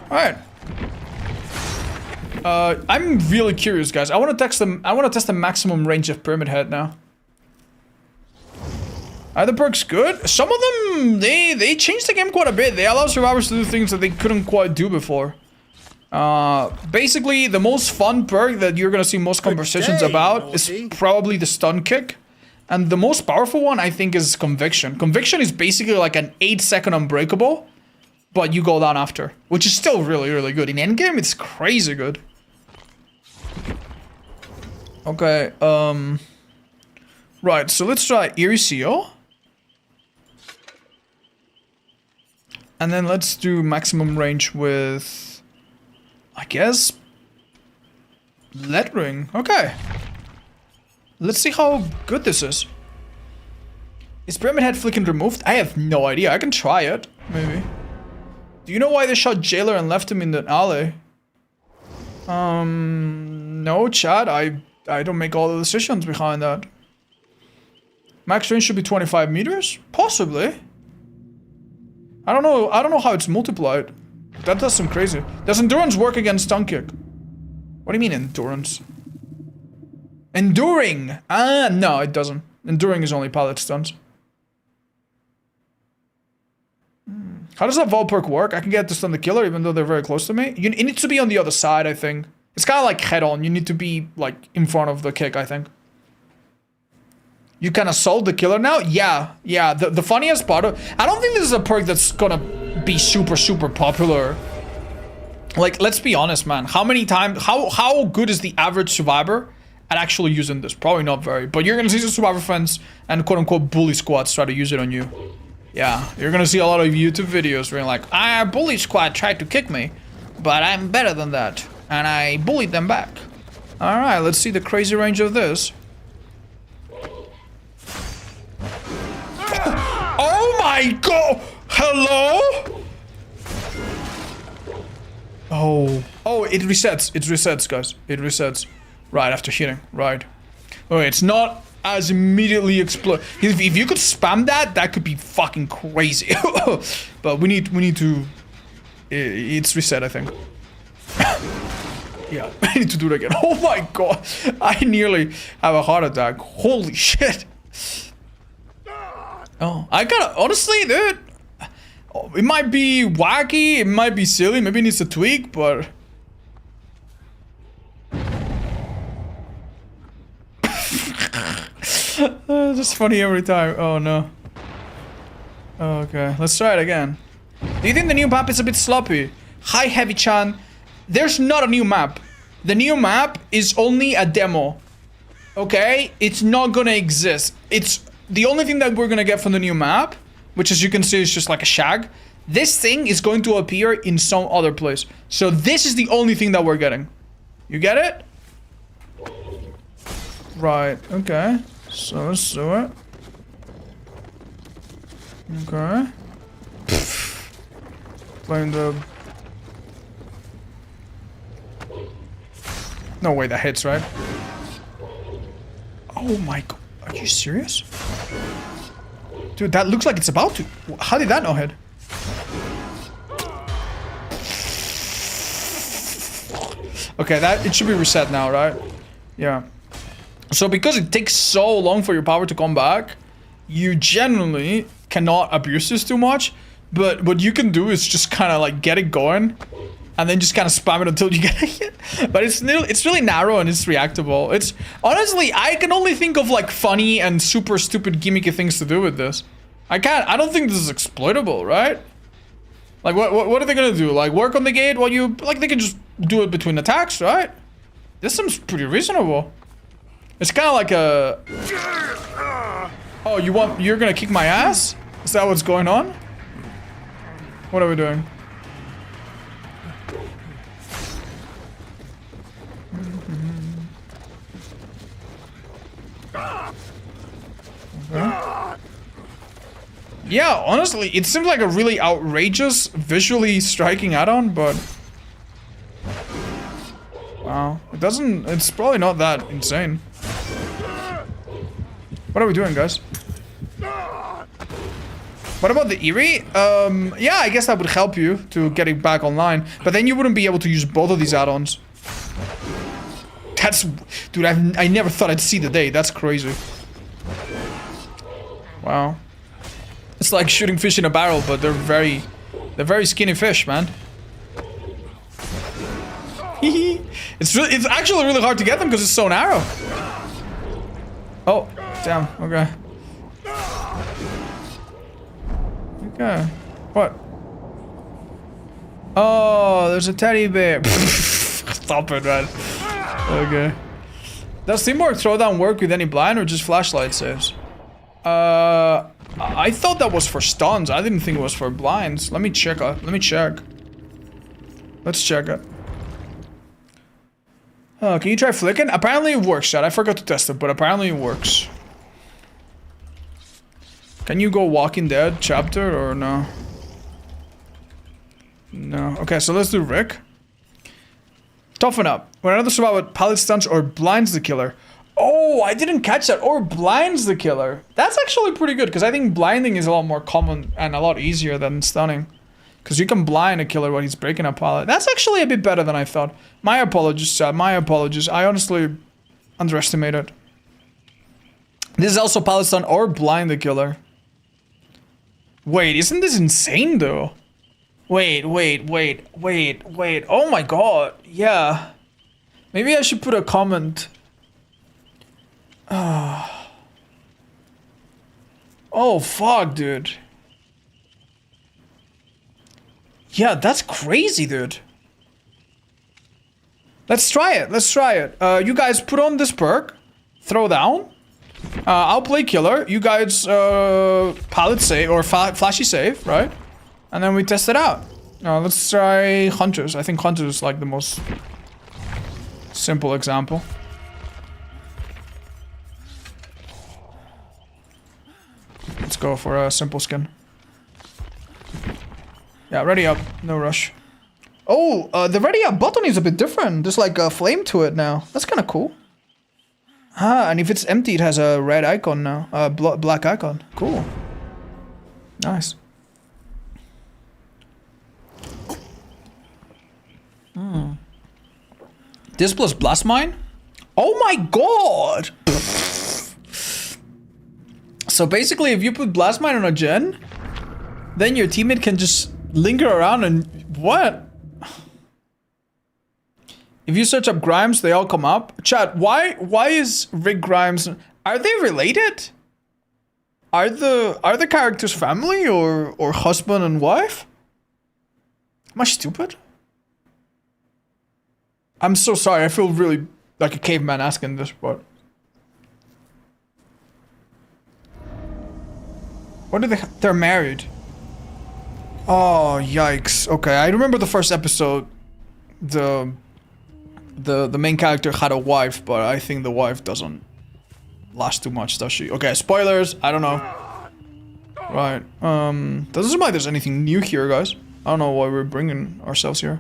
A: Alright. I'm really curious, guys. I want to test the maximum range of Pyramid Head now. Are the perks good? Some of them, they changed the game quite a bit. They allow survivors to do things that they couldn't quite do before. Basically, the most fun perk that you're gonna see most conversations about is probably the stun kick. And the most powerful one, I think, is Conviction. Conviction is basically like an 8-second unbreakable, but you go down after, which is still really, really good. In endgame, it's crazy good. Okay, right, so let's try Eerie Seal. And then let's do maximum range with, I guess, Lead Ring. Okay. Let's see how good this is. Is Pyramid Head flicking removed? I have no idea. I can try it, maybe. Do you know why they shot Jailer and left him in the alley? No, chat. I don't make all the decisions behind that. Max range should be 25 meters? Possibly. I don't know how it's multiplied. That does some crazy. Does endurance work against stun kick? What do you mean endurance? Enduring! Ah, no, it doesn't. Enduring is only pallet stuns. How does that vault perk work? I can get to stun the killer even though they're very close to me. It needs to be on the other side, I think. It's kind of like head on. You need to be like in front of the kick, I think. You can assault the killer now? Yeah. The funniest part of... I don't think this is a perk that's gonna be super, super popular. Like, let's be honest, man. How many times... How good is the average survivor at actually using this? Probably not very. But you're gonna see some survivor friends and quote-unquote bully squads try to use it on you. Yeah. You're gonna see a lot of YouTube videos where you're like, bully squad tried to kick me, but I'm better than that. And I bullied them back. Alright, let's see the crazy range of this. Oh my god! Hello? Oh, it resets. It resets, guys. It resets. Right after hitting. Right. Okay, it's not as immediately explode. If you could spam that, that could be fucking crazy. But we need to. It's reset, I think. Yeah, I need to do it again. Oh my god, I nearly have a heart attack. Holy shit. Oh, I gotta honestly, dude. It might be wacky, it might be silly, maybe it needs a tweak, but. Just funny every time. Oh no. Okay, let's try it again. Do you think the new map is a bit sloppy? Hi, Heavy-chan. There's not a new map. The new map is only a demo. Okay? It's not gonna exist. It's the only thing that we're gonna get from the new map, which as you can see is just like a shag. This thing is going to appear in some other place. So this is the only thing that we're getting. You get it? Right, okay. So let's do it. Okay. Playing the... No way that hits, right? Oh my god. Are you serious? Dude, that looks like it's about to. How did that not hit? Okay, it should be reset now, right? Yeah. So because it takes so long for your power to come back, you generally cannot abuse this too much. But what you can do is just kind of like get it going, and then just kind of spam it until you get a hit. But it's really narrow and it's reactable. It's honestly, I can only think of like funny and super stupid gimmicky things to do with this. I don't think this is exploitable, right? Like what are they gonna do? Like work on the gate while you like they can just do it between attacks, right? This seems pretty reasonable. It's kind of like a... Oh, you're gonna kick my ass? Is that what's going on? What are we doing? Okay. Yeah, honestly, it seems like a really outrageous, visually striking add-on, but... Wow. It's probably not that insane. What are we doing, guys? What about the Eerie? Yeah, I guess that would help you to get it back online. But then you wouldn't be able to use both of these add-ons. Dude, I never thought I'd see the day. That's crazy. Wow. It's like shooting fish in a barrel, but they're very skinny fish, man. It's actually really hard to get them because it's so narrow. Oh, damn. Okay. Okay. What? Oh, there's a teddy bear. Stop it, man. Okay. Does Teamwork Throwdown work with any blind or just flashlight saves? I thought that was for stuns. I didn't think it was for blinds. Let me check. Let's check it. Can you try flicking? Apparently it works, chat. I forgot to test it, but apparently it works. Can you go Walking Dead chapter or no? No. Okay, so let's do Rick. Toughen up. When another survivor pallet stunts or blinds the killer. Oh, I didn't catch that. Or blinds the killer. That's actually pretty good, because I think blinding is a lot more common and a lot easier than stunning. Because you can blind a killer when he's breaking a pallet. That's actually a bit better than I thought. My apologies, chat. My apologies. I honestly underestimated. This is also pallet stun or blind the killer. Wait, isn't this insane though? Wait. Oh my god. Yeah. Maybe I should put a comment. Oh fuck, dude. Yeah, that's crazy, dude. Let's try it. You guys put on this perk. Throw down. I'll play killer. You guys pallet save or flashy save, right? And then we test it out. Let's try hunters. I think hunters is like the most simple example. Let's go for a simple skin. Yeah, ready up. No rush. Oh, the ready up button is a bit different. There's like a flame to it now. That's kind of cool. Ah, and if it's empty, it has a red icon now. Black icon. Cool. Nice. This plus blast mine? Oh my god! So basically, if you put blast mine on a gen, then your teammate can just linger around and what? If you search up Grimes, they all come up. Chat, why is Rick Grimes? Are they related? Are the characters family or husband and wife? Am I stupid? I'm so sorry. I feel really like a caveman asking this, but what are they? They're married. Oh yikes! Okay, I remember the first episode. The main character had a wife, but I think the wife doesn't last too much, does she? Okay, spoilers. I don't know. Right. Doesn't seem like there's anything new here, guys. I don't know why we're bringing ourselves here.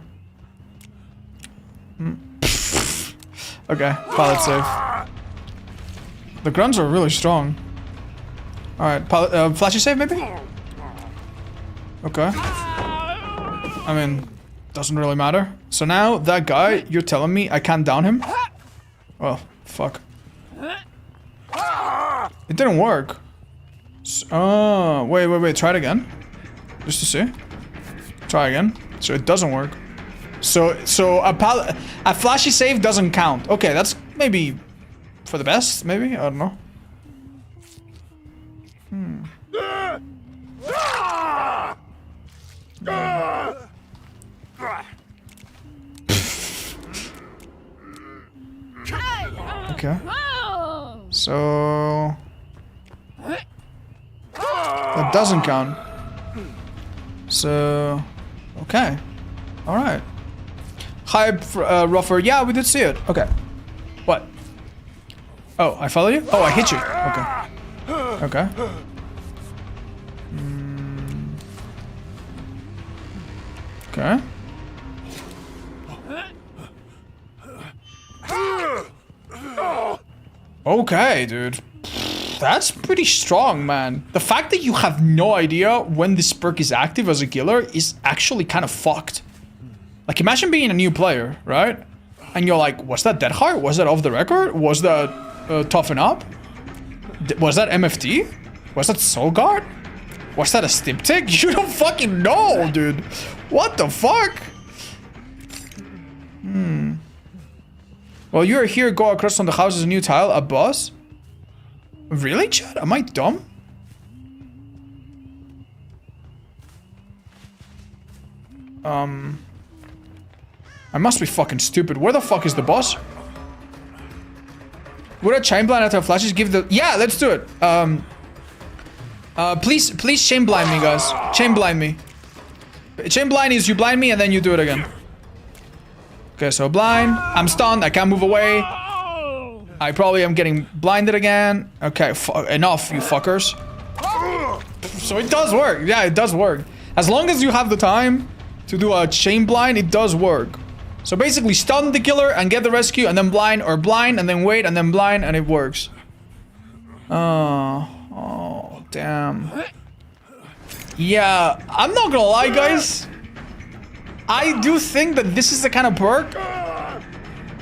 A: Okay, pilot save. The grunts are really strong. Alright, pilot, flashy save maybe? Okay. I mean, doesn't really matter. So now, that guy, you're telling me I can't down him? Oh, fuck. It didn't work. Oh, wait, try it again. Just to see. Try again. So it doesn't work. So a flashy save doesn't count. Okay, that's maybe for the best, maybe? I don't know. Okay. So that doesn't count. So okay. All right. Hi, Ruffer. Yeah, we did see it. Okay. What? Oh, I follow you? Oh, I hit you. Okay. Okay. Okay. Okay, dude. That's pretty strong, man. The fact that you have no idea when this perk is active as a killer is actually kind of fucked. Like, imagine being a new player, right? And you're like, was that Dead Heart? Was that Off the Record? Was that Toughen Up? Was that MFT? Was that Soul Guard? Was that a Stiptic? You don't fucking know, dude. What the fuck? Well, you're here, go across from the house as a new tile, a boss? Really, Chad? Am I dumb? I must be fucking stupid. Where the fuck is the boss? Would a chain blind after flashes give the... Yeah, let's do it. Please chain blind me, guys. Chain blind me. Chain blind is you blind me and then you do it again. Okay, so blind. I'm stunned. I can't move away. I probably am getting blinded again. Okay, enough, you fuckers. So it does work. Yeah, it does work. As long as you have the time to do a chain blind, it does work. So basically stun the killer and get the rescue and then blind, or blind and then wait and then blind, and it works. Oh, damn. Yeah, I'm not gonna lie, guys. I do think that this is the kind of perk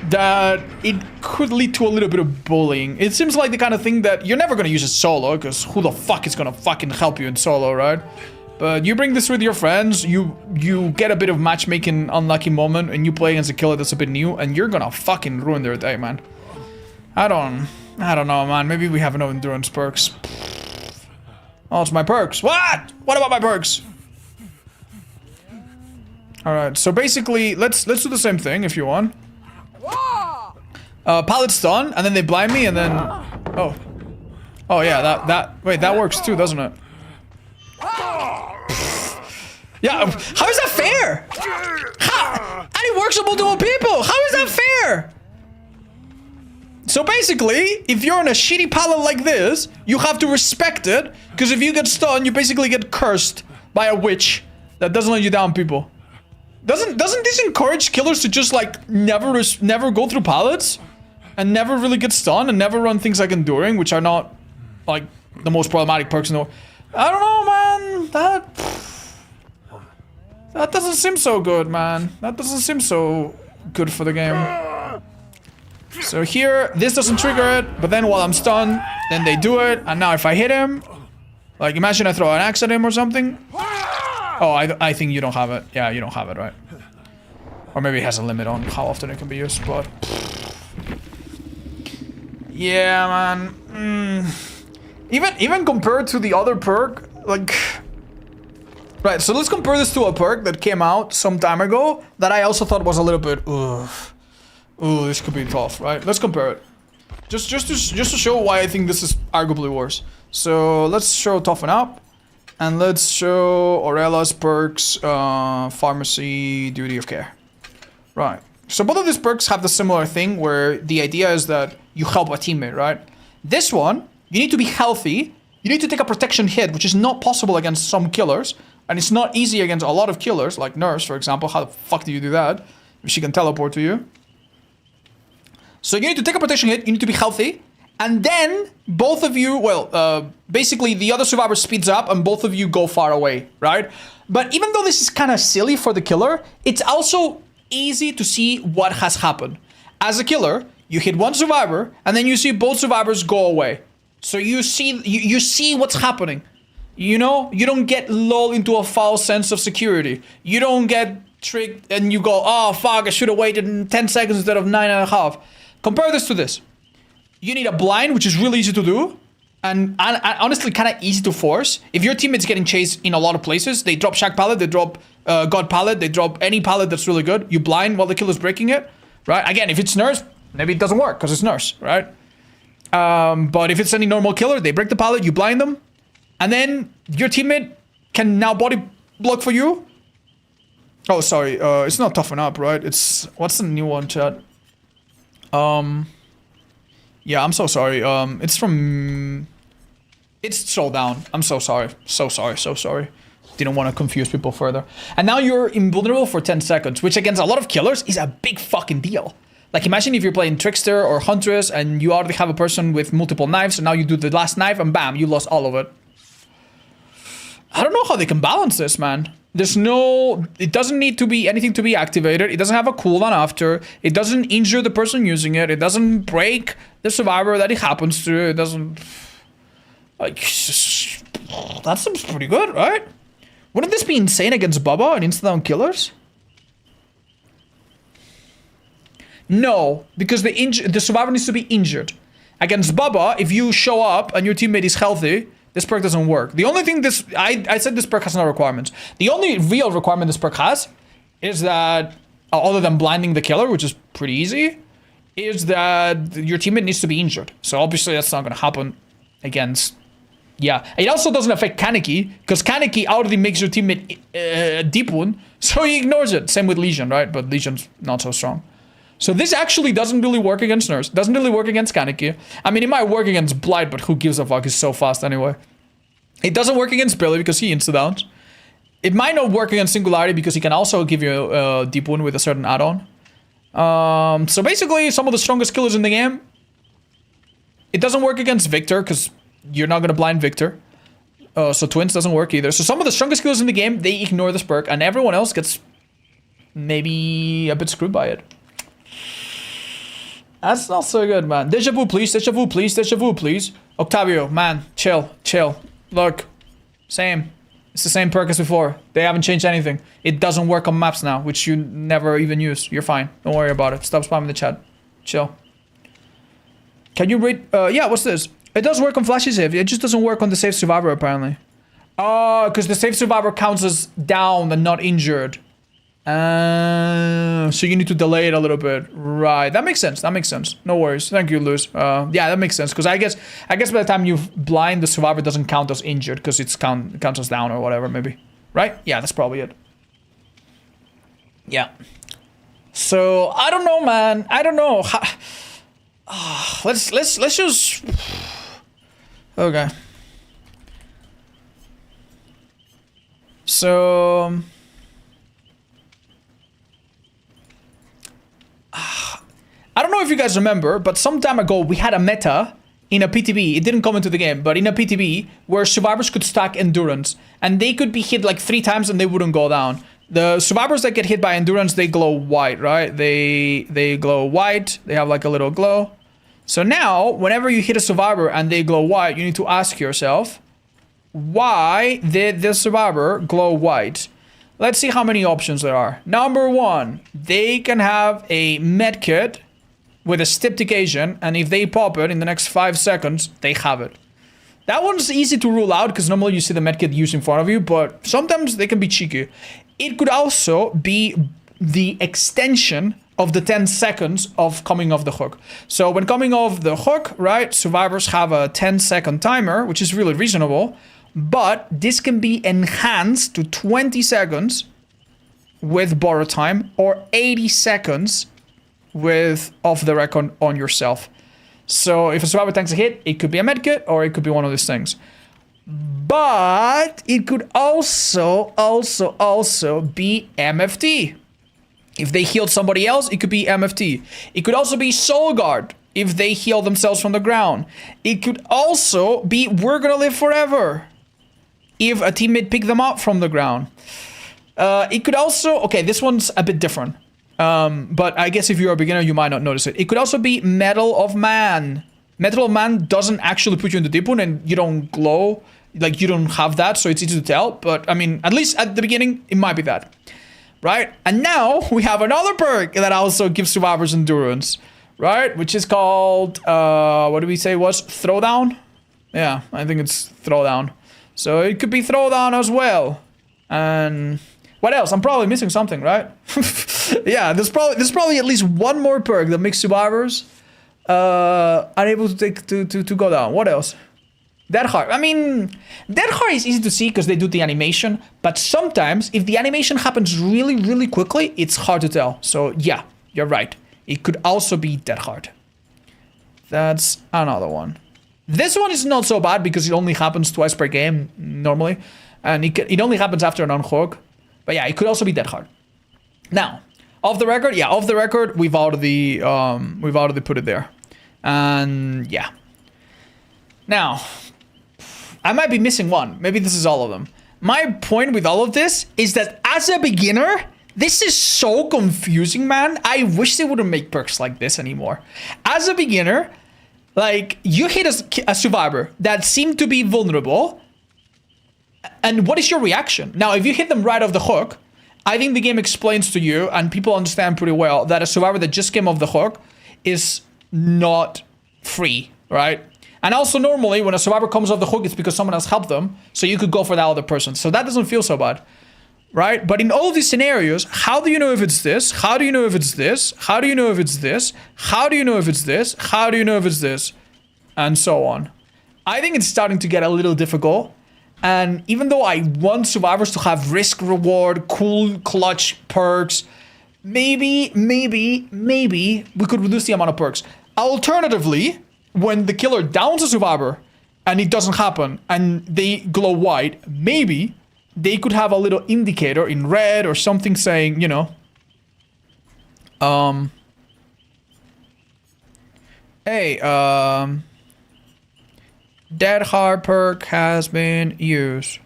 A: that it could lead to a little bit of bullying. It seems like the kind of thing that you're never gonna use it solo, because who the fuck is gonna fucking help you in solo, right? But you bring this with your friends, you get a bit of matchmaking unlucky moment, and you play against a killer that's a bit new, and you're gonna fucking ruin their day, man. I don't know, man. Maybe we have no endurance perks. Oh, it's my perks. What? What about my perks? Alright, so basically, let's do the same thing if you want. Pallet stun, and then they blind me, and then... Oh. Oh, yeah, wait, that works too, doesn't it? Yeah, how is that fair? How? And it works on multiple people! How is that fair? So basically, if you're in a shitty pallet like this, you have to respect it, because if you get stunned, you basically get cursed by a witch that doesn't let you down people. Doesn't this encourage killers to just like never go through pallets? and never really get stunned and never run things like Enduring, which are not like the most problematic perks in the world. I don't know, man. That doesn't seem so good, man. That doesn't seem so good for the game. So here, this doesn't trigger it, but then while I'm stunned, then they do it, and now if I hit him, like imagine I throw an axe at him or something. Oh, I think you don't have it. Yeah, you don't have it, right? Or maybe it has a limit on how often it can be used, but... Yeah, man. Even compared to the other perk, like... Right, so let's compare this to a perk that came out some time ago that I also thought was a little bit... Ooh, this could be tough, right? Let's compare it. Just to show why I think this is arguably worse. So let's show Toughen Up. And let's show Aurella's perks, Pharmacy, Duty of Care. Right. So both of these perks have the similar thing where the idea is that you help a teammate, right? This one, you need to be healthy. You need to take a protection hit, which is not possible against some killers. And it's not easy against a lot of killers, like Nurse, for example. How the fuck do you do that? If she can teleport to you. So you need to take a protection hit, you need to be healthy, and then both of you, well, basically the other survivor speeds up and both of you go far away, right? But even though this is kind of silly for the killer, it's also easy to see what has happened. As a killer, you hit one survivor, and then you see both survivors go away. So you see what's happening. You know, you don't get lulled into a false sense of security. You don't get tricked and you go, oh fuck, I should have waited 10 seconds instead of 9.5. Compare this to this. You need a blind, which is really easy to do, and honestly kind of easy to force. If your teammate's getting chased in a lot of places, they drop Shack Pallet, they drop God Pallet, they drop any pallet that's really good. You blind while the killer's breaking it, right? Again, if it's Nurse, maybe it doesn't work because it's Nurse, right? But if it's any normal killer, they break the pallet, you blind them, and then your teammate can now body block for you. Oh, sorry, it's not Toughen Up, right? It's, what's the new one, chat? Yeah, I'm so sorry. It's from... It's Soul Down. I'm so sorry. So sorry. Didn't want to confuse people further. And now you're invulnerable for 10 seconds, which against a lot of killers is a big fucking deal. Like imagine if you're playing Trickster or Huntress and you already have a person with multiple knives, and now you do the last knife and bam, you lost all of it. I don't know how they can balance this, man. There's no... It doesn't need to be anything to be activated. It doesn't have a cooldown after. It doesn't injure the person using it. It doesn't break the survivor that it happens to. It doesn't... Like... That seems pretty good, right? Wouldn't this be insane against Bubba and insta-down killers? No, because the survivor needs to be injured. Against Bubba, if you show up and your teammate is healthy... This perk doesn't work. The only thing this... I said this perk has no requirements. The only real requirement this perk has is that, other than blinding the killer, which is pretty easy, is that your teammate needs to be injured. So obviously that's not going to happen against... Yeah. It also doesn't affect Kaneki, because Kaneki already makes your teammate deep wound, so he ignores it. Same with Legion, right? But Legion's not so strong. So this actually doesn't really work against Nurse. Doesn't really work against Kaneki. I mean, it might work against Blight, but who gives a fuck? He's so fast anyway. It doesn't work against Billy because he insta-downs. It might not work against Singularity because he can also give you a deep wound with a certain add-on. So basically, some of the strongest killers in the game. It doesn't work against Victor because you're not going to blind Victor. So Twins doesn't work either. So some of the strongest killers in the game, they ignore this perk, and everyone else gets maybe a bit screwed by it. That's not so good, man. Deja vu, please. Deja vu, please. Deja vu, please. Octavio, man. Chill. Look. Same. It's the same perk as before. They haven't changed anything. It doesn't work on maps now, which you never even use. You're fine. Don't worry about it. Stop spamming the chat. Chill. Can you read... yeah, what's this? It does work on flashy save. It just doesn't work on the safe survivor, apparently. Oh, because the safe survivor counts as down and not injured. So you need to delay it a little bit. Right. That makes sense. No worries. Thank you, Luz. Yeah, that makes sense. Because I guess by the time you blind, the survivor doesn't count as injured because it counts as down or whatever, maybe. Right? Yeah, that's probably it. Yeah. So I don't know, man. I don't know. Let's just... Okay. So... I don't know if you guys guys remember, but some time ago we had a meta in a PTB. It didn't come into the game, but in a PTB where survivors could stack endurance and they could be hit like 3 times and they wouldn't go down. The survivors that get hit by endurance, they glow white, right? They glow white. They have like a little glow. So now, whenever you hit a survivor and they glow white, you need to ask yourself, why did this survivor glow white? Let's see how many options there are. Number 1, they can have a medkit with a styptic agent, and if they pop it in the next 5 seconds, they have it. That one's easy to rule out because normally you see the medkit used in front of you, but sometimes they can be cheeky. It could also be the extension of the 10 seconds of coming off the hook. So when coming off the hook, right, survivors have a 10-second timer, which is really reasonable, but this can be enhanced to 20 seconds with borrow time or 80 seconds with off the record on yourself. So if a survivor tanks a hit, it could be a medkit or it could be one of these things. But it could also be MFT. If they healed somebody else, it could be MFT. It could also be Soul Guard if they heal themselves from the ground. It could also be We're Gonna Live Forever if a teammate picked them up from the ground. It could also, okay, this one's a bit different. But I guess if you're a beginner, you might not notice it. It could also be Metal of Man. Metal of Man doesn't actually put you in the deep wound and you don't glow. Like, you don't have that, so it's easy to tell. But, I mean, at least at the beginning, it might be that. Right? And now, we have another perk that also gives survivors endurance. Right? Which is called, what did we say it was? Throwdown? Yeah, I think it's Throwdown. So, it could be Throwdown as well. And what else? I'm probably missing something, right? Yeah, there's probably at least one more perk that makes survivors unable to go down. What else? Dead Heart. I mean, Dead Heart is easy to see because they do the animation, but sometimes if the animation happens really, really quickly, it's hard to tell. So yeah, you're right. It could also be Dead Heart. That's another one. This one is not so bad because it only happens twice per game normally, and it only happens after an unhook. But yeah, it could also be Dead Heart. Now, off the record, yeah, off the record, we've already put it there, and yeah. Now, I might be missing one. Maybe this is all of them. My point with all of this is that as a beginner, this is so confusing, man. I wish they wouldn't make perks like this anymore. As a beginner, like, you hit a survivor that seemed to be vulnerable, and what is your reaction? Now, if you hit them right off the hook, I think the game explains to you, and people understand pretty well, that a survivor that just came off the hook is not free, right? And also normally when a survivor comes off the hook, it's because someone else helped them. So you could go for that other person. So that doesn't feel so bad, right? But in all of these scenarios, how do you know if it's this? How do you know if it's this? How do you know if it's this? How do you know if it's this? How do you know if it's this? And so on. I think it's starting to get a little difficult. And even though I want survivors to have risk reward, cool clutch perks, maybe we could reduce the amount of perks. Alternatively, when the killer downs a survivor and it doesn't happen and they glow white, maybe they could have a little indicator in red or something saying, you know, hey, Dead Heart perk has been used.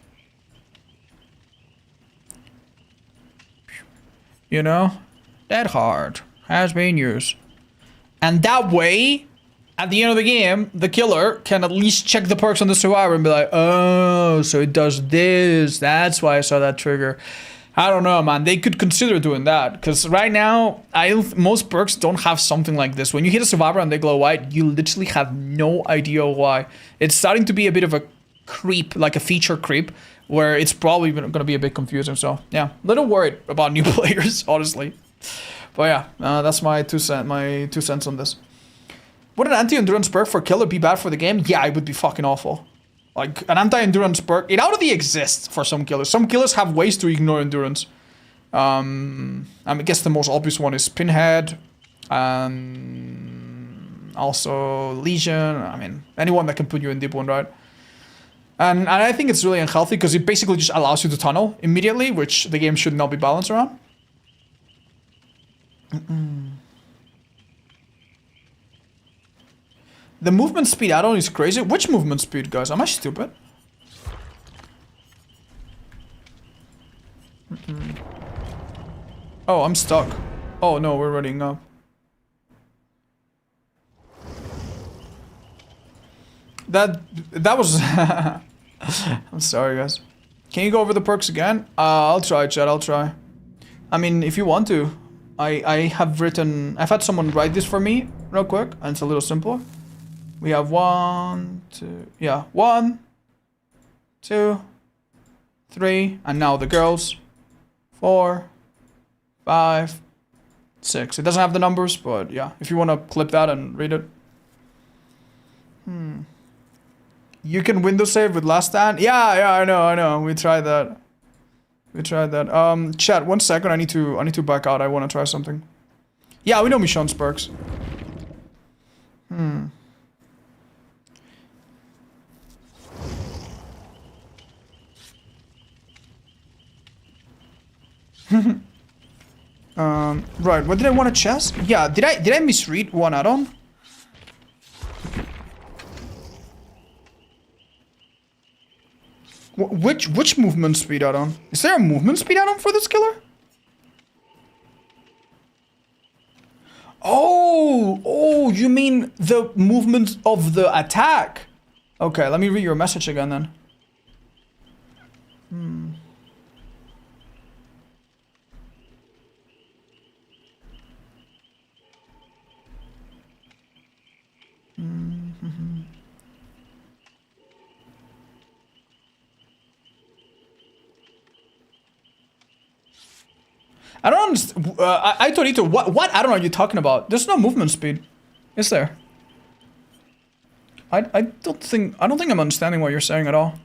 A: You know, Dead Heart has been used. And that way, at the end of the game, the killer can at least check the perks on the survivor and be like, oh, so it does this. That's why I saw that trigger. I don't know, man. They could consider doing that. Because right now, most perks don't have something like this. When you hit a survivor and they glow white, you literally have no idea why. It's starting to be a bit of a creep, like a feature creep, where it's probably going to be a bit confusing. So, yeah, a little worried about new players, honestly. But yeah, that's my two cents on this. Would an anti-endurance perk for killer be bad for the game? Yeah, it would be fucking awful. Like, an anti-endurance perk, it already exists for some killers. Some killers have ways to ignore endurance. I guess the most obvious one is Pinhead. Also Legion. I mean, anyone that can put you in deep wound, right? And I think it's really unhealthy because it basically just allows you to tunnel immediately, which the game should not be balanced around. The movement speed add-on is crazy. Which movement speed, guys? Am I stupid? Oh, I'm stuck. Oh no, we're running up. That was... I'm sorry, guys. Can you go over the perks again? I'll try, chat, I'll try. I mean, if you want to. I've had someone write this for me real quick, and it's a little simpler. We have 1, 2, yeah, 1, 2, 3, and now the girls. 4, 5, 6. It doesn't have the numbers, but yeah, if you want to clip that and read it. You can Windows save with last stand? Yeah, I know. We tried that. Chat, 1 second. I need to back out. I want to try something. Yeah, we know Michonne's perks. Right. What did I want to chest? Yeah. Did I misread one add-on? Which movement speed add-on? Is there a movement speed add-on for this killer? Oh, you mean the movement of the attack? Okay, let me read your message again then. I don't understand. I Torito, what add-on are you talking about? There's no movement speed, is there? I don't think I'm understanding what you're saying at all.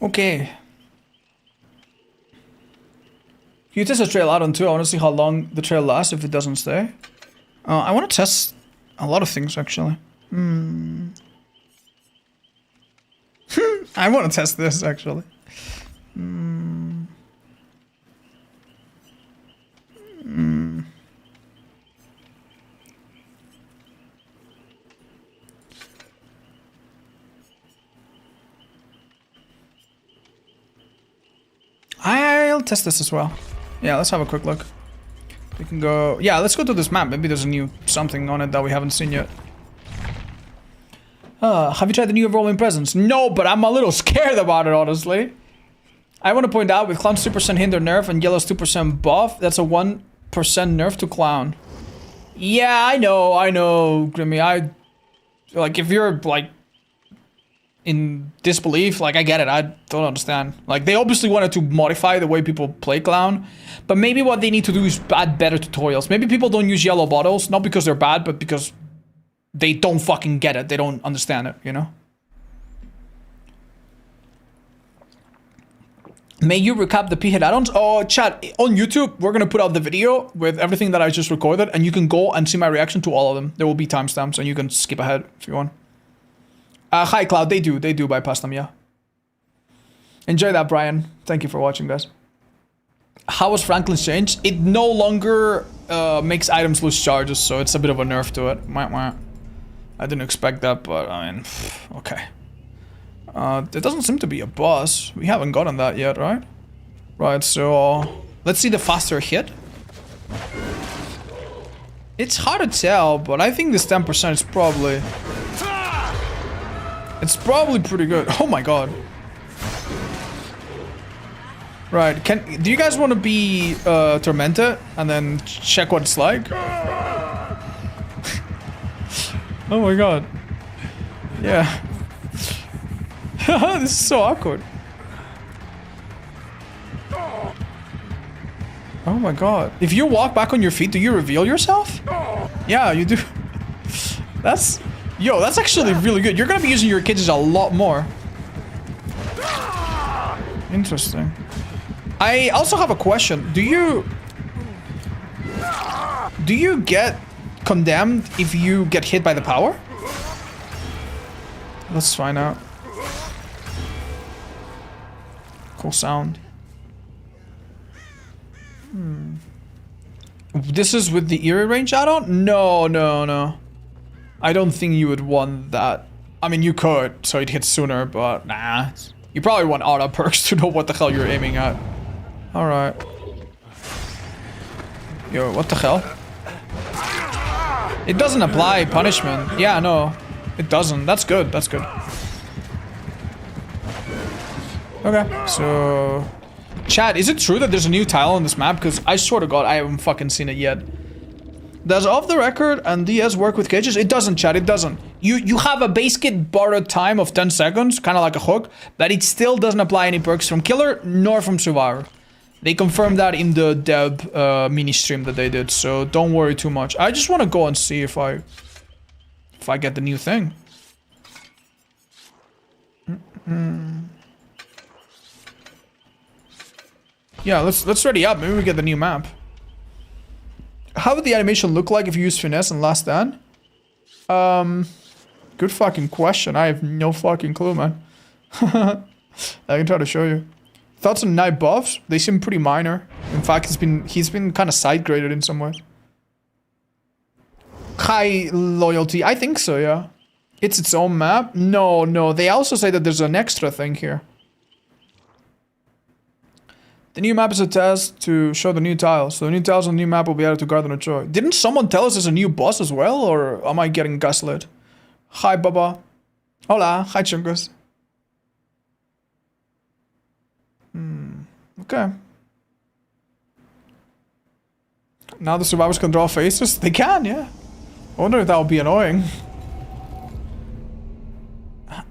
A: Okay. Can you test a trail add-on too? I want to see how long the trail lasts if it doesn't stay. I want to test a lot of things actually. I want to test this actually. I'll test this as well. Yeah, let's have a quick look. We can go... Yeah, let's go to this map. Maybe there's a new something on it that we haven't seen yet. Have you tried the new evolving presence? No, but I'm a little scared about it, honestly. I want to point out, with Clown's 2% hinder nerf and Yellow's 2% buff, that's a 1% nerf to Clown. Yeah, I know, Grimmy. Like, if you're, like, in disbelief, like, I get it. I don't understand. Like, they obviously wanted to modify the way people play Clown, but maybe what they need to do is add better tutorials. Maybe people don't use yellow bottles, not because they're bad, but because they don't fucking get it. They don't understand it, you know? May you recap the P-Hit add-ons? Oh, chat, on YouTube, we're gonna put out the video with everything that I just recorded, and you can go and see my reaction to all of them. There will be timestamps, and you can skip ahead if you want. Hi, Cloud. They do bypass them, yeah. Enjoy that, Brian. Thank you for watching, guys. How was Franklin's change? It no longer makes items lose charges, so it's a bit of a nerf to it. I didn't expect that, but I mean, okay. There doesn't seem to be a boss. We haven't gotten that yet, right? Right, so let's see the faster hit. It's hard to tell, but I think this 10% is probably... It's probably pretty good. Oh my god. Right, do you guys want to be tormented and then check what it's like? Oh my god. Yeah. This is so awkward. Oh my god. If you walk back on your feet, do you reveal yourself? Yeah, you do. That's... Yo, that's actually really good. You're gonna be using your cages a lot more. Interesting. I also have a question. Do you get condemned if you get hit by the power? Let's find out. Cool sound. This is with the eerie range add-on? No, no, no. I don't think you would want that. I mean, you could, so it hits sooner, but nah. You probably want auto perks to know what the hell you're aiming at. Alright. Yo, what the hell? It doesn't apply punishment. Yeah, no. It doesn't. That's good. That's good. Okay, so... Chat, is it true that there's a new tile on this map? Because I swear to god, I haven't fucking seen it yet. Does Off the Record and DS work with cages? It doesn't, chat, it doesn't. You have a base kit borrowed time of 10 seconds, kind of like a hook, but it still doesn't apply any perks from Killer nor from Survivor. They confirmed that in the Deb mini stream that they did, so don't worry too much. I just want to go and see if I get the new thing. Yeah, let's ready up. Maybe we get the new map. How would the animation look like if you use Finesse and Last Stand? Good fucking question. I have no fucking clue, man. I can try to show you. Thoughts on night buffs? They seem pretty minor. In fact, he's been kind of side graded in some way. High loyalty. I think so, yeah. It's its own map? No, no. They also say that there's an extra thing here. The new map is a test to show the new tiles. So the new tiles on the new map will be added to Garden of Joy. Didn't someone tell us there's a new boss as well? Or am I getting gaslit? Hi, Baba. Hola. Hi, Chungus. Okay. Now the survivors can draw faces? They can, yeah. I wonder if that would be annoying.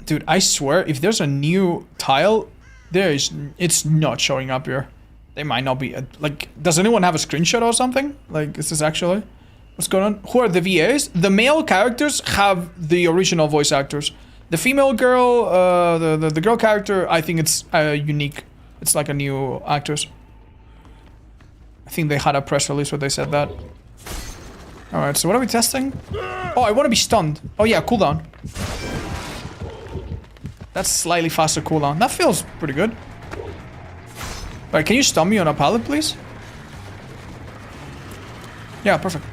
A: Dude, I swear, if there's a new tile... it's not showing up here. They might not be, like, does anyone have a screenshot or something? Like, is this actually, what's going on? Who are the VAs? The male characters have the original voice actors. The female girl, the girl character, I think it's unique. It's like a new actress. I think they had a press release where they said that. Alright, so what are we testing? Oh, I want to be stunned. Oh yeah, cooldown. That's slightly faster cooldown. That feels pretty good. Alright, can you stun me on a pallet, please? Yeah, perfect.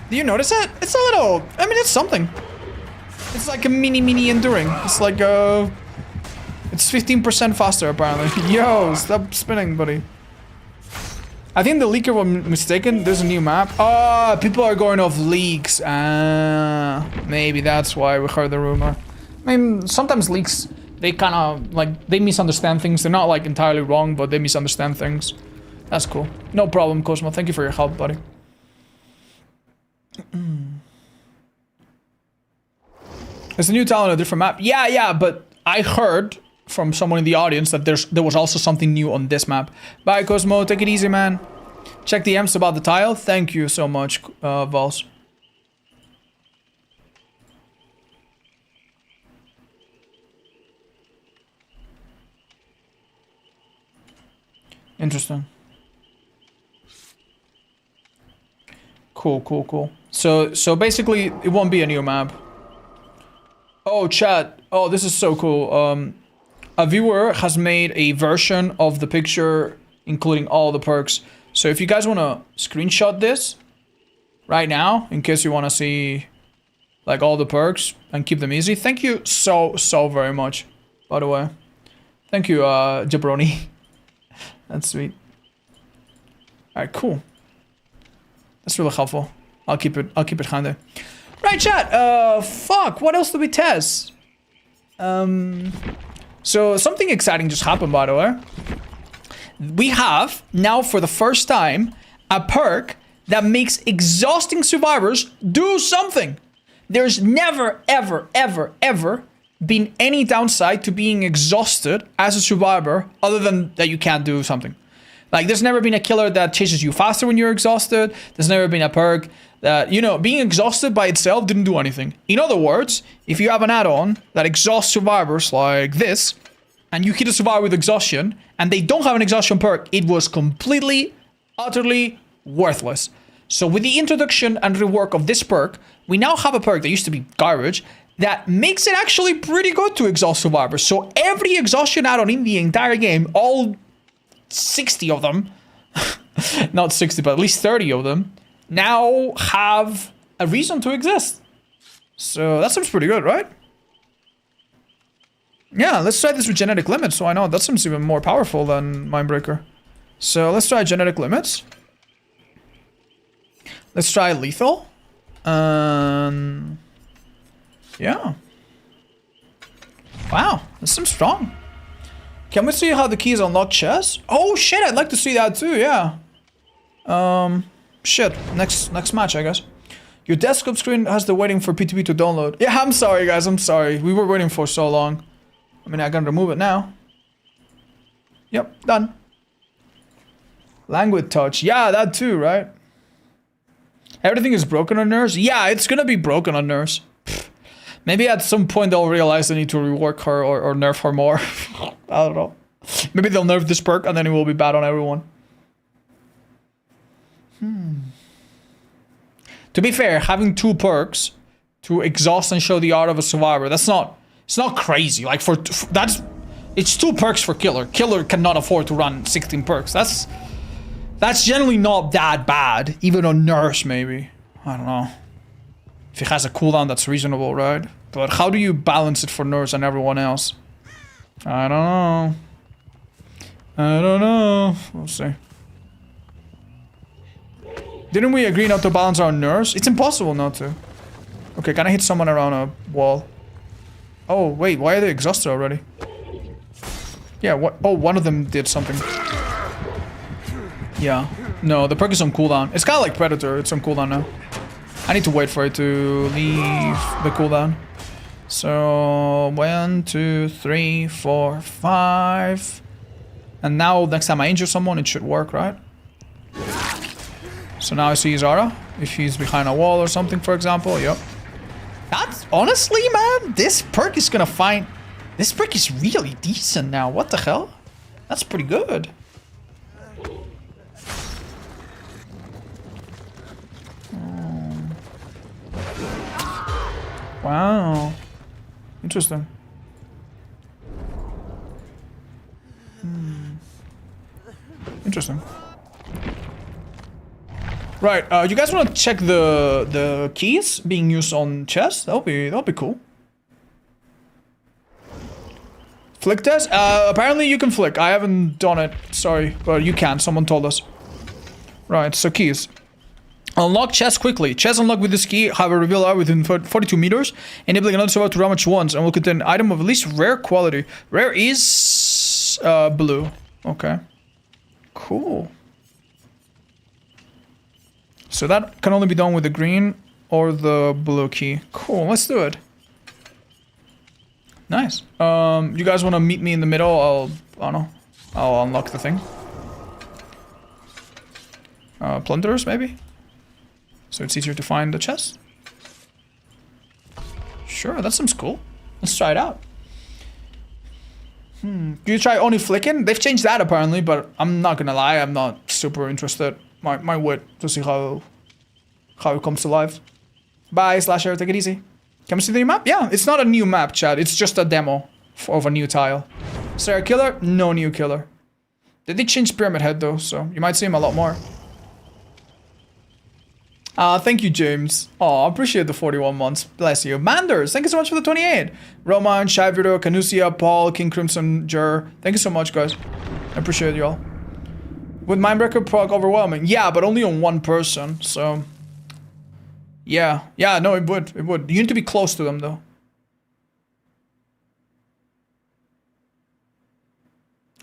A: Do you notice it? It's a little... I mean, it's something. It's like a mini enduring. It's like it's 15% faster, apparently. Yo, stop spinning, buddy. I think the leaker was mistaken. There's a new map. Oh, people are going off leaks. Maybe that's why we heard the rumor. I mean, sometimes leaks, they kind of, like, they misunderstand things. They're not, like, entirely wrong, but they misunderstand things. That's cool. No problem, Cosmo. Thank you for your help, buddy. There's a new tile on a different map. Yeah, but I heard from someone in the audience that there was also something new on this map. Bye, Cosmo. Take it easy, man. Check the M's about the tile. Thank you so much, Vols. Interesting. Cool. So basically, it won't be a new map. Oh, chat. Oh, this is so cool. A viewer has made a version of the picture, including all the perks. So if you guys want to screenshot this right now, in case you want to see like all the perks and keep them easy. Thank you so very much, by the way. Thank you, Jabroni. That's sweet. Alright, cool. That's really helpful. I'll keep it handy. Right, chat. Fuck. What else do we test? So something exciting just happened, by the way. We have now, for the first time, a perk that makes exhausting survivors do something. There's never, ever, ever, ever been any downside to being exhausted as a survivor other than that you can't do something. Like, there's never been a killer that chases you faster when you're exhausted. There's never been a perk that, you know, being exhausted by itself didn't do anything. In other words, if you have an add-on that exhausts survivors like this, and you hit a survivor with exhaustion, and they don't have an exhaustion perk, it was completely, utterly worthless. So with the introduction and rework of this perk, we now have a perk that used to be garbage that makes it actually pretty good to exhaust survivors. So every exhaustion add-on in the entire game, all 60 of them, not 60, but at least 30 of them, now have a reason to exist. So that seems pretty good, right? Yeah, let's try this with genetic limits. So I know that seems even more powerful than Mindbreaker. So let's try genetic limits. Let's try lethal. Yeah. Wow, this seems strong. Can we see how the keys unlock chests? Oh shit, I'd like to see that too, yeah. Shit, next match, I guess. Your desktop screen has the waiting for PTB to download. Yeah, I'm sorry guys, I'm sorry. We were waiting for so long. I mean, I can remove it now. Yep, done. Languid touch, yeah, that too, right? Everything is broken on Nurse? Yeah, it's gonna be broken on Nurse. Maybe at some point they'll realize they need to rework her or nerf her more. I don't know. Maybe they'll nerf this perk and then it will be bad on everyone. To be fair, having 2 perks to exhaust and show the art of a survivor, it's not crazy. Like it's 2 perks for Killer. Killer cannot afford to run 16 perks. That's generally not that bad. Even on Nurse, maybe. I don't know. If it has a cooldown, that's reasonable, right? But how do you balance it for Nurse and everyone else? I don't know. I don't know. We'll see. Didn't we agree not to balance our Nurse? It's impossible not to. Okay, can I hit someone around a wall? Oh, wait, why are they exhausted already? Yeah, what? Oh, one of them did something. Yeah. No, the perk is on cooldown. It's kind of like Predator. It's on cooldown now. I need to wait for it to leave the cooldown. So 1, 2, 3, 4, 5. And now next time I injure someone, it should work, right? So now I see Zara. If he's behind a wall or something, for example. Yep. That's honestly, man, this perk is gonna find. This perk is really decent now. What the hell? That's pretty good. Wow. Interesting. Interesting. Right, you guys want to check the keys being used on chests? That'll be cool. Flick test? Apparently you can flick. I haven't done it. Sorry, but you can. Someone told us. Right, so keys. Unlock chest quickly. Chest unlock with this key have a reveal art within 42 meters, enabling another survivor to rummage once, and will contain an item of at least rare quality. Rare is blue. Okay. Cool. So that can only be done with the green or the blue key. Cool, let's do it. Nice. You guys want to meet me in the middle? I don't know. I'll unlock the thing. Plunderers, maybe? So it's easier to find the chest? Sure, that seems cool. Let's try it out. Do you try only flicking? They've changed that apparently, but I'm not gonna lie, I'm not super interested. My wit to see how it comes to life. Bye, Slasher, take it easy. Can we see the new map? Yeah, it's not a new map, Chad. It's just a demo of a new tile. Is there a killer? No new killer. They did change Pyramid Head though, so you might see him a lot more. Thank you, James. Oh, I appreciate the 41 months. Bless you. Manders, thank you so much for the 28. Roman, Shyvido, Canusia, Paul, King Crimson, Jur. Thank you so much, guys. I appreciate y'all. Would Mindbreaker proc overwhelming? Yeah, but only on one person, so... Yeah, no, it would. You need to be close to them, though.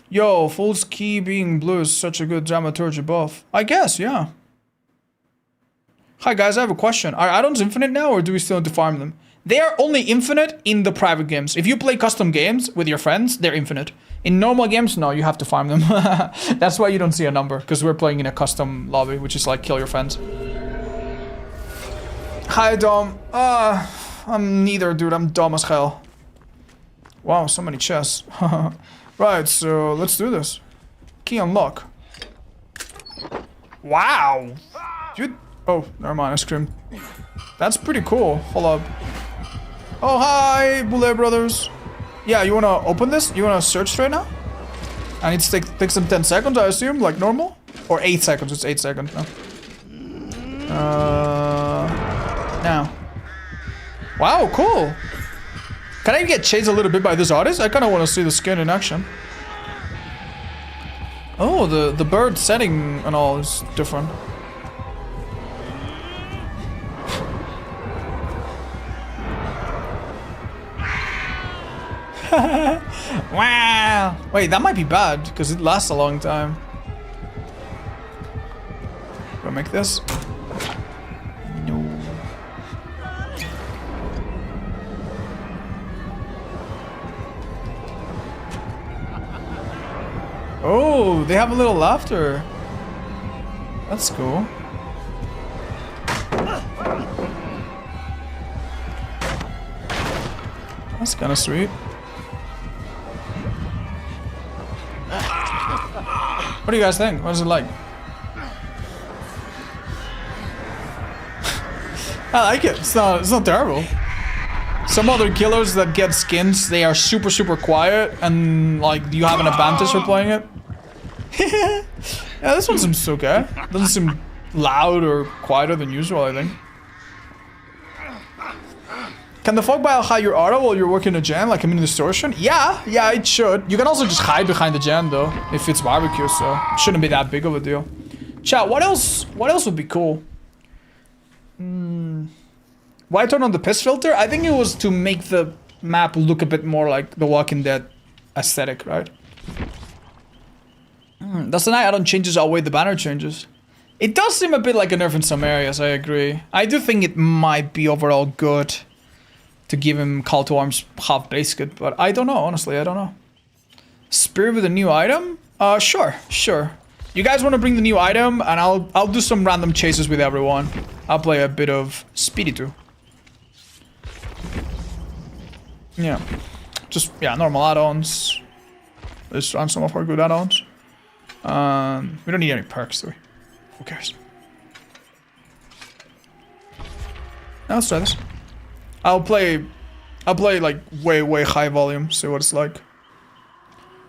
A: Yo, Fool's Key being blue is such a good dramaturgy buff. I guess, yeah. Hi guys, I have a question. Are add-ons infinite now, or do we still need to farm them? They are only infinite in the private games. If you play custom games with your friends, they're infinite. In normal games, no, you have to farm them. That's why you don't see a number, because we're playing in a custom lobby, which is like kill your friends. Hi, Dom. I'm neither, dude. I'm dumb as hell. Wow, so many chests. Right, so let's do this. Key unlock. Wow. Dude. Oh, never mind. I screamed. That's pretty cool. Hold up. Oh, hi, Boule brothers. Yeah, you wanna open this? You wanna search right now? I need to take some 10 seconds, I assume, like normal? Or 8 seconds. It's 8 seconds now. Now. Wow, cool. Can I get chased a little bit by this artist? I kind of want to see the skin in action. Oh, the bird setting and all is different. Wow. Wait, that might be bad because it lasts a long time. Do I make this? No. Oh, they have a little laughter. That's cool. That's kind of sweet. What do you guys think? What is it like? I like it. It's not terrible. Some other killers that get skins, they are super quiet and like you have an advantage for playing it. Yeah, this one seems okay. Doesn't seem loud or quieter than usual, I think. Can the fog bile hide your aura while you're working a gen, like a mini distortion? Yeah, it should. You can also just hide behind the gen though, if it's barbecue, so it shouldn't be that big of a deal. Chat, what else would be cool? Why turn on the piss filter? I think it was to make the map look a bit more like the Walking Dead aesthetic, right? Does the night add-on changes outweigh the banner changes? It does seem a bit like a nerf in some areas, I agree. I do think it might be overall good to give him call to arms half basket, but I don't know, honestly, I don't know. Spirit with a new item? Sure. You guys want to bring the new item, and I'll do some random chases with everyone. I'll play a bit of Speedy too. Yeah. Just, yeah, normal add-ons. Let's run some of our good add-ons. We don't need any perks, do we? Who cares? Now let's try this. I'll play like way high volume, see what it's like. A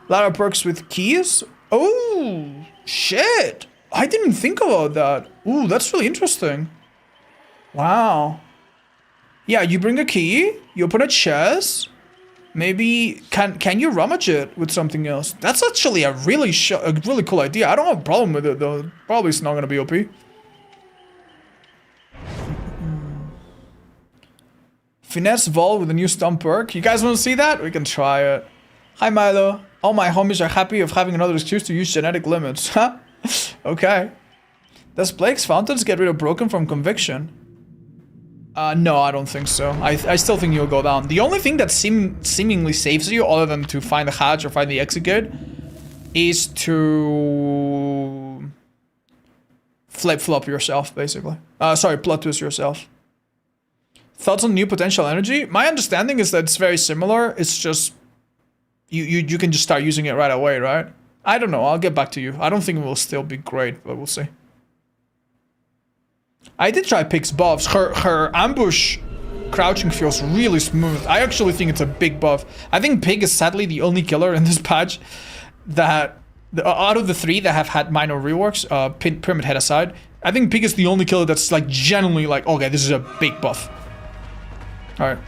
A: lot of perks with keys? Oh, shit! I didn't think about that. Ooh, that's really interesting. Wow. Yeah, you bring a key, you open a chest. Maybe can you rummage it with something else? That's actually a really cool idea. I don't have a problem with it though. Probably it's not gonna be OP. Finesse Vol with a new stump perk. You guys want to see that? We can try it. Hi Milo. All my homies are happy of having another excuse to use genetic limits. Huh? Okay. Does Blake's fountains get rid of broken from conviction? No, I don't think so. I still think you'll go down. The only thing that seemingly saves you, other than to find the hatch or find the exit gate, is to flip-flop yourself, basically. Sorry, plot twist yourself. Thoughts on new potential energy? My understanding is that it's very similar. It's just you can just start using it right away, right? I don't know. I'll get back to you. I don't think it will still be great, but we'll see. I did try Pig's buffs. Her ambush crouching feels really smooth. I actually think it's a big buff. I think Pig is sadly the only killer in this patch that, out of the 3 that have had minor reworks, Pyramid Head aside, I think Pig is the only killer that's like genuinely like, okay, this is a big buff. Alright,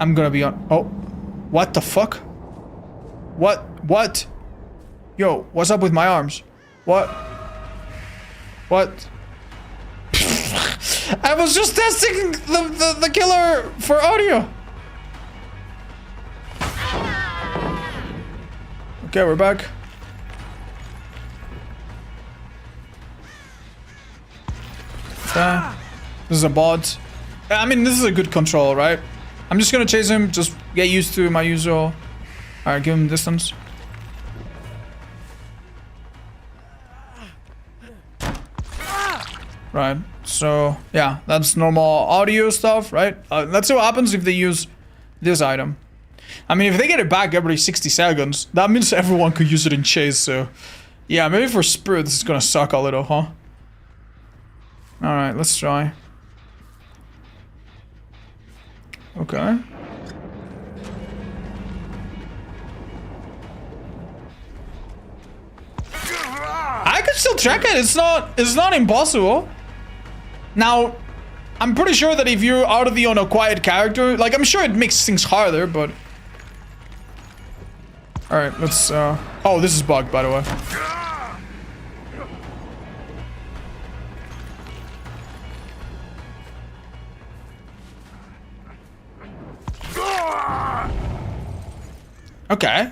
A: I'm gonna be on. Oh, what the fuck? What? Yo, what's up with my arms? What? I was just testing the killer for audio. Okay, we're back. Okay. This is a bot. I mean, this is a good control, right? I'm just gonna chase him, just get used to my usual. Alright, give him distance. Right, so yeah, that's normal audio stuff, right? Let's see what happens if they use this item. I mean, if they get it back every 60 seconds, that means everyone could use it in chase, so... Yeah, maybe for Spirit this is gonna suck a little, huh? Alright, let's try. Okay. I could still track it, it's not impossible. Now, I'm pretty sure that if you're out of the on a quiet character, like, I'm sure it makes things harder, but... Alright, let's, Oh, this is bugged, by the way. Okay.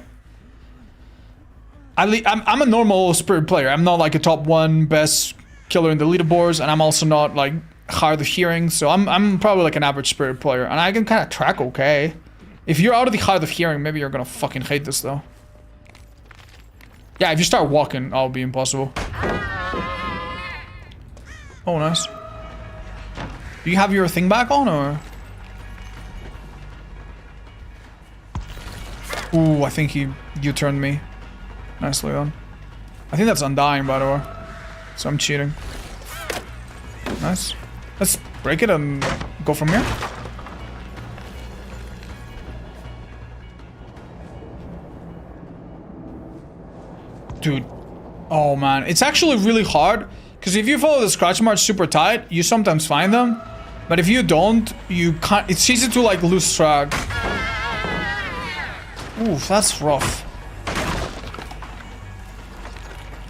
A: I'm a normal Spirit player. I'm not like a top 1 best killer in the leaderboards, and I'm also not like hard of hearing, so I'm probably like an average Spirit player, and I can kind of track okay. If you're out of the hard of hearing, maybe you're gonna fucking hate this though. Yeah, if you start walking, that'll be impossible. Oh, nice. Do you have your thing back on, or? Ooh, I think he U-turned me. Nicely done. I think that's undying, by the way. So I'm cheating. Nice. Let's break it and go from here. Dude. Oh, man. It's actually really hard. Because if you follow the scratch marks super tight, you sometimes find them. But if you don't, you can't... It's easy to, like, lose track. Oof, that's rough.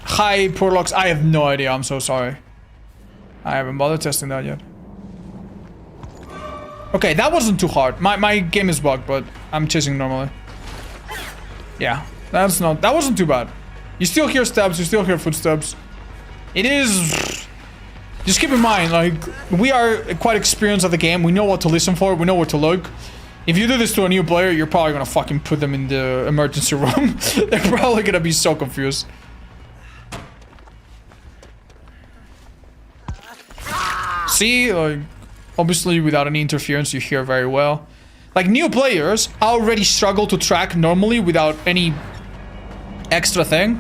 A: Hi, Porlox. I have no idea. I'm so sorry. I haven't bothered testing that yet. Okay, that wasn't too hard. My game is bugged, but I'm chasing normally. Yeah, that wasn't too bad. You still hear steps, you still hear footsteps. It is... Just keep in mind, like, we are quite experienced at the game. We know what to listen for, we know where to look. If you do this to a new player, you're probably gonna fucking put them in the emergency room. They're probably gonna be so confused. See, like, obviously without any interference, you hear very well. Like, new players already struggle to track normally without any extra thing.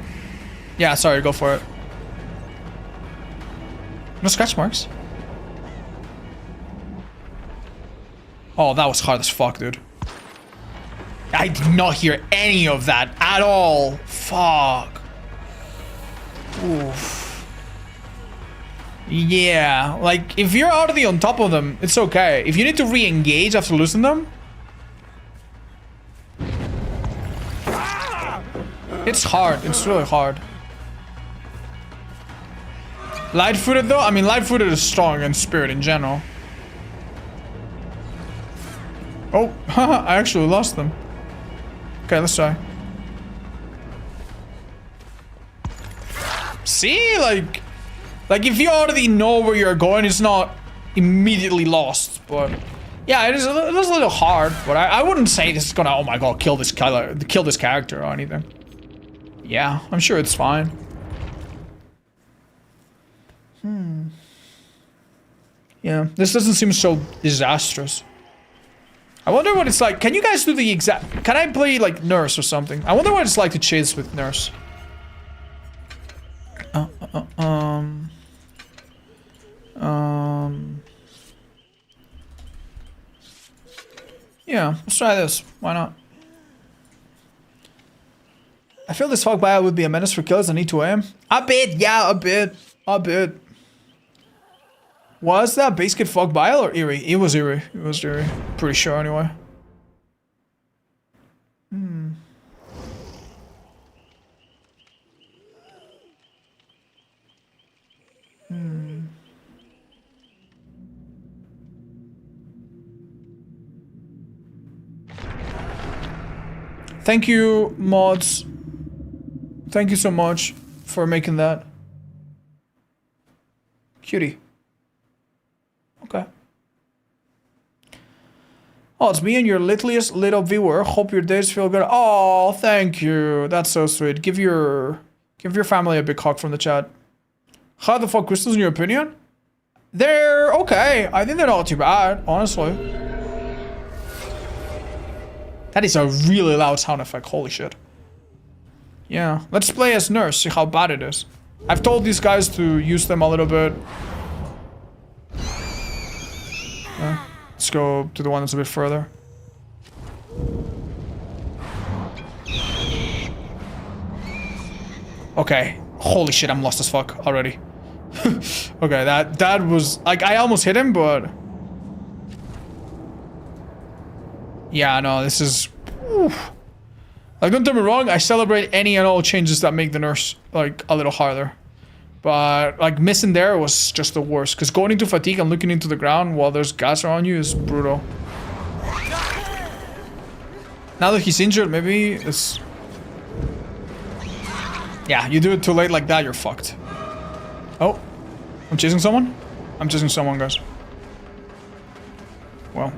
A: Yeah, sorry, go for it. No scratch marks. Oh, that was hard as fuck, dude. I did not hear any of that at all. Fuck. Oof. Yeah, like, if you're already on top of them, it's okay. If you need to re-engage after losing them... It's hard. It's really hard. Light-footed, though? I mean, light-footed is strong against Spirit in general. Oh, haha, I actually lost them. Okay, let's try. See, like if you already know where you're going, it's not immediately lost. But yeah, it is a little hard. But I wouldn't say this is gonna, oh my god, kill this character or anything. Yeah, I'm sure it's fine. Yeah, this doesn't seem so disastrous. I wonder what it's like. Can you guys do the exact... Can I play, like, Nurse or something? I wonder what it's like to chase with Nurse. Yeah, let's try this. Why not? I feel this fog bio would be a menace for killers on E2AM. A bit, yeah, a bit. A bit. Was that base kit fog bile or eerie? It was eerie. It was eerie. Pretty sure anyway. Thank you, mods. Thank you so much for making that. Cutie. Okay. Oh, it's me and your littlest little viewer. Hope your days feel good. Oh, thank you. That's so sweet. Give your family a big hug from the chat. How the fuck crystals in your opinion? They're okay. I think they're not too bad, honestly. That is a really loud sound effect. Holy shit. Yeah. Let's play as nurse. See how bad it is. I've told these guys to use them a little bit. Let's go to the one that's a bit further. Okay. Holy shit, I'm lost as fuck already. Okay, that was... Like, I almost hit him, but... Yeah, no, this is... Oof. Like, don't get me wrong, I celebrate any and all changes that make the nurse, like, a little harder. But, like, missing there was just the worst. Because going into fatigue and looking into the ground while there's gas around you is brutal. Now that he's injured, maybe it's... Yeah, you do it too late like that, you're fucked. Oh. I'm chasing someone? I'm chasing someone, guys. Well,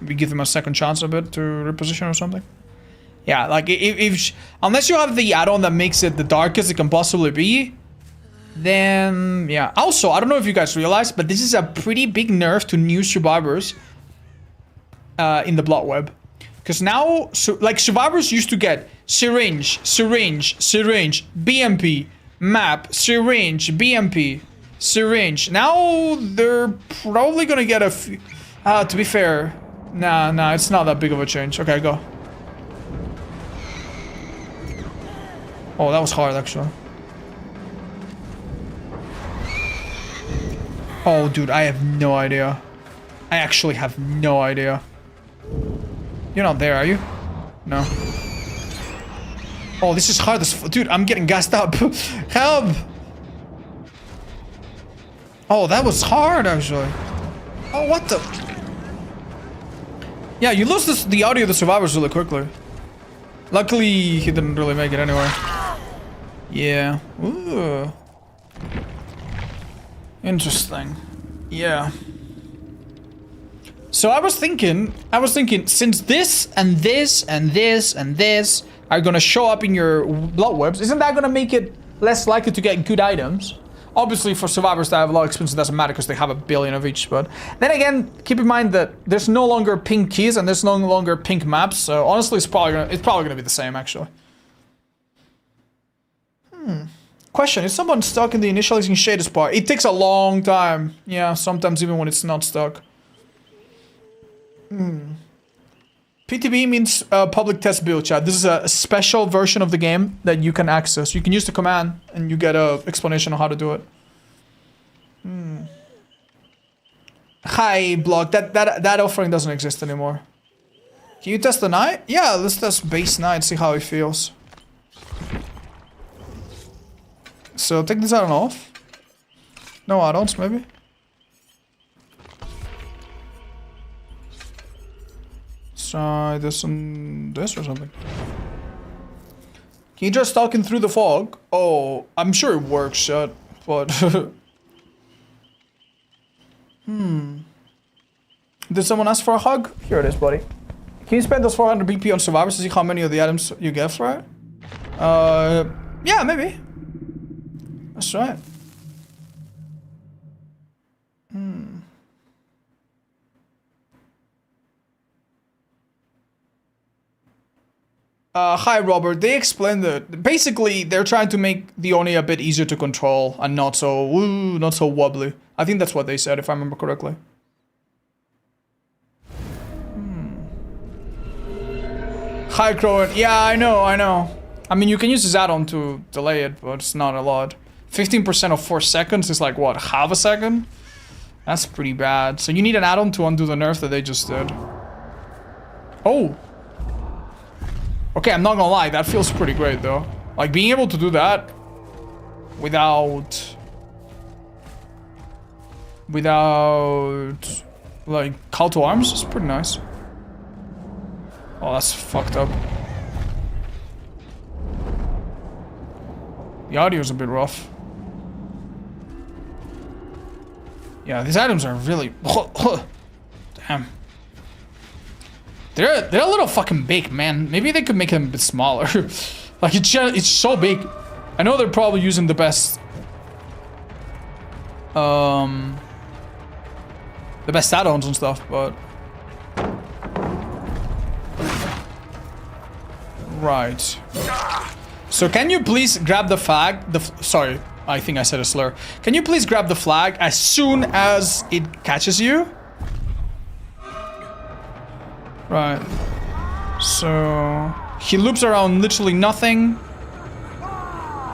A: we give them a second chance a bit to reposition or something. Yeah, like, unless you have the add-on that makes it the darkest it can possibly be, then, yeah. Also, I don't know if you guys realize, but this is a pretty big nerf to new survivors in the blood web. Because now, like, survivors used to get syringe, BMP, map, syringe, BMP, syringe. Now, they're probably gonna get a few... to be fair, nah, it's not that big of a change. Okay, go. Oh, that was hard, actually. Oh, dude, I have no idea. I actually have no idea. You're not there, are you? No. Oh, this is hard as dude, I'm getting gassed up. Help! Oh, that was hard, actually. Oh, what the... Yeah, you lose the audio of the survivors really quickly. Luckily, he didn't really make it anyway. Yeah. Ooh. Interesting. Yeah. So I was thinking, since this and this and this and this are gonna show up in your blood webs, isn't that gonna make it less likely to get good items? Obviously, for survivors that have a lot of experience, it doesn't matter because they have a billion of each, but then again, keep in mind that there's no longer pink keys and there's no longer pink maps, so honestly, it's probably gonna be the same, actually. Question, is someone stuck in the initializing shaders part? It takes a long time. Yeah, sometimes even when it's not stuck. PTB means public test build, chat. This is a special version of the game that you can access. You can use the command and you get an explanation on how to do it. Hi, Block. That offering doesn't exist anymore. Can you test the knight? Yeah, let's test base knight, see how it feels. So take this add-on off. No add-ons, maybe. Try this and this or something. Can you just talking through the fog? Oh, I'm sure it works, shit, but... Did someone ask for a hug? Here it is, buddy. Can you spend those 400 BP on survivors to see how many of the items you get for it? Yeah, maybe. That's right. Hi, Robert. They explained that basically they're trying to make the Oni a bit easier to control and not so wobbly. I think that's what they said, if I remember correctly. Hi, Crowan. Yeah, I know. I mean, you can use this add-on to delay it, but it's not a lot. 15% of 4 seconds is like, what, half a second? That's pretty bad. So you need an add-on to undo the nerf that they just did. Oh! Okay, I'm not gonna lie, that feels pretty great though. Like, being able to do that without, like, call to arms is pretty nice. Oh, that's fucked up. The audio's a bit rough. Yeah, these items are really... Damn. They're a little fucking big, man. Maybe they could make them a bit smaller. Like, it's so big. I know they're probably using the best... the best add-ons and stuff, but... Right. So can you please grab the flag? Sorry, I think I said a slur. Can you please grab the flag as soon as it catches you? Right. So he loops around literally nothing.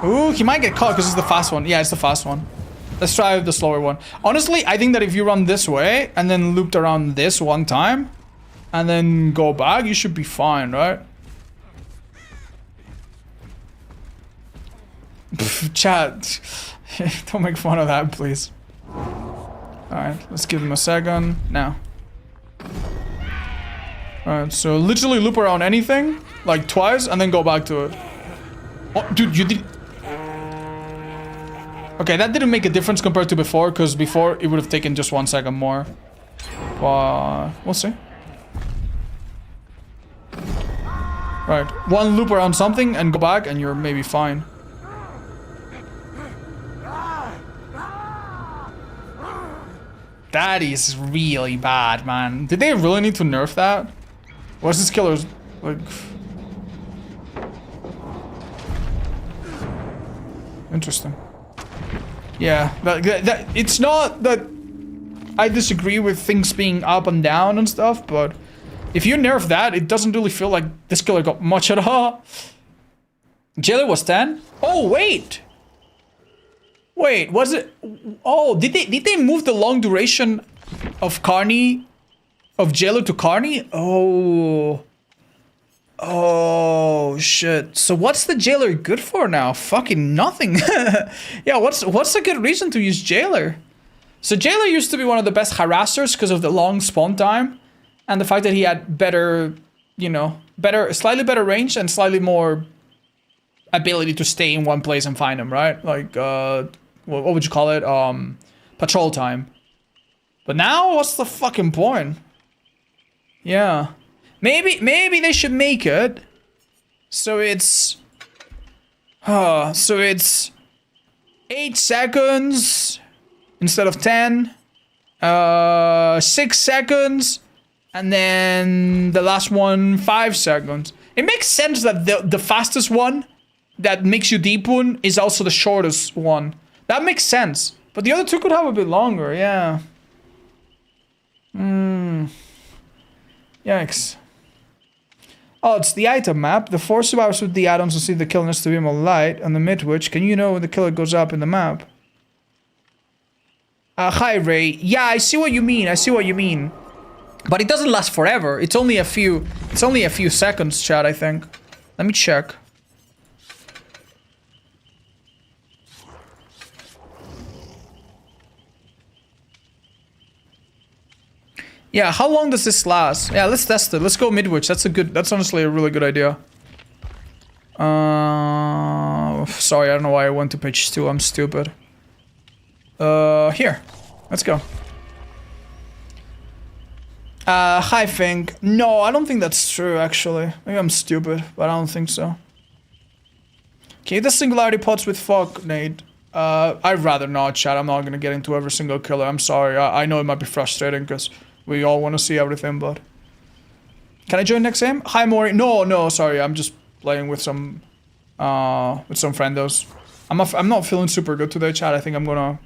A: Ooh, he might get caught because it's the fast one. Yeah, it's the fast one. Let's try the slower one. Honestly, I think that if you run this way and then looped around this one time and then go back, you should be fine, right? Chat, don't make fun of that, please. Alright, let's give him a second. Now. Alright, so literally loop around anything, like twice, and then go back to it. Oh, dude, you did... Okay, that didn't make a difference compared to before, because before it would have taken just 1 second more. But we'll see. Right, one loop around something and go back, and you're maybe fine. That is really bad, man. Did they really need to nerf that? What's this killer's like? Interesting. Yeah, that it's not that I disagree with things being up and down and stuff, but if you nerf that, it doesn't really feel like this killer got much at all. Jailer was 10? Oh, wait! Wait, was it... Oh, did they move the long duration of Carney... Of Jailer to Carney? Oh... Oh, shit. So what's the Jailer good for now? Fucking nothing. Yeah, what's a good reason to use Jailer? So Jailer used to be one of the best harassers because of the long spawn time. And the fact that he had better, you know, slightly better range and slightly more ability to stay in one place and find him, right? Like, what would you call it? Patrol time. But now, what's the fucking point? Yeah. Maybe they should make it so it's... so it's 8 seconds instead of 10. 6 seconds. And then the last one, 5 seconds. It makes sense that the fastest one that makes you deep wound is also the shortest one. That makes sense. But the other two could have a bit longer, yeah. Yikes. Oh, it's the item map. The 4 survivors with the add-ons will see the killer needs to be more light on the mid-witch. Can you know when the killer goes up in the map? Hi, Ray. Yeah, I see what you mean. I see what you mean. But it doesn't last forever. It's only a few seconds, chat, I think. Let me check. Yeah, how long does this last? Yeah, let's test it. Let's go mid-witch. That's honestly a really good idea. Sorry, I don't know why I went to page 2. I'm stupid. Here. Let's go. Hi, Fink. No, I don't think that's true, actually. Maybe I'm stupid, but I don't think so. Can you do singularity pods with fog, Nate? I'd rather not, chat. I'm not gonna get into every single killer. I'm sorry. I know it might be frustrating, because we all want to see everything, but... Can I join next game? Hi, Maury. No, sorry. I'm just playing with some friendos. I'm not feeling super good today, chat. I think I'm gonna...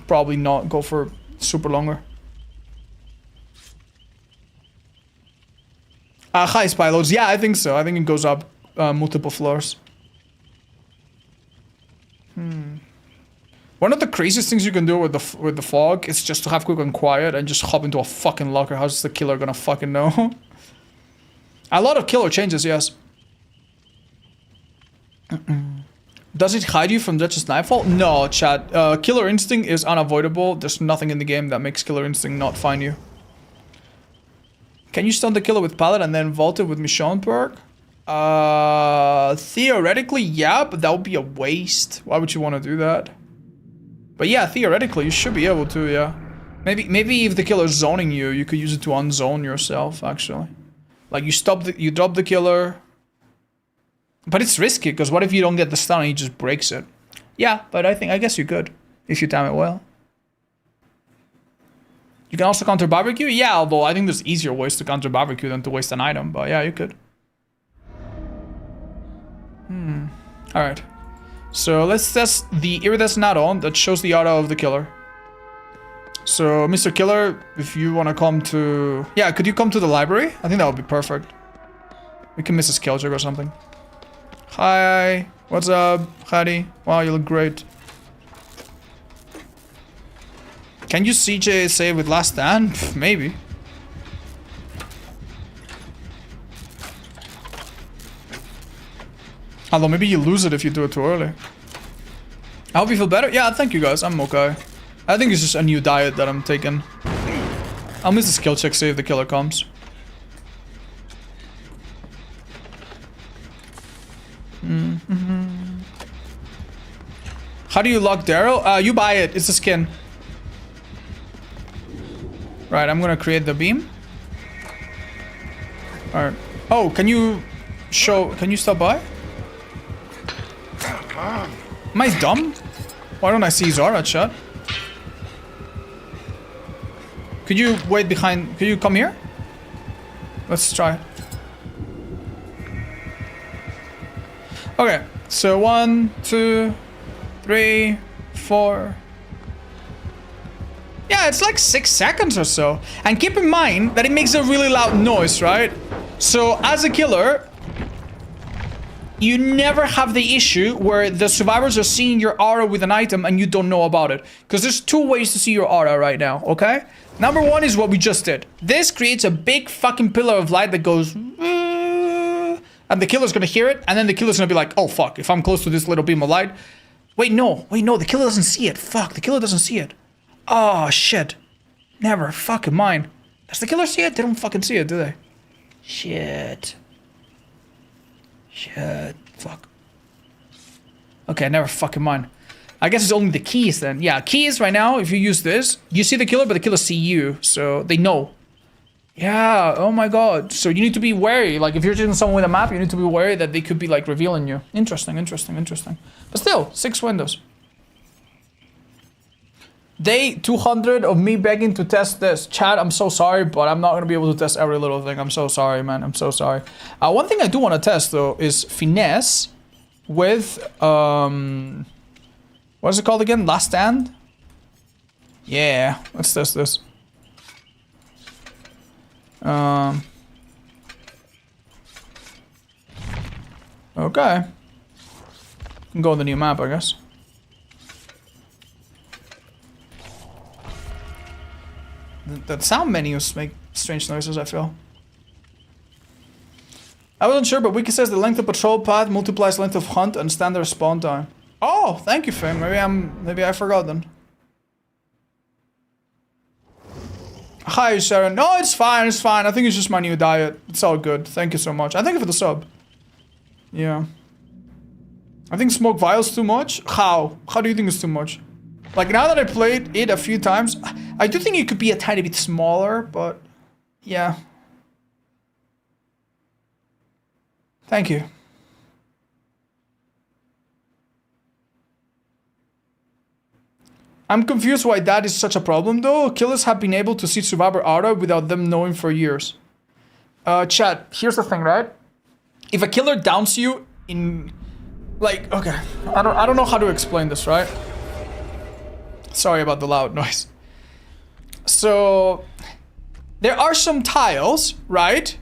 A: probably not go for super longer. Hi, Spyloads. Yeah, I think so. I think it goes up multiple floors. One of the craziest things you can do with the fog is just to have quick and quiet and just hop into a fucking locker. How's the killer gonna fucking know? A lot of killer changes, yes. Does it hide you from Duchess Nightfall? No, chat. Killer Instinct is unavoidable. There's nothing in the game that makes Killer Instinct not find you. Can you stun the killer with Pallet and then vault it with Michonne perk? Theoretically, yeah, but that would be a waste. Why would you want to do that? But yeah, theoretically, you should be able to, yeah. Maybe if the killer's zoning you, you could use it to unzone yourself, actually. Like, you drop the killer. But it's risky, because what if you don't get the stun and he just breaks it? Yeah, but I guess you could, if you time it well. You can also counter barbecue? Yeah, although I think there's easier ways to counter barbecue than to waste an item, but yeah, you could. Alright. So let's test the iridescent add-on that shows the aura of the killer. So, Mr. Killer, if you want to come to... Yeah, could you come to the library? I think that would be perfect. We can miss a skill check or something. Hi, what's up, Hadi? Wow, you look great. Can you CJ save with last stand? Pff, maybe. Although maybe you lose it if you do it too early. I hope you feel better. Yeah, thank you guys. I'm okay. I think it's just a new diet that I'm taking. I'll miss the skill check, see if the killer comes. How do you lock Daryl? You buy it. It's a skin. Right, I'm gonna create the beam. Alright. Oh, can you stop by? Am I dumb? Why don't I see Zara chat? Could you wait behind? Could you come here? Let's try. Okay, so 1, 2, 3, 4. Yeah, it's like 6 seconds or so. And keep in mind that it makes a really loud noise, right? So as a killer, you never have the issue where the survivors are seeing your aura with an item and you don't know about it. Because there's 2 ways to see your aura right now, okay? Number 1 is what we just did. This creates a big fucking pillar of light that goes... And the killer's gonna hear it, and then the killer's gonna be like, oh fuck, if I'm close to this little beam of light... Wait, no, the killer doesn't see it. Fuck, the killer doesn't see it. Oh, shit. Never fucking mind. Does the killer see it? They don't fucking see it, do they? Shit. Fuck. Okay, never fucking mind. I guess it's only the keys then. Yeah, keys right now, if you use this, you see the killer, but the killer see you, so they know. Yeah, oh my god. So you need to be wary. Like, if you're choosing someone with a map, you need to be wary that they could be, like, revealing you. Interesting. But still, 6 windows. Day 200 of me begging to test this. Chat, I'm so sorry, but I'm not going to be able to test every little thing. I'm so sorry, man. I'm so sorry. One thing I do want to test, though, is finesse with, what is it called again? Last Stand? Yeah, let's test this. Okay. Can go on the new map, I guess. The sound menus make strange noises, I feel. I wasn't sure, but Wiki says the length of patrol path multiplies length of hunt and standard spawn time. Oh, thank you, Finn. Maybe I forgot then. Hi, Sharon. No, it's fine. I think it's just my new diet. It's all good. Thank you so much. And thank you for the sub. Yeah. I think smoke vials too much. How? How do you think it's too much? Like, now that I played it a few times, I do think it could be a tiny bit smaller, but yeah. Thank you. I'm confused why that is such a problem, though. Killers have been able to see survivor aura without them knowing for years. Chat, here's the thing, right? If a killer downs you in... Like, okay, I don't know how to explain this, right? Sorry about the loud noise. So, there are some tiles, right?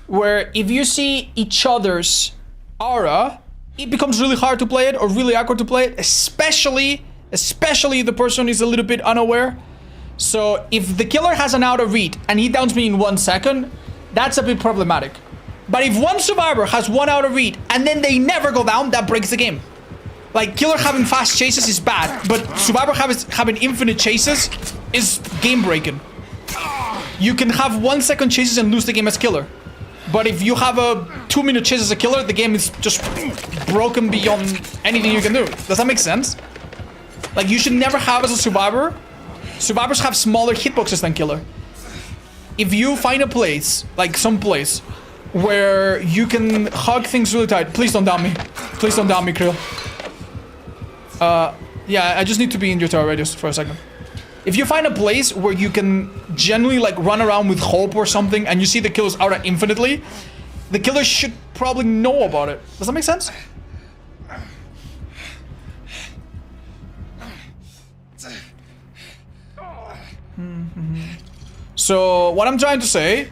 A: Where if you see each other's aura, it becomes really hard to play it or really awkward to play it, especially if the person is a little bit unaware. So, if the killer has an aura read and he downs me in 1 second, that's a bit problematic. But if one survivor has 1 aura read and then they never go down, that breaks the game. Like, killer having fast chases is bad, but survivor having infinite chases is game breaking. You can have 1 second chases and lose the game as killer. But if you have a 2-minute chase as a killer, the game is just broken beyond anything you can do. Does that make sense? Like, you should never have as a survivor. Survivors have smaller hitboxes than killer. If you find a place, like some place, where you can hug things really tight. Please don't down me. Please don't down me, Krill. Yeah, I just need to be in your tower radius for a second. If you find a place where you can genuinely like run around with hope or something and you see the killers out infinitely, the killers should probably know about it. Does that make sense? So what I'm trying to say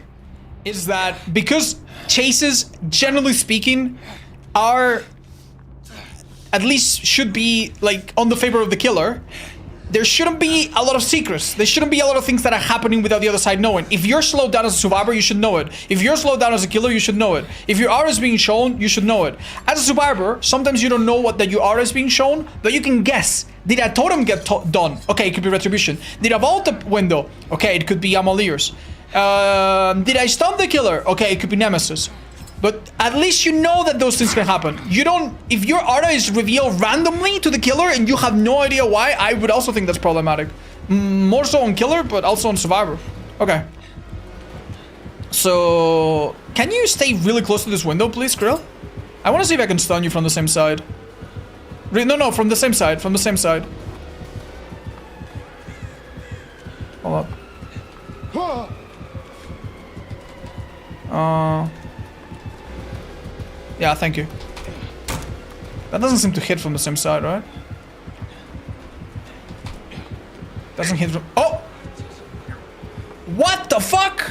A: is that because chases, generally speaking, are at least should be like on the favor of the killer, there shouldn't be a lot of secrets. There shouldn't be a lot of things that are happening without the other side knowing. If you're slowed down as a survivor, you should know it. If you're slowed down as a killer, you should know it. If your aura is being shown, you should know it. As a survivor, sometimes you don't know what that your aura is being shown, but you can guess. Did a totem get done? Okay, it could be retribution. Did a vault window? Okay, it could be Amaliers. Did I stun the killer? Okay, it could be Nemesis. But at least you know that those things can happen. You don't... If your aura is revealed randomly to the killer and you have no idea why, I would also think that's problematic. More so on killer, but also on survivor. Okay. So... Can you stay really close to this window, please, Krill? I want to see if I can stun you from the same side. No, from the same side. From the same side. Hold up. Yeah, thank you. That doesn't seem to hit from the same side, right? Doesn't hit from... Oh! What the fuck?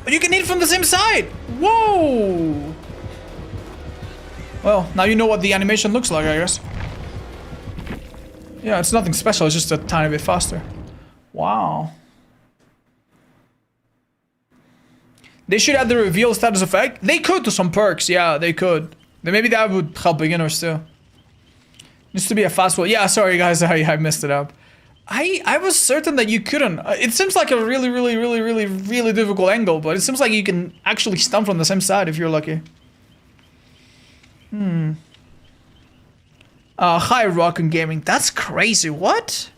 A: You can hit from the same side! Whoa! Well, now you know what the animation looks like, I guess. Yeah, it's nothing special, it's just a tiny bit faster. Wow. They should add the reveal status effect. They could to some perks, yeah, they could. Then maybe that would help beginners too. Needs to be a fast one. Yeah, sorry guys, I messed it up. I was certain that you couldn't. It seems like a really difficult angle, but it seems like you can actually stun from the same side if you're lucky. Hi, Rockin' Gaming. That's crazy. What?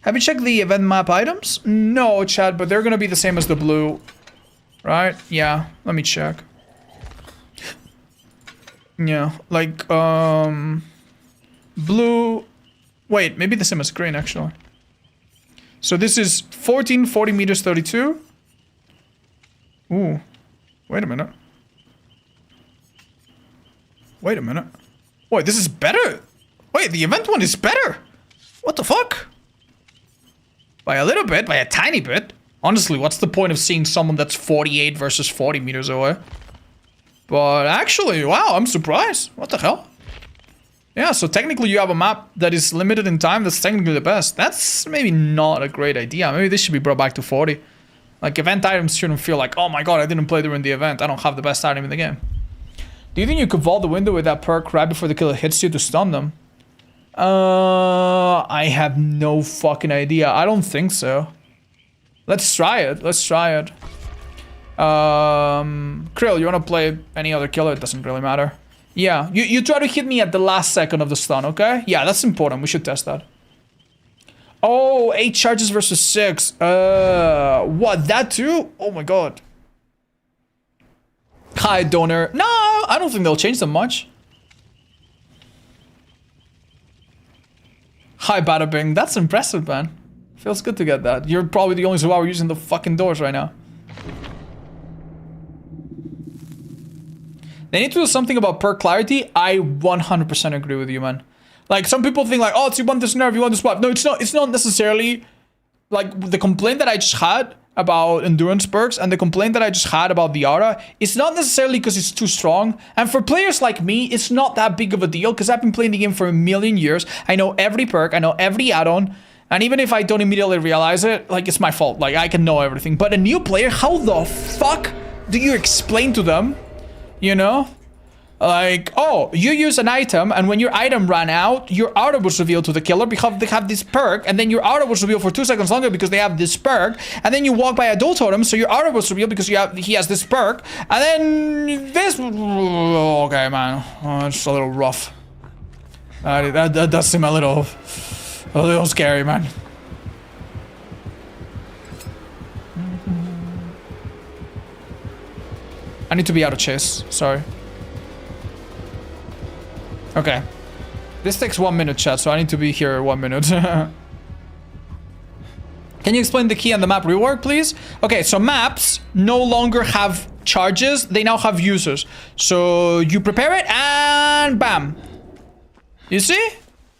A: Have you checked the event map items? No, chat, but they're gonna be the same as the blue. Right? Yeah. Let me check. Yeah, like, blue... Wait, maybe the same as green, actually. So this is 14, 40 meters, 32. Ooh. Wait a minute. Wait a minute. Wait, this is better. Wait, the event one is better. What the fuck? By a little bit, by a tiny bit. Honestly, what's the point of seeing someone that's 48 versus 40 meters away? But actually, wow, I'm surprised. What the hell? Yeah, so technically you have a map that is limited in time that's technically the best. That's maybe not a great idea. Maybe this should be brought back to 40. Like, event items shouldn't feel like, oh my god, I didn't play during the event. I don't have the best item in the game. Do you think you could vault the window with that perk right before the killer hits you to stun them? I have no fucking idea. I don't think so. Let's try it. Let's try it. Krill, you wanna play any other killer? It doesn't really matter. Yeah, you try to hit me at the last second of the stun, okay? Yeah, that's important. We should test that. Oh, 8 charges versus 6. What, that too? Oh my god. Hi, Donor. No, I don't think they'll change them much. Hi, Bada Bing. That's impressive, man. Feels good to get that. You're probably the only survivor using the fucking doors right now. They need to do something about perk clarity. I 100% agree with you, man. Like, some people think like, oh, it's you want this nerve, you want this swap. No, it's not. It's not necessarily like the complaint that I just had about endurance perks and the complaint that I just had about the aura. It's not necessarily because it's too strong. And for players like me, it's not that big of a deal because I've been playing the game for a million years. I know every perk, I know every add-on. And even if I don't immediately realize it, like, it's my fault. Like, I can know everything. But a new player, how the fuck do you explain to them, you know, Like, oh, you use an item, and when your item ran out, your auto was revealed to the killer because they have this perk, and then your auto was revealed for 2 seconds longer because they have this perk, and then you walk by a dual totem, so your auto was revealed because he has this perk, and then this. Okay, man, it's a little rough. That does seem a little scary, man. I need to be out of chase. Sorry. Okay. This takes 1 minute, chat, so I need to be here 1 minute. Can you explain the key and the map rework, please? Okay, so maps no longer have charges. They now have users. So you prepare it and bam. You see?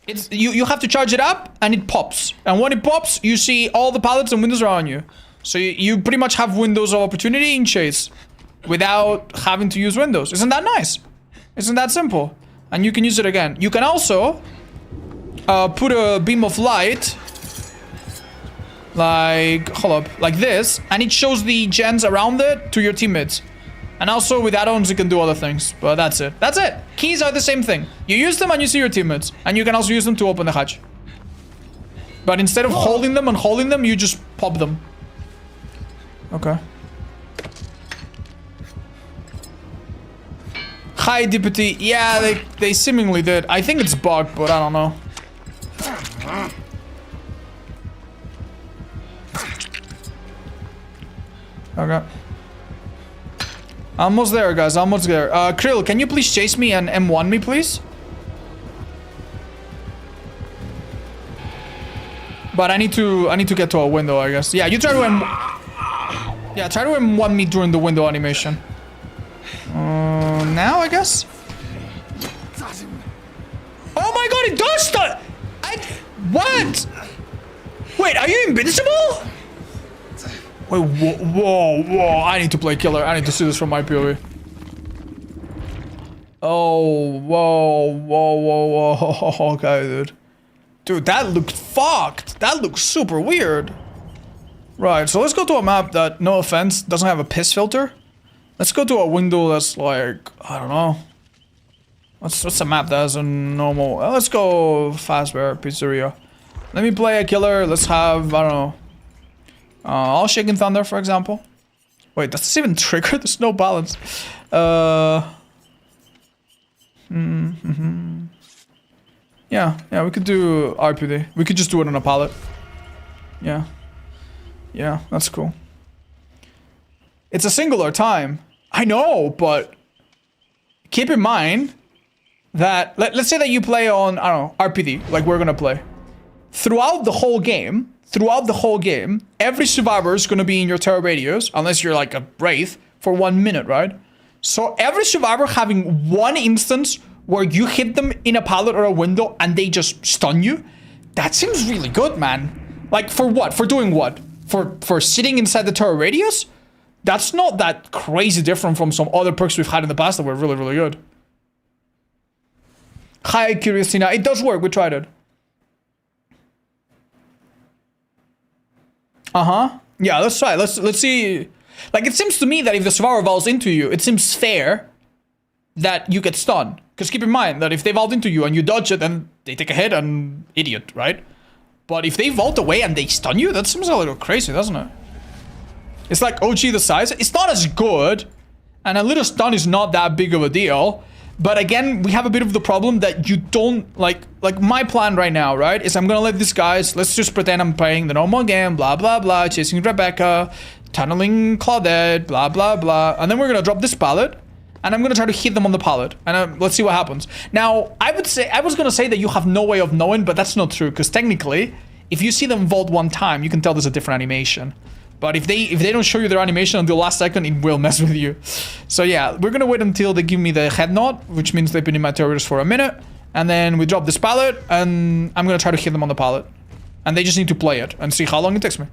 A: It's you have to charge it up and it pops. And when it pops, you see all the pallets and windows around you. So you pretty much have windows of opportunity in chase without having to use windows. Isn't that nice? Isn't that simple? And you can use it again. You can also put a beam of light, like, hold up, like this, and it shows the gens around it to your teammates. And also with add-ons, you can do other things, but that's it. That's it. Keys are the same thing. You use them and you see your teammates, and you can also use them to open the hatch. But instead of holding them, you just pop them. Okay. Hi, DBD. Yeah, they seemingly did. I think it's bugged, but I don't know. Okay. Almost there, guys. Almost there. Krill, can you please chase me and M1 me, please? But I need to get to a window, I guess. Yeah, you try to try to M1 me during the window animation. Now, I guess? Oh my god, it does stun! What? Wait, are you invincible? Wait, whoa, I need to play killer. I need to see this from my POV. Oh, whoa. Okay, dude. Dude, that looked fucked. That looks super weird. Right, so let's go to a map that, no offense, doesn't have a piss filter. Let's go to a window that's like, I don't know. What's a map that has a normal... let's go Fazbear Pizzeria. Let me play a killer. Let's have, I don't know. All Shaking Thunder, for example. Wait, does this even trigger? There's no balance. Yeah, we could do RPD. We could just do it on a pallet. Yeah, that's cool. It's a singular time. I know, but keep in mind that let's say that you play on, I don't know, RPD, like we're gonna play. Throughout the whole game, every survivor is gonna be in your terror radius, unless you're like a wraith, for 1 minute, right? So every survivor having one instance where you hit them in a pallet or a window and they just stun you, that seems really good, man. Like for what? For doing what? For sitting inside the terror radius? That's not that crazy different from some other perks we've had in the past that were really, really good. Hi, Curiosina. It does work. We tried it. Yeah, let's try. Let's see. Like, it seems to me that if the survivor vaults into you, it seems fair that you get stunned. Because keep in mind that if they vault into you and you dodge it, then they take a hit and idiot, right? But if they vault away and they stun you, that seems a little crazy, doesn't it? It's like OG the size. It's not as good, and a little stun is not that big of a deal. But again, we have a bit of the problem that you don't like my plan right now, right? Is I'm gonna let these guys, let's just pretend I'm playing the normal game, blah blah blah, chasing Rebecca, tunneling Claudette, blah blah blah, and then we're gonna drop this pallet, and I'm gonna try to hit them on the pallet, and let's see what happens. Now, I was gonna say that you have no way of knowing, but that's not true, because technically, if you see them vault one time, you can tell there's a different animation. But if they don't show you their animation until the last second, it will mess with you. So yeah, we're gonna wait until they give me the head nod, which means they've been in my terrorists for a minute. And then we drop this pallet, and I'm gonna try to hit them on the pallet. And they just need to play it and see how long it takes me.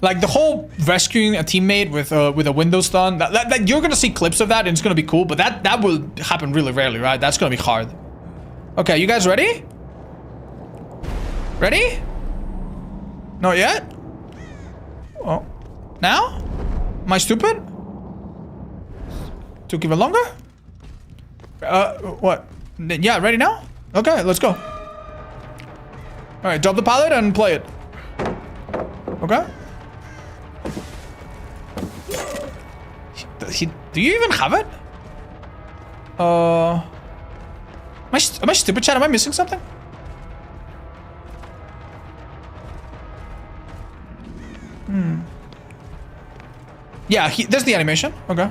A: Like the whole rescuing a teammate with a window stun, that you're gonna see clips of that and it's gonna be cool, but that will happen really rarely, right? That's gonna be hard. Okay, you guys ready? Ready? Not yet? Oh. Now? Am I stupid? Took even longer? What? Yeah, ready now? Okay, let's go. Alright, drop the pallet and play it. Okay. Do you even have it? Am I stupid, chat? Am I missing something? Yeah, there's the animation. Okay.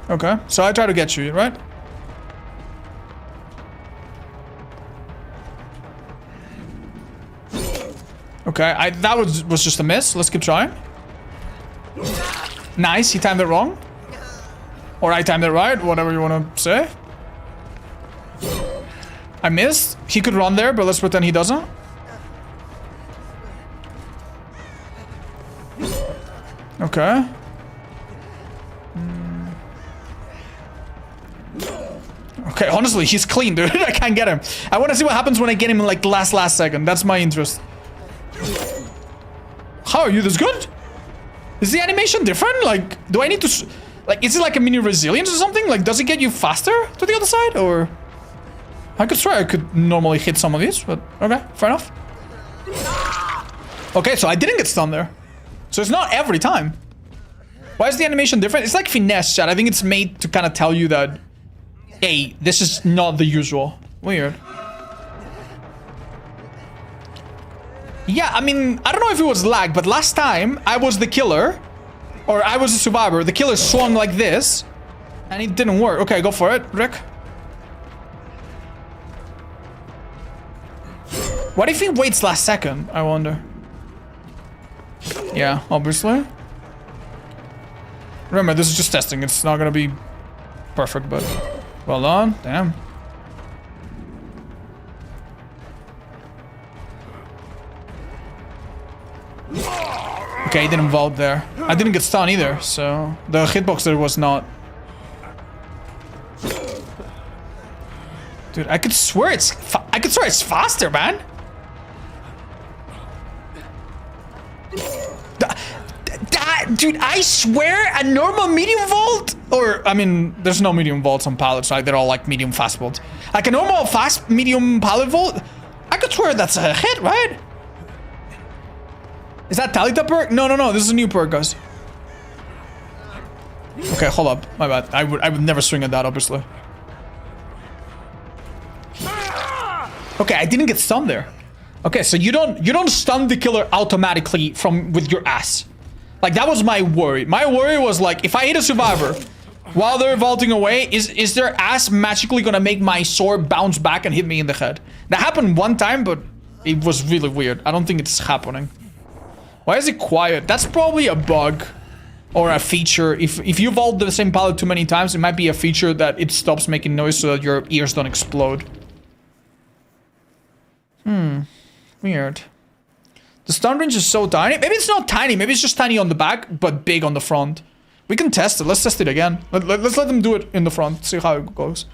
A: Okay, so I try to get you, right? Okay, that was just a miss. Let's keep trying. Nice, he timed it wrong. Or I timed it right, whatever you want to say. I missed. He could run there, but let's pretend he doesn't. Okay. Okay, honestly, he's clean, dude. I can't get him. I want to see what happens when I get him in like the last second. That's my interest. How are you this good? Is the animation different? Like, do I need to... Like, is it like a mini resilience or something? Like, does it get you faster to the other side? Or... I could swear I could normally hit some of these, but... Okay, fair enough. Okay, so I didn't get stunned there. So it's not every time. Why is the animation different? It's like finesse, chat. I think it's made to kind of tell you that... Hey, this is not the usual. Weird. Yeah, I mean, I don't know if it was lag, but last time I was the killer. Or I was a survivor. The killer swung like this. And it didn't work. Okay, go for it, Rick. What if he waits last second? I wonder. Yeah, obviously. Remember, this is just testing. It's not gonna be perfect, but... Well done. Damn. Okay, he didn't vault there. I didn't get stunned either, so... The hitbox there was not... Dude, I could swear it's... faster, man! Dude, I swear a normal medium vault, or I mean, there's no medium vaults on pallets, right? They're all like medium fast vaults. Like a normal fast medium pallet vault, I could swear that's a hit, right? Is that Talita perk? No, this is a new perk, guys. Okay, hold up, my bad. I would never swing at that, obviously. Okay, I didn't get stunned there. Okay, so you don't stun the killer automatically with your ass. Like, that was my worry. My worry was, like, if I hit a survivor while they're vaulting away, is their ass magically gonna make my sword bounce back and hit me in the head? That happened one time, but it was really weird. I don't think it's happening. Why is it quiet? That's probably a bug or a feature. If you vault the same pallet too many times, it might be a feature that it stops making noise so that your ears don't explode. Weird. The stun range is so tiny. Maybe it's not tiny. Maybe it's just tiny on the back, but big on the front. We can test it. Let's test it again. Let's let them do it in the front. See how it goes.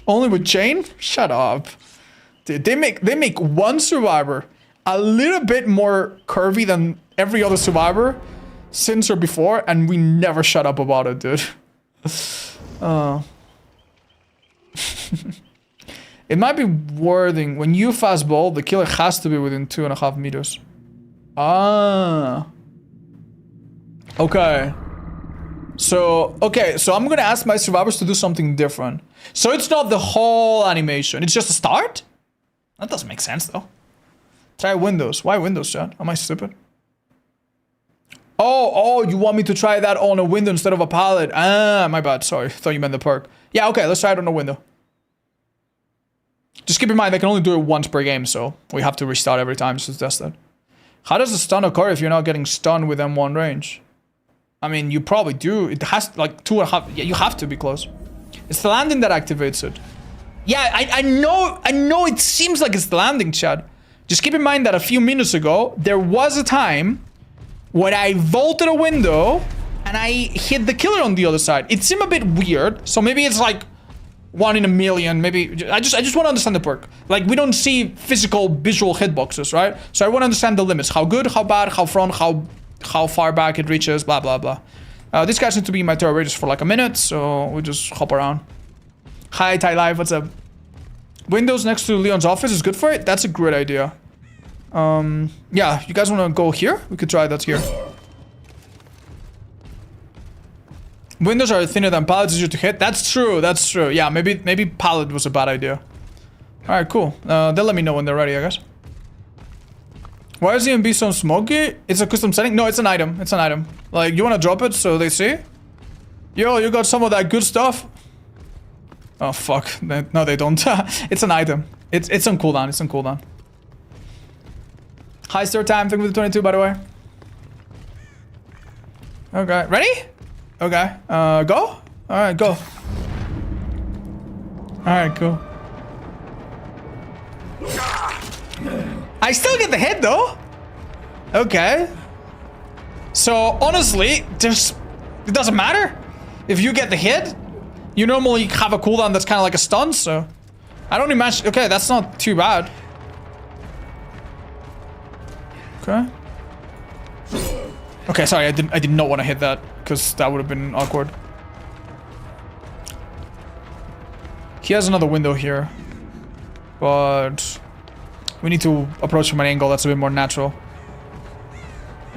A: Only with chain? Shut up. Dude, they make one survivor a little bit more curvy than every other survivor since or before, and we never shut up about it, dude. It might be wording. When you fastball, the killer has to be within 2.5 meters. Ah. Okay. So I'm gonna ask my survivors to do something different. So it's not the whole animation. It's just a start? That doesn't make sense, though. Try Windows. Why Windows, chat? Am I stupid? Oh, you want me to try that on a window instead of a pallet? Ah, my bad. Sorry. Thought you meant the perk. Yeah, okay. Let's try it on a window. Just keep in mind, I can only do it once per game, so we have to restart every time just to test that. How does the stun occur if you're not getting stunned with M1 range? I mean, you probably do. It has, like, 2.5... Yeah, you have to be close. It's the landing that activates it. Yeah, I know it seems like it's the landing, Chad. Just keep in mind that a few minutes ago, there was a time when I vaulted a window and I hit the killer on the other side. It seemed a bit weird, so maybe it's like 1 in a million, maybe. I just want to understand the perk. Like, we don't see physical visual hitboxes, right? So I want to understand the limits. How good, how bad, how front, how how far back it reaches, blah, blah, blah. These guys need to be in my turret radius for like a minute, so we just hop around. Hi, Thai Live, what's up? Windows next to Leon's office is good for it? That's a great idea. Yeah, you guys want to go here? We could try that here. Windows are thinner than pallets, easier to hit. That's true, that's true. Yeah, maybe pallet was a bad idea. Alright, cool. They'll let me know when they're ready, I guess. Why is EMB so smoky? It's a custom setting? No, it's an item. It's an item. Like, you want to drop it so they see? Yo, you got some of that good stuff? Oh, fuck. No, they don't. It's an item. It's on cooldown. It's on cooldown. High start time. Thank you for the 22, by the way. Okay. Ready? Okay. Go? Alright, go. Alright, cool. I still get the hit though. Okay. So honestly, it doesn't matter if you get the hit. You normally have a cooldown that's kind of like a stun, so I don't imagine. Okay, that's not too bad. Okay. Okay, sorry, I did not want to hit that because that would have been awkward. He has another window here, but we need to approach from an angle that's a bit more natural.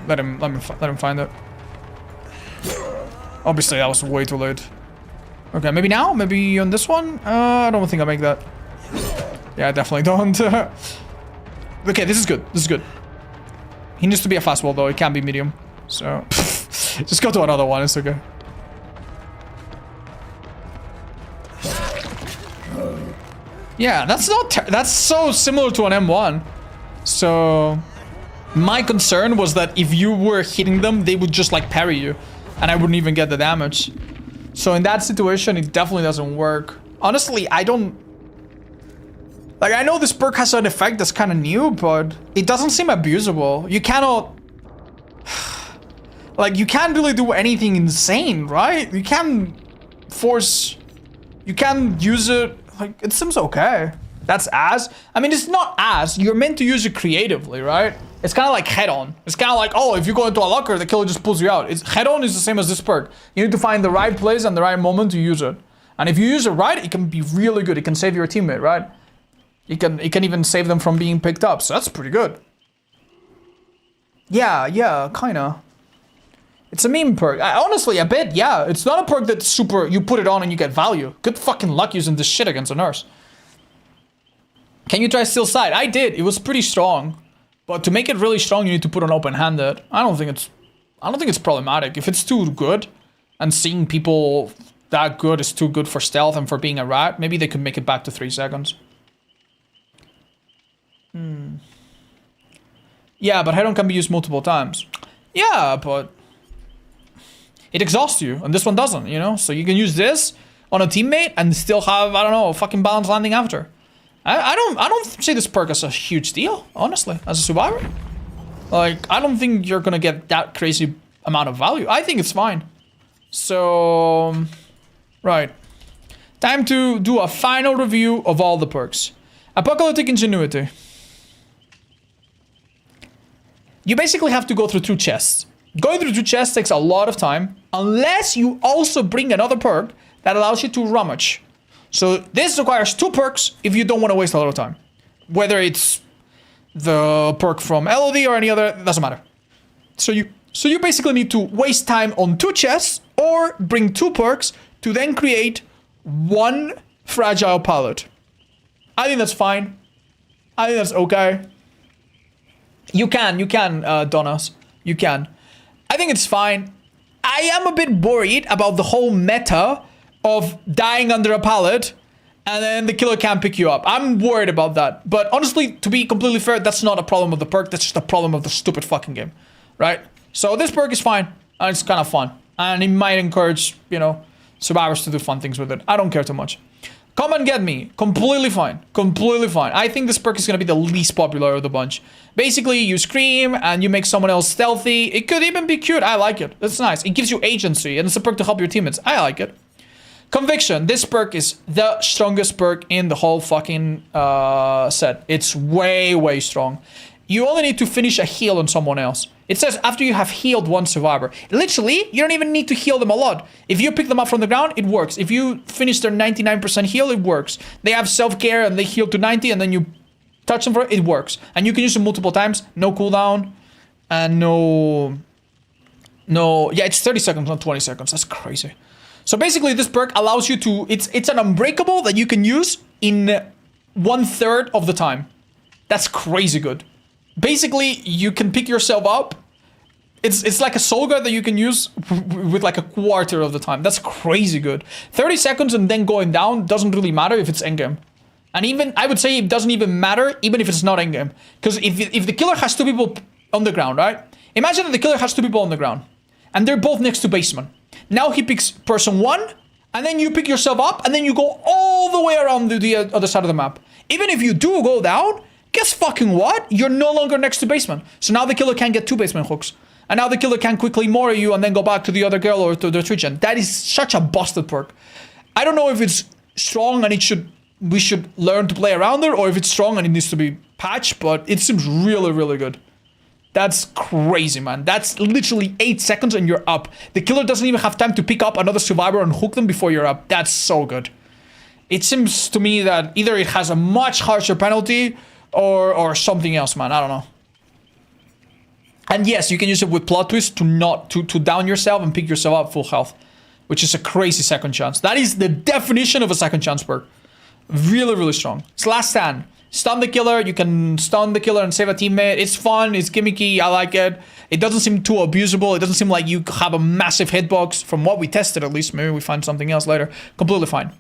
A: Let him find it. Obviously, that was way too late. Okay, maybe now? Maybe on this one? I don't think I make that. Yeah, I definitely don't. Okay, this is good. This is good. He needs to be a fast wall though. It can't be medium. So just go to another one. It's okay. Yeah, that's so similar to an M1. So my concern was that if you were hitting them, they would just like parry you and I wouldn't even get the damage. So in that situation, it definitely doesn't work. Honestly, I don't... Like, I know this perk has an effect that's kind of new, but it doesn't seem abusable. You cannot... Like, you can't really do anything insane, right? You can't force... You can't use it... Like, it seems okay. That's as. I mean, it's not as. You're meant to use it creatively, right? It's kind of like head-on. It's kind of like, oh, if you go into a locker, the killer just pulls you out. Head-on is the same as this perk. You need to find the right place and the right moment to use it. And if you use it right, it can be really good. It can save your teammate, right? It can even save them from being picked up. So that's pretty good. Yeah, kinda. It's a meme perk. Honestly, a bit, yeah. It's not a perk that's super, you put it on and you get value. Good fucking luck using this shit against a nurse. Can you try Steel Side? I did. It was pretty strong. But to make it really strong, you need to put on open-handed. I don't think it's problematic. If it's too good, and seeing people that good is too good for stealth and for being a rat, maybe they could make it back to 3 seconds. Yeah, but head-on can be used multiple times. Yeah, but it exhausts you, and this one doesn't, you know? So you can use this on a teammate and still have, I don't know, a fucking balanced landing after. I don't see this perk as a huge deal, honestly, as a survivor. Like, I don't think you're gonna get that crazy amount of value. I think it's fine. So, right. Time to do a final review of all the perks. Apocalyptic Ingenuity. You basically have to go through 2 chests. Going through 2 chests takes a lot of time, unless you also bring another perk that allows you to rummage. So this requires 2 perks if you don't want to waste a lot of time. Whether it's the perk from LOD or any other, it doesn't matter. So you basically need to waste time on 2 chests or bring 2 perks to then create 1 fragile pallet. I think that's fine. I think that's okay. You can, Donas. You can. I think it's fine. I am a bit worried about the whole meta of dying under a pallet and then the killer can't pick you up. I'm worried about that. But honestly, to be completely fair, that's not a problem of the perk. That's just a problem of the stupid fucking game, right? So this perk is fine and it's kind of fun. And it might encourage, you know, survivors to do fun things with it. I don't care too much. Come and get me. Completely fine. Completely fine. I think this perk is going to be the least popular of the bunch. Basically, you scream and you make someone else stealthy. It could even be cute. I like it. It's nice. It gives you agency and it's a perk to help your teammates. I like it. Conviction. This perk is the strongest perk in the whole fucking set. It's way, way strong. You only need to finish a heal on someone else. It says after you have healed one survivor. Literally, you don't even need to heal them a lot. If you pick them up from the ground, it works. If you finish their 99% heal, it works. They have self-care and they heal to 90 and then you touch them for it, it works. And you can use them multiple times, no cooldown, and yeah, it's 30 seconds, not 20 seconds. That's crazy. So basically, this perk allows you to, it's an unbreakable that you can use in 1/3 of the time. That's crazy good. Basically, you can pick yourself up. It's like a soul guard that you can use with like 1/4 of the time. That's crazy good. 30 seconds and then going down doesn't really matter if it's endgame. And even, I would say it doesn't even matter even if it's not endgame. Because if the killer has 2 people on the ground, right? Imagine that the killer has 2 people on the ground. And they're both next to basement. Now he picks person 1. And then you pick yourself up. And then you go all the way around the other side of the map. Even if you do go down, guess fucking what? You're no longer next to basement. So now the killer can't get 2 basement hooks. And now the killer can quickly more you and then go back to the other girl or to the region. That is such a busted perk. I don't know if it's strong and we should learn to play around it, or if it's strong and it needs to be patched, but it seems really, really good. That's crazy, man. That's literally 8 seconds and you're up. The killer doesn't even have time to pick up another survivor and hook them before you're up. That's so good. It seems to me that either it has a much harsher penalty or something else, man. I don't know. And yes, you can use it with plot twist to down yourself and pick yourself up full health, which is a crazy second chance. That is the definition of a second chance perk. Really, really strong. It's last stand. Stun the killer. You can stun the killer and save a teammate. It's fun. It's gimmicky. I like it. It doesn't seem too abusable. It doesn't seem like you have a massive hitbox. From what we tested, at least. Maybe we find something else later. Completely fine.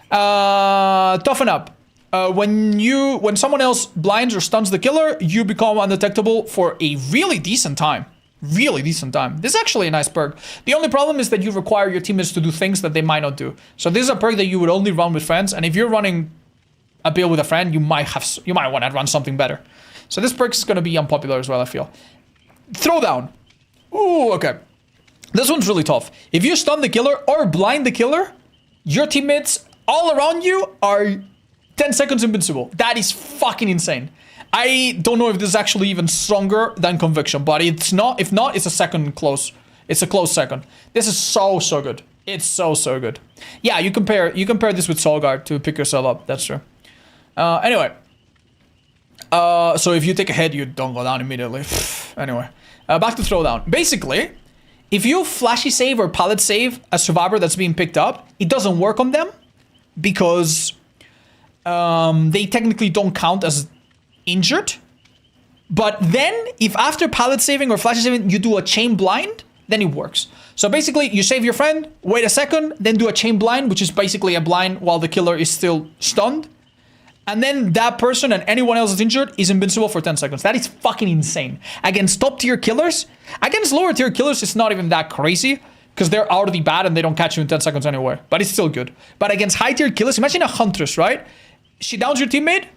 A: Toughen up. When someone else blinds or stuns the killer, you become undetectable for a really decent time. Really decent time. This is actually a nice perk. The only problem is that you require your teammates to do things that they might not do. So this is a perk that you would only run with friends. And if you're running a build with a friend, you might want to run something better. So this perk is going to be unpopular as well, I feel. Throwdown. Ooh, okay. This one's really tough. If you stun the killer or blind the killer, your teammates all around you are 10 seconds invincible. That is fucking insane. I don't know if this is actually even stronger than Conviction, but it's not. If not, it's a second close. It's a close second. This is so good. It's so good. Yeah, you compare this with Soul Guard to pick yourself up. That's true. Anyway. So if you take a hit, you don't go down immediately. Anyway. Back to Throwdown. Basically, if you flashy save or pallet save a survivor that's being picked up, it doesn't work on them because they technically don't count as injured. But then if after pallet saving or flashy saving you do a chain blind, then it works. So basically you save your friend, wait a second, then do a chain blind, which is basically a blind while the killer is still stunned. And then that person and anyone else that's injured is invincible for 10 seconds. That is fucking insane. Against top tier killers, against lower tier killers, it's not even that crazy because they're already bad and they don't catch you in 10 seconds anyway. But it's still good. But against high tier killers, imagine a huntress, right? She downs your teammate.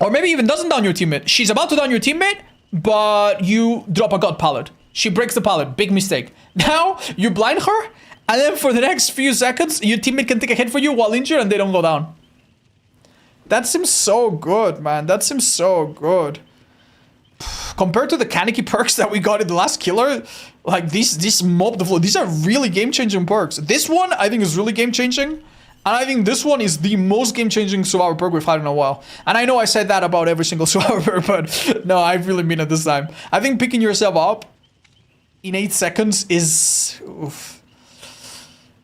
A: Or maybe even doesn't down your teammate. She's about to down your teammate, but you drop a god pallet. She breaks the pallet. Big mistake. Now, you blind her, and then for the next few seconds, your teammate can take a hit for you while injured and they don't go down. That seems so good, man. That seems so good. Compared to the Kaneki perks that we got in the last killer, like these mob the flow, these are really game-changing perks. This one, I think, is really game-changing. And I think this one is the most game-changing survivor perk we've had in a while. And I know I said that about every single survivor perk, but no, I really mean it this time. I think picking yourself up in 8 seconds is... Oof.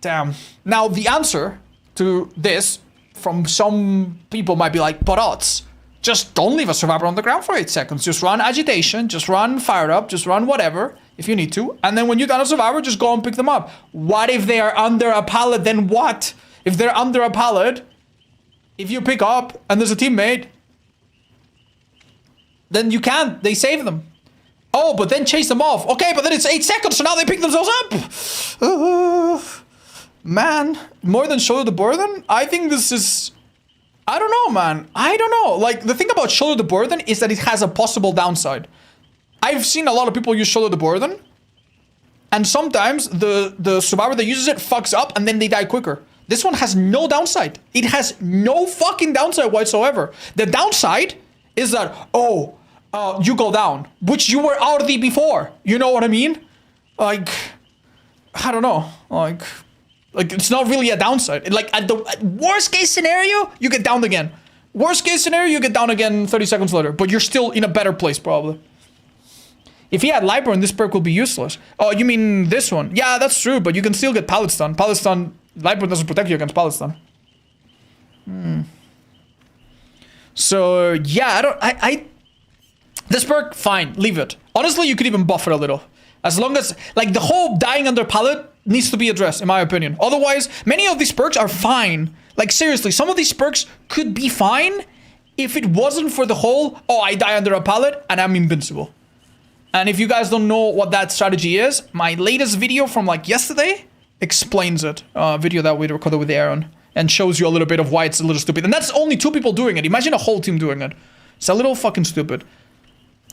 A: Damn. Now, the answer to this from some people might be like, but odds. Just don't leave a survivor on the ground for 8 seconds. Just run agitation, just run fire up, just run whatever, if you need to. And then when you're done a survivor, just go and pick them up. What if they are under a pallet, then what? If they're under a pallet, if you pick up and there's a teammate, then you can't. They save them. Oh, but then chase them off. Okay, but then it's 8 seconds, so now they pick themselves up. Man, more than shoulder the burden? I think this is... I don't know, man. I don't know. Like, the thing about shoulder the burden is that it has a possible downside. I've seen a lot of people use shoulder the burden, and sometimes the survivor that uses it fucks up and then they die quicker. This one has no downside. It has no fucking downside whatsoever. The downside is that, oh, you go down, which you were already before. You know what I mean? Like, I don't know. Like it's not really a downside. Like at the worst case scenario, you get down again. Worst case scenario, you get down again 30 seconds later, but you're still in a better place probably. If he had Lightburn, this perk would be useless. Oh, you mean this one? Yeah, that's true, but you can still get Pallet Stun. Pallet Stun, Lightburn doesn't protect you against Pallet Stun. So yeah, this perk, fine, leave it. Honestly, you could even buff it a little. As long as, like, the whole dying under pallet needs to be addressed, in my opinion. Otherwise, many of these perks are fine. Like, seriously, some of these perks could be fine if it wasn't for the whole, oh, I die under a pallet and I'm invincible. And if you guys don't know what that strategy is, my latest video from, like, yesterday explains it. Video that we recorded with Aaron. And shows you a little bit of why it's a little stupid. And that's only 2 people doing it. Imagine a whole team doing it. It's a little fucking stupid.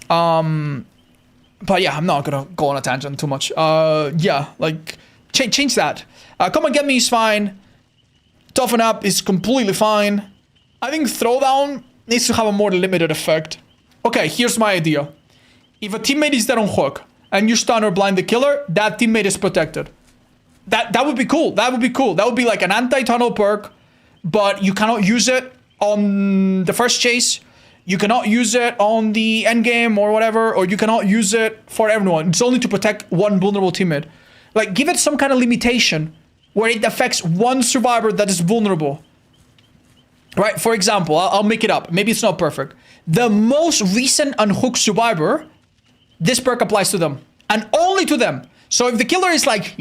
A: But yeah, I'm not gonna go on a tangent too much. Yeah, like, change that. Come and get me is fine. Toughen up is completely fine. I think Throwdown needs to have a more limited effect. Okay, here's my idea. If a teammate is dead on hook, and you stun or blind the killer, that teammate is protected. That would be cool. That would be cool. That would be like an anti-tunnel perk, but you cannot use it on the first chase. You cannot use it on the end game or whatever, or you cannot use it for everyone. It's only to protect one vulnerable teammate. Like, give it some kind of limitation where it affects one survivor that is vulnerable. Right? For example, I'll make it up. Maybe it's not perfect. The most recent unhooked survivor, this perk applies to them. And only to them. So if the killer is like,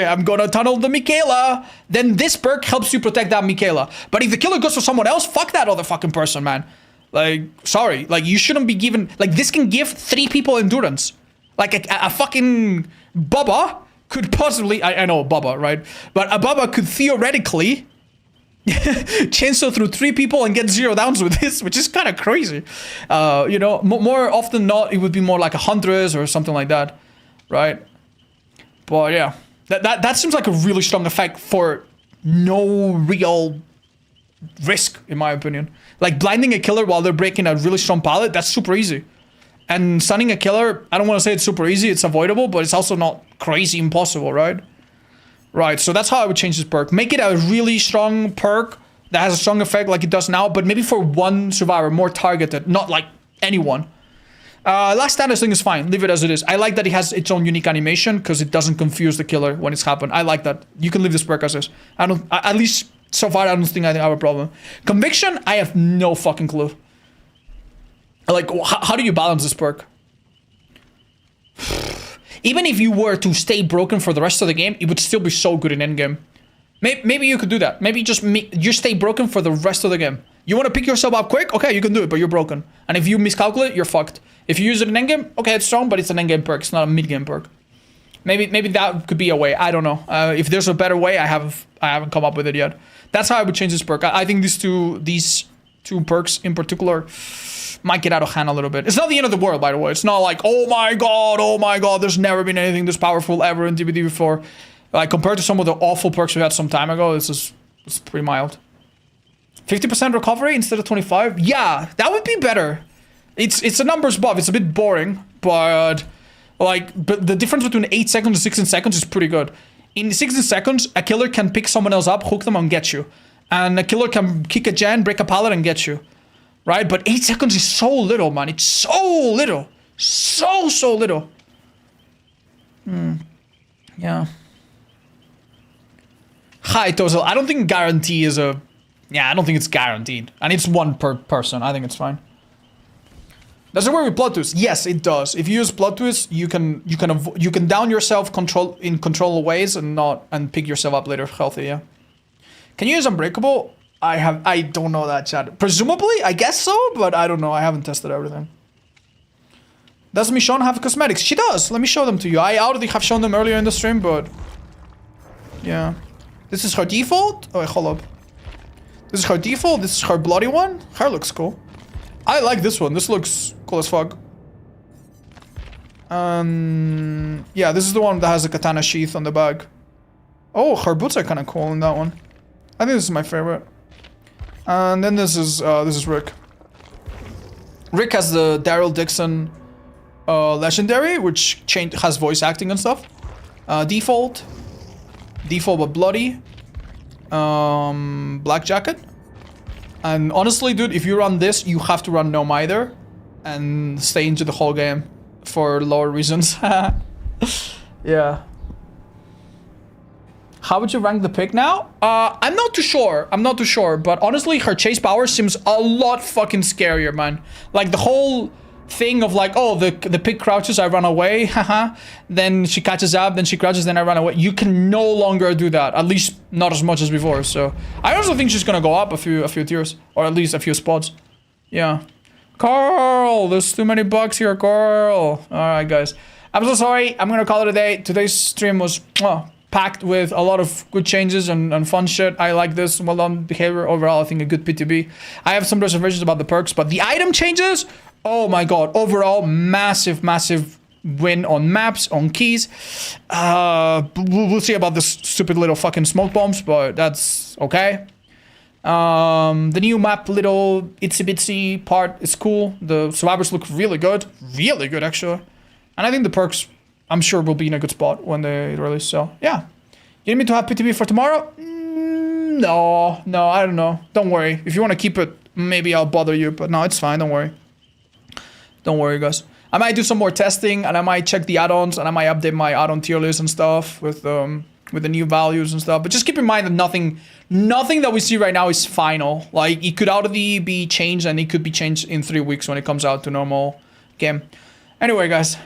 A: I'm gonna tunnel the Michaela, then this perk helps you protect that Michaela. But if the killer goes for someone else, fuck that other fucking person, man. Like, sorry. Like, you shouldn't be given... Like, this can give 3 people endurance. Like, a fucking Bubba could possibly... I know Bubba, right? But a Bubba could theoretically chainsaw through 3 people and get 0 downs with this, which is kind of crazy. You know, more often not, it would be more like a Huntress or something like that. Right? But yeah, that seems like a really strong effect for no real risk, in my opinion. Like, blinding a killer while they're breaking a really strong pallet, that's super easy. And stunning a killer, I don't want to say it's super easy, it's avoidable, but it's also not crazy impossible, right? Right, so that's how I would change this perk. Make it a really strong perk that has a strong effect like it does now, but maybe for one survivor, more targeted, not like anyone. Last stand, I think is fine. Leave it as it is. I like that it has its own unique animation because it doesn't confuse the killer when it's happened. I like that. You can leave this perk as is. At least so far, I don't think I have a problem. Conviction, I have no fucking clue. Like, how do you balance this perk? Even if you were to stay broken for the rest of the game, it would still be so good in endgame. Maybe you could do that. Maybe you stay broken for the rest of the game. You want to pick yourself up quick? Okay, you can do it, but you're broken. And if you miscalculate, you're fucked. If you use it in endgame, okay, it's strong, but it's an endgame perk. It's not a mid-game perk. Maybe that could be a way. I don't know. If there's a better way, I haven't come up with it yet. That's how I would change this perk. I think these two perks in particular might get out of hand a little bit. It's not the end of the world, by the way. It's not like, oh my god, there's never been anything this powerful ever in DBD before. Like, compared to some of the awful perks we had some time ago, it's pretty mild. 50% recovery instead of 25? Yeah, that would be better. It's a numbers buff. It's a bit boring, but the difference between 8 seconds and 16 seconds is pretty good. In 16 seconds, a killer can pick someone else up, hook them, and get you. And a killer can kick a gen, break a pallet, and get you. Right? But 8 seconds is so little, man. It's so little. So little. Yeah. Hi, Tozel. I don't think guarantee is a... Yeah, I don't think it's guaranteed. And it's one per person. I think it's fine. Does it work with Blood Twist? Yes, it does. If you use Blood Twist, you can down yourself in control ways and pick yourself up later healthy, yeah. Can you use Unbreakable? I don't know that, chat. Presumably, I guess so, but I don't know. I haven't tested everything. Does Michonne have cosmetics? She does. Let me show them to you. I already have shown them earlier in the stream, but... Yeah. This is her default? Oh, wait, hold up. This is her default. This is her bloody one. Her looks cool. I like this one. This looks cool as fuck. Yeah, this is the one that has a katana sheath on the back. Oh, her boots are kind of cool in that one. I think this is my favorite. And then this is Rick. Rick has the Daryl Dixon legendary, which has voice acting and stuff. Default but bloody. Black jacket. And honestly, dude, if you run this, you have to run Gnome either and stay into the whole game for lower reasons. Yeah. How would you rank the pick now? I'm not too sure. But honestly, her chase power seems a lot fucking scarier, man. Like the whole thing of like, oh, the pig crouches, I run away, haha. Then she catches up, then she crouches, then I run away. You can no longer do that, at least not as much as before. So I also think she's gonna go up a few tiers, or at least a few spots. Yeah. Carl, there's too many bugs here, Carl. All right, guys. I'm so sorry. I'm gonna call it a day. Today's stream was packed with a lot of good changes and fun shit. I like this. Well done behavior. Overall, I think a good PTB. I have some reservations about the perks, but the item changes, oh my god. Overall, massive win on maps, on keys. We'll see about this stupid little fucking smoke bombs, but that's okay. The new map, little itsy bitsy part is cool. The survivors look really good actually. And I think the perks, I'm sure, will be in a good spot when they release. So yeah, you need me to have PTB for tomorrow? No, I don't know. Don't worry. If you want to keep it, maybe I'll bother you. But no, it's fine. Don't worry, guys. I might do some more testing, and I might check the add-ons, and I might update my add-on tier list and stuff with the new values and stuff. But just keep in mind that nothing that we see right now is final. Like, it could already be changed, and it could be changed in 3 weeks when it comes out to normal game. Anyway, guys.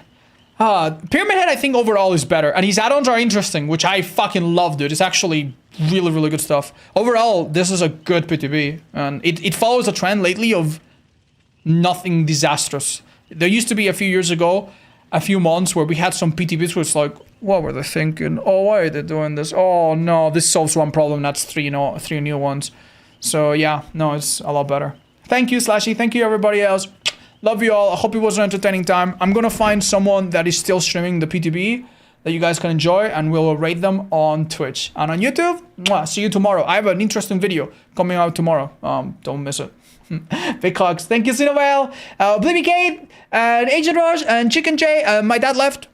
A: Pyramid Head, I think, overall is better. And his add-ons are interesting, which I fucking love, dude. It's actually really good stuff. Overall, this is a good PTB. And it follows a trend lately of nothing disastrous. There used to be a few years ago, a few months, where we had some PTBs where it's like, what were they thinking? Oh, why are they doing this? Oh, no, this solves one problem. That's three new ones. So, yeah, no, it's a lot better. Thank you, Slashy. Thank you, everybody else. Love you all. I hope it was an entertaining time. I'm gonna find someone that is still streaming the PTB that you guys can enjoy, and we'll rate them on Twitch. And on YouTube, see you tomorrow. I have an interesting video coming out tomorrow. Don't miss it. Big hugs. Thank you, Cinnawell, Blibby Kate, and Agent Rush, and Chicken J. My dad left.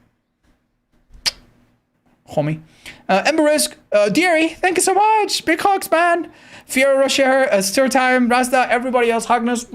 A: Homie. Ember Risk, Deary, thank you so much. Big hugs, man. Fiora Rusher, Stir Time, Rasta, everybody else, Hugness.